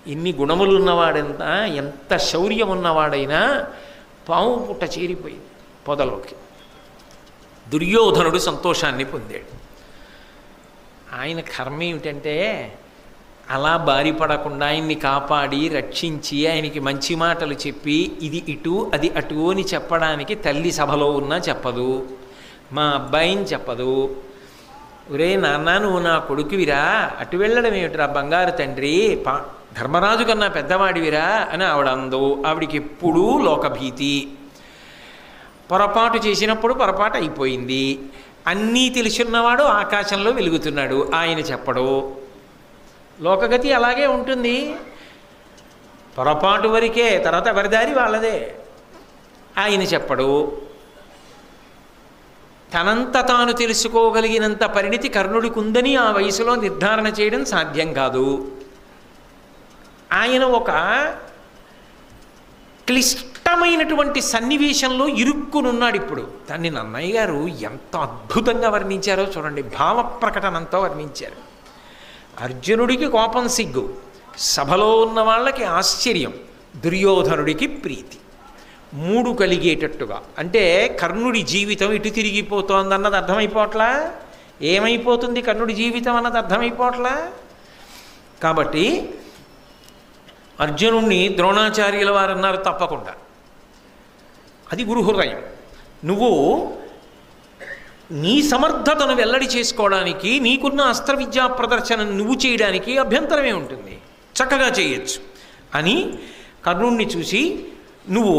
ఎన్ని గుణములు ఉన్నవాడంతా, ఎంత శౌర్యం ఉన్నవాడైనా పాము పుట్ట చేరిపోయింది పొదలోకి. దుర్యోధనుడు సంతోషాన్ని పొందాడు. ఆయన కర్మ ఏమిటంటే అలా బారిపడకుండా ఆయన్ని కాపాడి రక్షించి ఆయనకి మంచి మాటలు చెప్పి ఇది ఇటు అది అటు అని చెప్పడానికి తల్లి సభలో ఉన్నా చెప్పదు, మా అబ్బాయిని చెప్పదు, ఒరే నాన్న నువ్వు నా కొడుకువిరా, అటు వెళ్ళడం ఏమిటిరా బంగారు తండ్రి, ధర్మరాజు కన్నా పెద్దవాడివిరా అని ఆవిడ అందో. ఆవిడికి ఎప్పుడూ లోకభీతి. పొరపాటు చేసినప్పుడు పొరపాటు అయిపోయింది. అన్నీ తెలుసున్నవాడు ఆకాశంలో వెలుగుతున్నాడు, ఆయన చెప్పడు. లోకగతి అలాగే ఉంటుంది. పొరపాటు వరకే, తర్వాత ఎవరిదారి వాళ్ళదే. ఆయన చెప్పడు. తనంత తాను తెలుసుకోగలిగినంత పరిణితి కర్ణుడికి ఉందని ఆ వయసులో నిర్ధారణ చేయడం సాధ్యం కాదు. ఆయన ఒక క్లిష్టమైనటువంటి సన్నివేశంలో ఇరుక్కునున్నాడు ఇప్పుడు. దాన్ని నన్నయ్య గారు ఎంత అద్భుతంగా వర్ణించారో చూడండి, భావ ప్రకటనంతో వర్ణించారు. అర్జునుడికి కోపం సిగ్గు, సభలో ఉన్న వాళ్ళకి ఆశ్చర్యం, దుర్యోధనుడికి ప్రీతి, మూడు కలిగేటట్టుగా. అంటే కర్ణుడి జీవితం ఇటు తిరిగిపోతోందన్నది అర్థమైపోవట్లా, ఏమైపోతుంది కర్ణుడి జీవితం అన్నది అర్థమైపోవట్లా. కాబట్టి అర్జునుణ్ణి ద్రోణాచార్యుల వారు అన్నారు, తప్పకుండా అది గురు హృదయం. నువ్వు నీ సమర్థతను వెల్లడి చేసుకోవడానికి, నీకున్న అస్త్ర విద్యా ప్రదర్శన నువ్వు చేయడానికి అభ్యంతరమే ఉంటుంది, చక్కగా చేయొచ్చు అని కర్ణుణ్ణి చూసి నువ్వు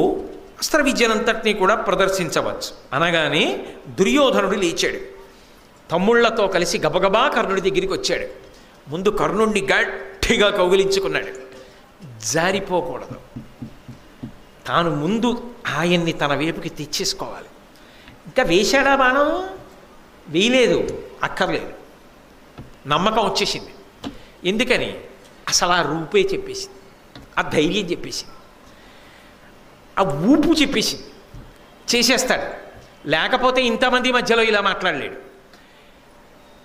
అస్త్ర విద్యనంతటినీ కూడా ప్రదర్శించవచ్చు అనగానే దుర్యోధనుడు లేచాడు. తమ్ముళ్లతో కలిసి గబగబా కర్ణుడి దగ్గరికి వచ్చాడు. ముందు కర్ణుణ్ణి గట్టిగా కౌగిలించుకున్నాడు. జారిపోకూడదు, తాను ముందు ఆయన్ని తన వైపుకి తెచ్చేసుకోవాలి. ఇంకా వేశాడా బాణం? వేయలేదు, అక్కర్లేదు, నమ్మకం వచ్చేసింది. ఎందుకని? అసలు ఆ రూపే చెప్పేసింది, ఆ ధైర్యం చెప్పేసింది, ఆ ఊపు చెప్పేసింది. చేసేస్తాడు, లేకపోతే ఇంతమంది మధ్యలో ఇలా మాట్లాడలేడు.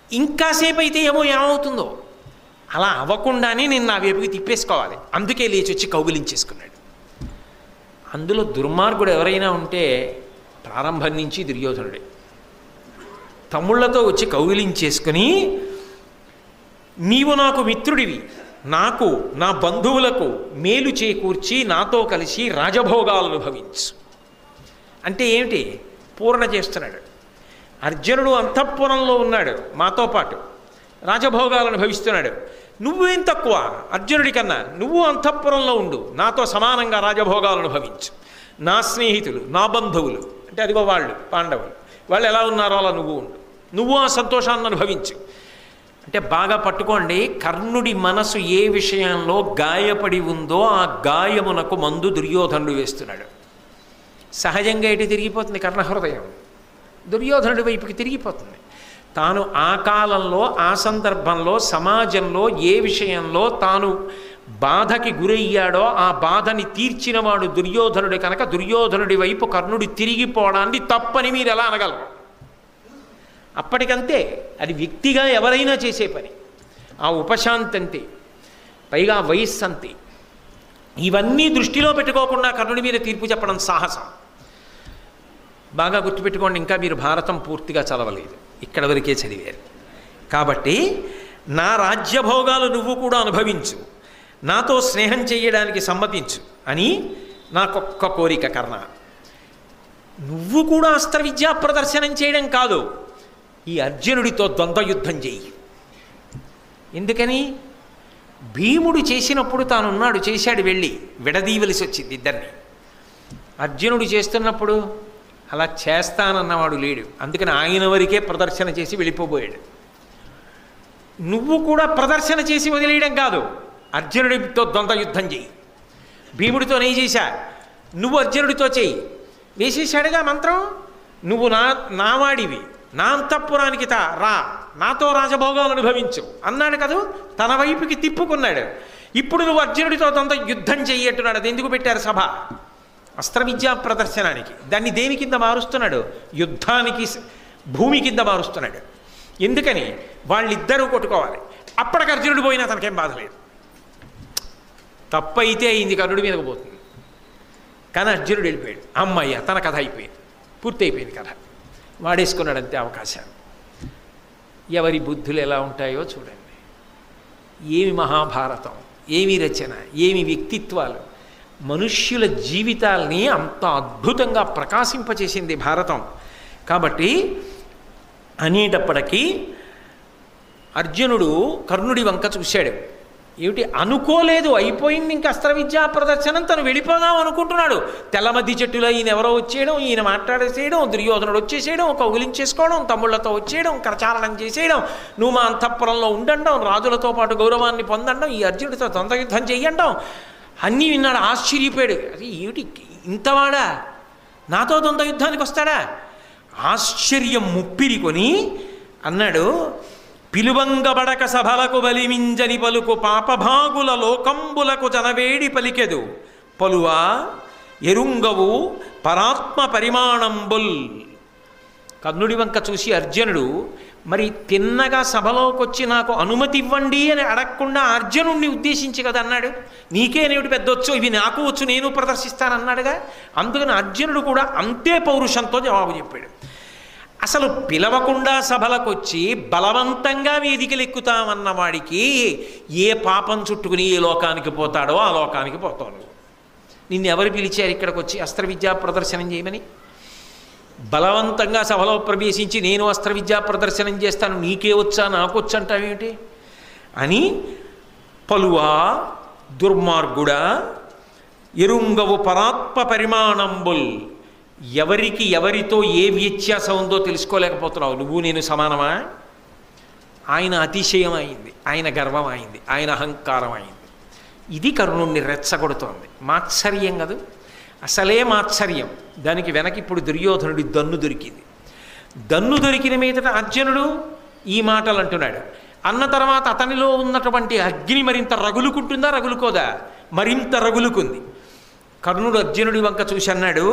ఇంకాసేపు అయితే ఏమవుతుందో, అలా అవ్వకుండానే నేను నా వైపుకి తిప్పేసుకోవాలి, అందుకే లేచి వచ్చి కౌగిలించేసుకున్నాడు. అందులో దుర్మార్గుడు ఎవరైనా ఉంటే ప్రారంభం నుంచి దుర్యోధనుడే. తమ్ముళ్లతో వచ్చి కౌగిలించేసుకుని, నీవు నాకు మిత్రుడివి, నాకు నా బంధువులకు మేలు చేకూర్చి నాతో కలిసి రాజభోగాలు అనుభవించు అంటే ఏమిటి? పూర్ణ చేస్తున్నాడు. అర్జునుడు అంతఃపురంలో ఉన్నాడు, మాతో పాటు రాజభోగాలు అనుభవిస్తున్నాడు. నువ్వేం తక్కువ అర్జునుడి కన్నా, నువ్వు అంతఃపురంలో ఉండు, నాతో సమానంగా రాజభోగాలు అనుభవించు. నా స్నేహితులు, నా బంధువులు అంటే అదిగో వాళ్ళు పాండవులు, వాళ్ళు ఎలా ఉన్నారో అలా నువ్వు ఉండు, నువ్వు ఆ సంతోషాన్ని అనుభవించు అంటే బాగా పట్టుకోండి. కర్ణుడి మనసు ఏ విషయంలో గాయపడి ఉందో ఆ గాయమునకు మందు దుర్యోధనుడు వేస్తున్నాడు. సహజంగా ఎటు తిరిగిపోతుంది కర్ణహృదయం? దుర్యోధనుడి వైపుకి తిరిగిపోతుంది. తాను ఆ కాలంలో, ఆ సందర్భంలో, సమాజంలో ఏ విషయంలో తాను బాధకి గురయ్యాడో ఆ బాధని తీర్చినవాడు దుర్యోధనుడు కనుక దుర్యోధనుడి వైపు కర్ణుడి తిరిగిపోవడాన్ని తప్పని మీరు ఎలా అనగలరు? అప్పటికంతే, అది వ్యక్తిగా ఎవరైనా చేసే పని. ఆ ఉపశాంతి అంతే, పైగా వయస్సు అంతే. ఇవన్నీ దృష్టిలో పెట్టుకోకుండా కర్ణుడి మీద తీర్పు చెప్పడం సాహసం. బాగా గుర్తుపెట్టుకోండి, ఇంకా మీరు భారతం పూర్తిగా చదవలేదు, ఇక్కడ వరకే చదివారు. కాబట్టి నా రాజ్యభోగాలు నువ్వు కూడా అనుభవించు, నాతో స్నేహం చేయడానికి సమ్మతించు అని నాకొక్క కోరిక కర్ణ. నువ్వు కూడా అస్త్ర విద్యా ప్రదర్శనం చేయడం కాదు, ఈ అర్జునుడితో ద్వంద్వయుద్ధం చేయి. ఎందుకని? భీముడు చేసినప్పుడు తానున్నాడు, చేశాడు, వెళ్ళి విడదీయవలసి వచ్చింది ఇద్దరిని. అర్జునుడు చేస్తున్నప్పుడు అలా చేస్తానన్నవాడు లేడు, అందుకని ఆయన వరకే ప్రదర్శన చేసి వెళ్ళిపోబోయాడు. నువ్వు కూడా ప్రదర్శన చేసి వదిలేయడం కాదు, అర్జునుడితో ద్వంద్వయుద్ధం చేయి. భీముడితో నేను చేశా, నువ్వు అర్జునుడితో చేయి. వేసేశాడుగా మంత్రం, నువ్వు నావాడివి, నా అంతఃపురానికి రా, నాతో రాజభోగాలు అనుభవించు అన్నాడు కదూ, తన వైపుకి తిప్పుకున్నాడు. ఇప్పుడు నువ్వు అర్జునుడితో తనతో యుద్ధం చెయ్యట్టున్నాడు. అది ఎందుకు పెట్టారు సభ? అస్త్ర విద్యా ప్రదర్శనానికి. దాన్ని దేని కింద మారుస్తున్నాడు? యుద్ధానికి, భూమి కింద మారుస్తున్నాడు. ఎందుకని? వాళ్ళిద్దరూ కొట్టుకోవాలి. అప్పటికి అర్జునుడు పోయినా తనకేం బాధ లేదు. తప్పైతే అయింది, కర్ణుడి మీదకు పోతుంది. కానీ అర్జునుడు వెళ్ళిపోయాడు, అమ్మయ్య తన కథ అయిపోయింది, పూర్తి అయిపోయింది కథ. వాడేసుకున్నాడంతే అవకాశాలు. ఎవరి బుద్ధులు ఎలా ఉంటాయో చూడండి. ఏమి మహాభారతం, ఏమి రచన, ఏమి వ్యక్తిత్వాలు, మనుష్యుల జీవితాల్ని అంత అద్భుతంగా ప్రకాశింపచేసింది భారతం. కాబట్టి అనేటప్పటికీ అర్జునుడు కర్ణుడి వంక చూశాడు. ఏమిటి అనుకోలేదు, అయిపోయింది ఇంకా అస్త్ర విద్యా ప్రదర్శనం, తను వెళ్ళిపోదాం అనుకుంటున్నాడు. తెల్లమద్ది చెట్టులో ఈయన ఎవరో వచ్చేయడం, ఈయన మాట్లాడేసేయడం, దుర్యోధనుడు వచ్చేసేయడం, కౌగిలించేసుకోవడం, తమ్ముళ్లతో వచ్చేయడం, కరచాలనం చేసేయడం, నువ్వు మా అంతఃపురంలో ఉండడం, రాజులతో పాటు గౌరవాన్ని పొందడం, ఈ అర్జునుడితో ద్వంద్వయుద్ధం చెయ్యడం అన్నీ విన్నాడు. ఆశ్చర్యపోయాడు. అది ఏమిటి ఇంతవాడా నాతో ద్వంద్వయుద్ధానికి వస్తాడా? ఆశ్చర్యం ముప్పిరికొని అన్నాడు, పిలువంగబడక సభలకు బలిమింజని పలుకు పాపభాగుల లోకంబులకు జనవేడి పలికెదు పలువా ఎరుంగవు పరాత్మ పరిమాణంబుల్. కర్ణుడి వంక చూసి అర్జునుడు మరి తిన్నగా సభలోకి వచ్చి నాకు అనుమతి ఇవ్వండి అని అడగకుండా అర్జునుడిని ఉద్దేశించి కదా అన్నాడు. నీకేనేమిటి పెద్దొచ్చు, ఇవి నాకు వచ్చు, నేను ప్రదర్శిస్తానన్నాడుగా. అందుకని అర్జునుడు కూడా అంతే పౌరుషంతో జవాబు చెప్పాడు. అసలు పిలవకుండా సభలకు వచ్చి బలవంతంగా వేదికలు ఎక్కుతామన్న వాడికి ఏ పాపం చుట్టుకుని ఏ లోకానికి పోతాడో ఆ లోకానికి పోతాడు. నిన్ను ఎవరు పిలిచారు ఇక్కడికి వచ్చి అస్త్ర విద్యా ప్రదర్శనం చేయమని? బలవంతంగా సభలో ప్రవేశించి నేను అస్త్ర విద్యా ప్రదర్శనం చేస్తాను, నీకే వచ్చా నాకు వచ్చంటావేమిటి అని పలువా దుర్మార్గుడా ఎరుంగవు పరాత్మ పరిమాణంబుల్. ఎవరికి ఎవరితో ఏ వ్యత్యాసం ఉందో తెలుసుకోలేకపోతున్నావు. నువ్వు నేను సమానమా? ఆయన అతిశయం అయింది, ఆయన గర్వం అయింది, ఆయన అహంకారం అయింది. ఇది కర్ణుణ్ణి రెచ్చగొడుతోంది. మాత్సర్యం కాదు, అసలే మాత్సర్యం. దానికి వెనక ఇప్పుడు దుర్యోధనుడి దన్ను దొరికింది. దన్ను దొరికిన మీదట అర్జునుడు ఈ మాటలు అంటున్నాడు. అన్న తర్వాత అతనిలో ఉన్నటువంటి అగ్ని మరింత రగులుకుంటుందా రగులుకోదా? మరింత రగులుకుంది. కర్ణుడు అర్జునుడి వంక చూసి అన్నాడు,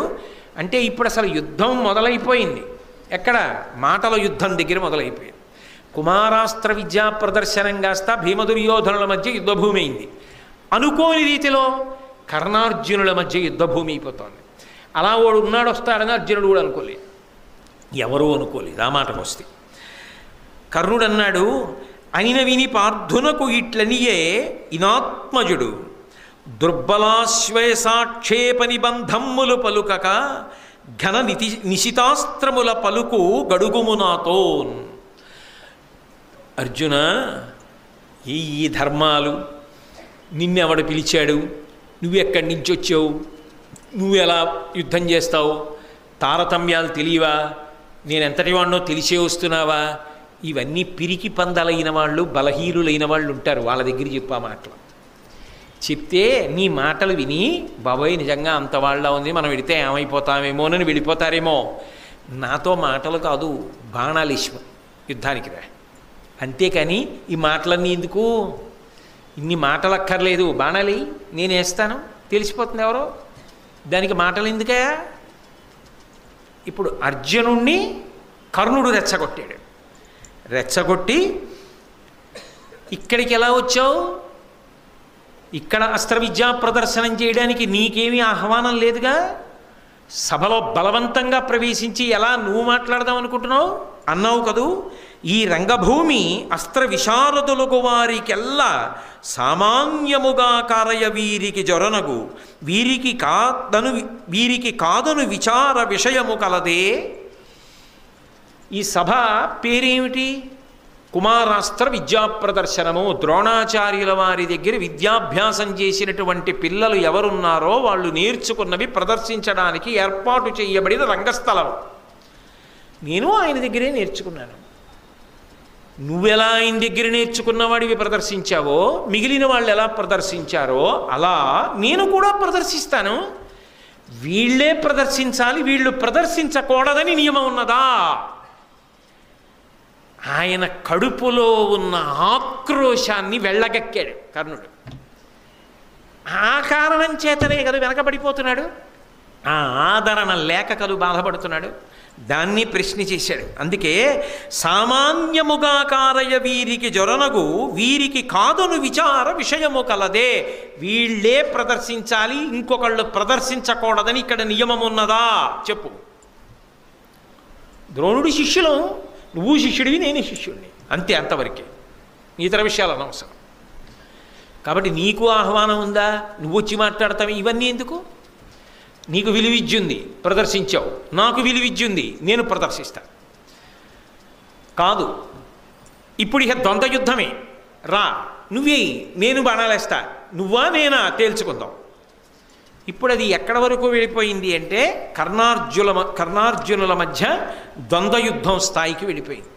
అంటే ఇప్పుడు అసలు యుద్ధం మొదలైపోయింది. ఎక్కడ? మాటల యుద్ధం దగ్గర మొదలైపోయింది. కుమారాస్త్ర విద్యా ప్రదర్శనం కాస్త భీమదుర్యోధనుల మధ్య యుద్ధభూమి అయింది. అనుకోని రీతిలో కర్ణార్జునుల మధ్య యుద్ధభూమి అయిపోతుంది. అలా వాడు ఉన్నాడు వస్తాడని అర్జునుడు కూడా అనుకోలేదు, ఎవరూ అనుకోలేదు. ఆ మాటకు వస్తే కర్ణుడు అన్నాడు, అయిన విని పార్థునకు ఇట్లనియే ఇనాత్మజుడు దుర్బలాశ్వేసాక్షేప నిబంధమ్ములు పలుకక ఘన నిశితాస్త్రముల పలుకు గడుగుమునాతో. అర్జున, ఈ ధర్మాలు నిన్నెవడు పిలిచాడు? నువ్వెక్కడి నుంచి వచ్చావు? నువ్వు ఎలా యుద్ధం చేస్తావు? తారతమ్యాలు తెలియవా? నేనెంతటి వాడినో తెలిసే వస్తున్నావా? ఇవన్నీ పిరికి పందలైన వాళ్ళు, బలహీనులైన వాళ్ళు ఉంటారు, వాళ్ళ దగ్గర చెప్పా మాటలు. చెప్తే నీ మాటలు విని బాబోయ్ నిజంగా అంత వాళ్ళ ఉంది, మనం వెడితే ఏమైపోతామేమోనని వెళ్ళిపోతారేమో. నాతో మాటలు కాదు, బాణాలు ఇష్మ యుద్ధానికి రా. అంతేకాని ఈ మాటలన్నీ ఎందుకు? ఇన్ని మాటలు అక్కర్లేదు, బాణాలి నేను వేస్తాను, తెలిసిపోతుంది ఎవరో. దానికి మాటలు ఎందుకయా? ఇప్పుడు అర్జునుణ్ణి కర్ణుడు రెచ్చగొట్టాడు. రెచ్చగొట్టి ఇక్కడికి ఎలా వచ్చావు? ఇక్కడ అస్త్ర విద్యా ప్రదర్శనం చేయడానికి నీకేమీ ఆహ్వానం లేదుగా. సభలో బలవంతంగా ప్రవేశించి ఎలా నువ్వు మాట్లాడదాం అనుకుంటున్నావు అన్నావు కదూ. ఈ రంగభూమి అస్త్ర విశారదులకు వారికెల్లా సామాన్యముగా కారయ వీరికి జొరనగు వీరికి కాదను విచార విషయము కలదే. ఈ సభ పేరేమిటి? కుమారాస్త్ర విద్యా ప్రదర్శనము. ద్రోణాచార్యుల వారి దగ్గర విద్యాభ్యాసం చేసినటువంటి పిల్లలు ఎవరున్నారో వాళ్ళు నేర్చుకున్నవి ప్రదర్శించడానికి ఏర్పాటు చేయబడిన రంగస్థలం. నేను ఆయన దగ్గరే నేర్చుకున్నాను. నువ్వెలా ఆయన దగ్గర నేర్చుకున్నవాడివి ప్రదర్శించావో, మిగిలిన వాళ్ళు ఎలా ప్రదర్శించారో అలా నేను కూడా ప్రదర్శిస్తాను. వీళ్ళే ప్రదర్శించాలి, వీళ్ళు ప్రదర్శించకూడదని నియమం ఉన్నదా? ఆయన కడుపులో ఉన్న ఆక్రోశాన్ని వెళ్ళగక్కాడు కర్ణుడు. ఆ కారణం చేతనే కదా వెనకబడిపోతున్నాడు, ఆ ఆదరణ లేక కలు బాధపడుతున్నాడు. దాన్ని ప్రశ్న చేశాడు. అందుకే సామాన్యముగా కారయ వీరికి జొరనగు వీరికి కాదను విచార విషయము కలదే. వీళ్ళే ప్రదర్శించాలి, ఇంకొకళ్ళు ప్రదర్శించకూడదని ఇక్కడ నియమం ఉన్నదా చెప్పు. ద్రోణుడి శిష్యులు, నువ్వు శిష్యుడివి, నేను శిష్యుడిని, అంతే, అంతవరకే. ఇతర విషయాలు అనవసరం. కాబట్టి నీకు ఆహ్వానం ఉందా? నువ్వు వచ్చి మాట్లాడతావు, ఇవన్నీ ఎందుకు? నీకు విలువిద్యుంది, ప్రదర్శించావు. నాకు విలువిద్యుంది, నేను ప్రదర్శిస్తాను. కాదు, ఇప్పుడు ఇక ద్వంద్వ యుద్ధమే. రా, నువ్వే, నేను బాణాలేస్తా, నువ్వా నేనా తేల్చుకుందాం. ఇప్పుడు అది ఎక్కడ వరకు వెళ్ళిపోయింది అంటే కర్ణార్జునుల మధ్య ద్వంద్వ యుద్ధం స్థాయికి వెళ్ళిపోయింది.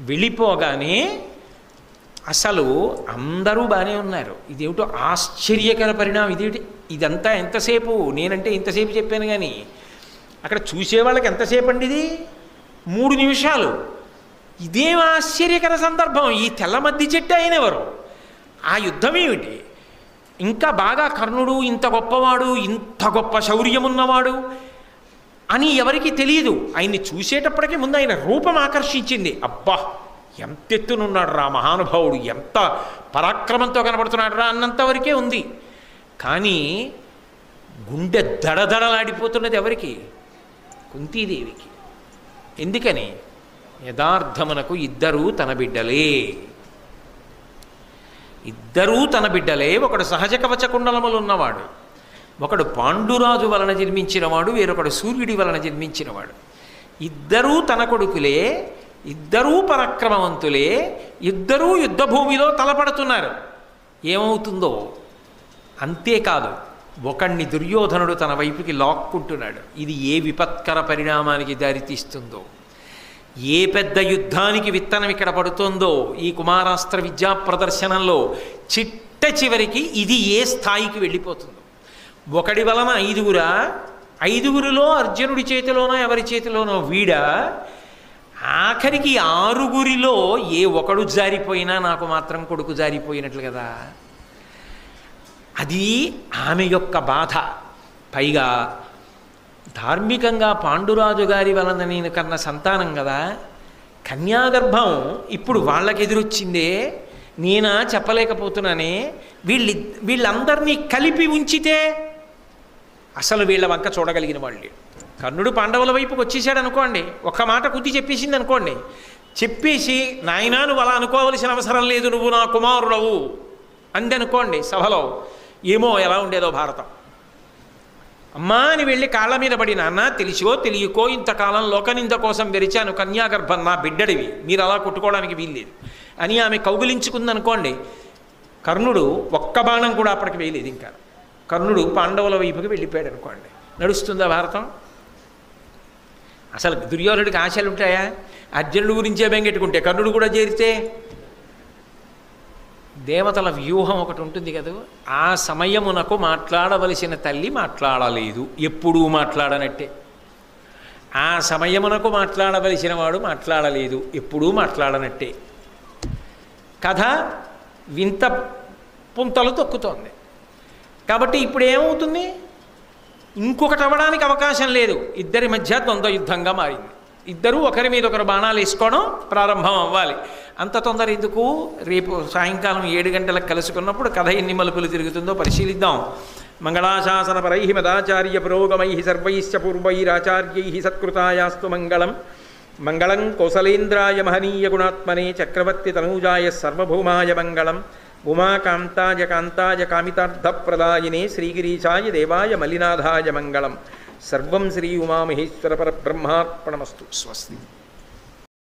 వెళ్ళిపోగానే అసలు అందరూ బాగానే ఉన్నారు. ఇదేమిటో ఆశ్చర్యకర పరిణామం. ఇదేమిటి ఇదంతా ఎంతసేపు? నేనంటే ఇంతసేపు చెప్పాను, కానీ అక్కడ చూసేవాళ్ళకి ఎంతసేపు అండి? ఇది 3 నిమిషాలు. ఇదేం ఆశ్చర్యకర సందర్భం! ఈ తెల్ల మద్ది చెట్టు అయినెవరు? ఆ యుద్ధం ఏమిటి? ఇంకా బాగా కర్ణుడు ఇంత గొప్పవాడు, ఇంత గొప్ప శౌర్యమున్నవాడు అని ఎవరికి తెలియదు. ఆయన్ని చూసేటప్పటికీ ముందు ఆయన రూపం ఆకర్షించింది. అబ్బా, ఎంత ఎత్తునున్నాడు రా మహానుభావుడు, ఎంత పరాక్రమంతో కనబడుతున్నాడు రా అన్నంతవరకే ఉంది. కానీ గుండె దడదడలాడిపోతున్నది ఎవరికి? కుంతీదేవికి. ఎందుకని? యథార్థమునకు ఇద్దరూ తన బిడ్డలే. ఇద్దరూ తన బిడ్డలే. ఒకడు సహజ కవచ కుండలములు ఉన్నవాడు, ఒకడు పాండురాజు వలన జన్మించినవాడు, వేరొకడు సూర్యుడి వలన జన్మించినవాడు. ఇద్దరూ తన కొడుకులే, ఇద్దరూ పరాక్రమవంతులే, ఇద్దరూ యుద్ధభూమిలో తలపడుతున్నారు. ఏమవుతుందో? అంతేకాదు, ఒకణ్ణి దుర్యోధనుడు తన వైపుకి లాక్కుంటున్నాడు. ఇది ఏ విపత్కర పరిణామానికి దారితీస్తుందో, ఏ పెద్ద యుద్ధానికి విత్తనం ఇక్కడ పడుతుందో ఈ కుమారాస్త్ర విద్యా ప్రదర్శనంలో చిట్ట చివరికి ఇది ఏ స్థాయికి వెళ్ళిపోతుందో. ఒకడి వలన 5గురా, 5గురిలో అర్జునుడి చేతిలోనో ఎవరి చేతిలోనో వీడా, ఆఖరికి 6గురిలో ఏ ఒకడు జారిపోయినా నాకు మాత్రం కొడుకు జారిపోయినట్లు కదా. అది ఆమె యొక్క బాధ. పైగా ధార్మికంగా పాండురాజు గారి వలన నేను కన్న సంతానం కదా, కన్యాగర్భం ఇప్పుడు వాళ్ళకి ఎదురొచ్చిందే, నేనా చెప్పలేకపోతున్నానే. వీళ్ళందరినీ కలిపి ఉంచితే అసలు వీళ్ళ వంక చూడగలిగిన వాళ్ళు. కర్ణుడు పాండవుల వైపుకి వచ్చేసాడు అనుకోండి, ఒక్క మాట కుద్ది చెప్పేసింది అనుకోండి, చెప్పేసి నాయనా నువ్వు అలా అనుకోవలసిన అవసరం లేదు, నువ్వు నా కుమారుడవు అందనుకోండి సభలో, ఏమో ఎలా ఉండేదో భారతం. అమ్మా అని వెళ్ళి కాళ్ళ మీద పడి, నాన్న తెలిసో తెలియకో ఇంతకాలం లోకనింద కోసం వెరిచాను, కన్యాగర్భం నా బిడ్డడివి, మీరు అలా కొట్టుకోవడానికి వీల్లేదు అని ఆమె కౌగిలించుకుందనుకోండి, కర్ణుడు ఒక్క బాణం కూడా అప్పటికి వేయలేదు. ఇంకా కర్ణుడు పాండవుల వైపుకి వెళ్ళిపోయాడు అనుకోండి, నడుస్తుందా భారతం? అసలు దుర్యోధనుడికి ఆశలు ఉంటాయా? అర్జునుడి గురించే బెంగెట్టుకుంటే కర్ణుడు కూడా చేరితే? దేవతల వ్యూహం ఒకటి ఉంటుంది కదా, ఆ సమయమునకు మాట్లాడవలసిన తల్లి మాట్లాడలేదు, ఎప్పుడూ మాట్లాడనట్టే. ఆ సమయమునకు మాట్లాడవలసిన వాడు మాట్లాడలేదు, ఎప్పుడూ మాట్లాడనట్టే. కథ వింత పుంతలు తొక్కుతోంది. కాబట్టి ఇప్పుడు ఏమవుతుంది? ఇంకొకటి అవ్వడానికి అవకాశం లేదు. ఇద్దరి మధ్య ద్వంద్వ యుద్ధంగా మారింది. ఇద్దరూ ఒకరి మీద ఒకరు బాణాలు వేసుకోవడం ప్రారంభం అవ్వాలి. అంత తొందర ఎందుకు? రేపు సాయంకాలం 7 గంటలకు కలుసుకున్నప్పుడు కథ ఎన్ని మలుపులు తిరుగుతుందో పరిశీలిద్దాం. మంగళాశాసన పరై మదాచార్య పురోగమై సర్వైశ్చ పూర్వైరాచార్యై సత్కృతాయాస్తు మంగళం. మంగళం కౌసలేంద్రాయ మహనీయ గుణాత్మనే చక్రవర్తి తనూజాయ సర్వభౌమాయ మంగళం. ఉమాకాంతాయ కాంతాయ కామితార్థప్రదాయినే శ్రీగిరీశాయ దేవాయ మలినాథాయ మంగళం. సర్వం శ్రీ ఉమామహేశ్వర పరబ్రహ్మార్పణమస్తు. స్వస్తి.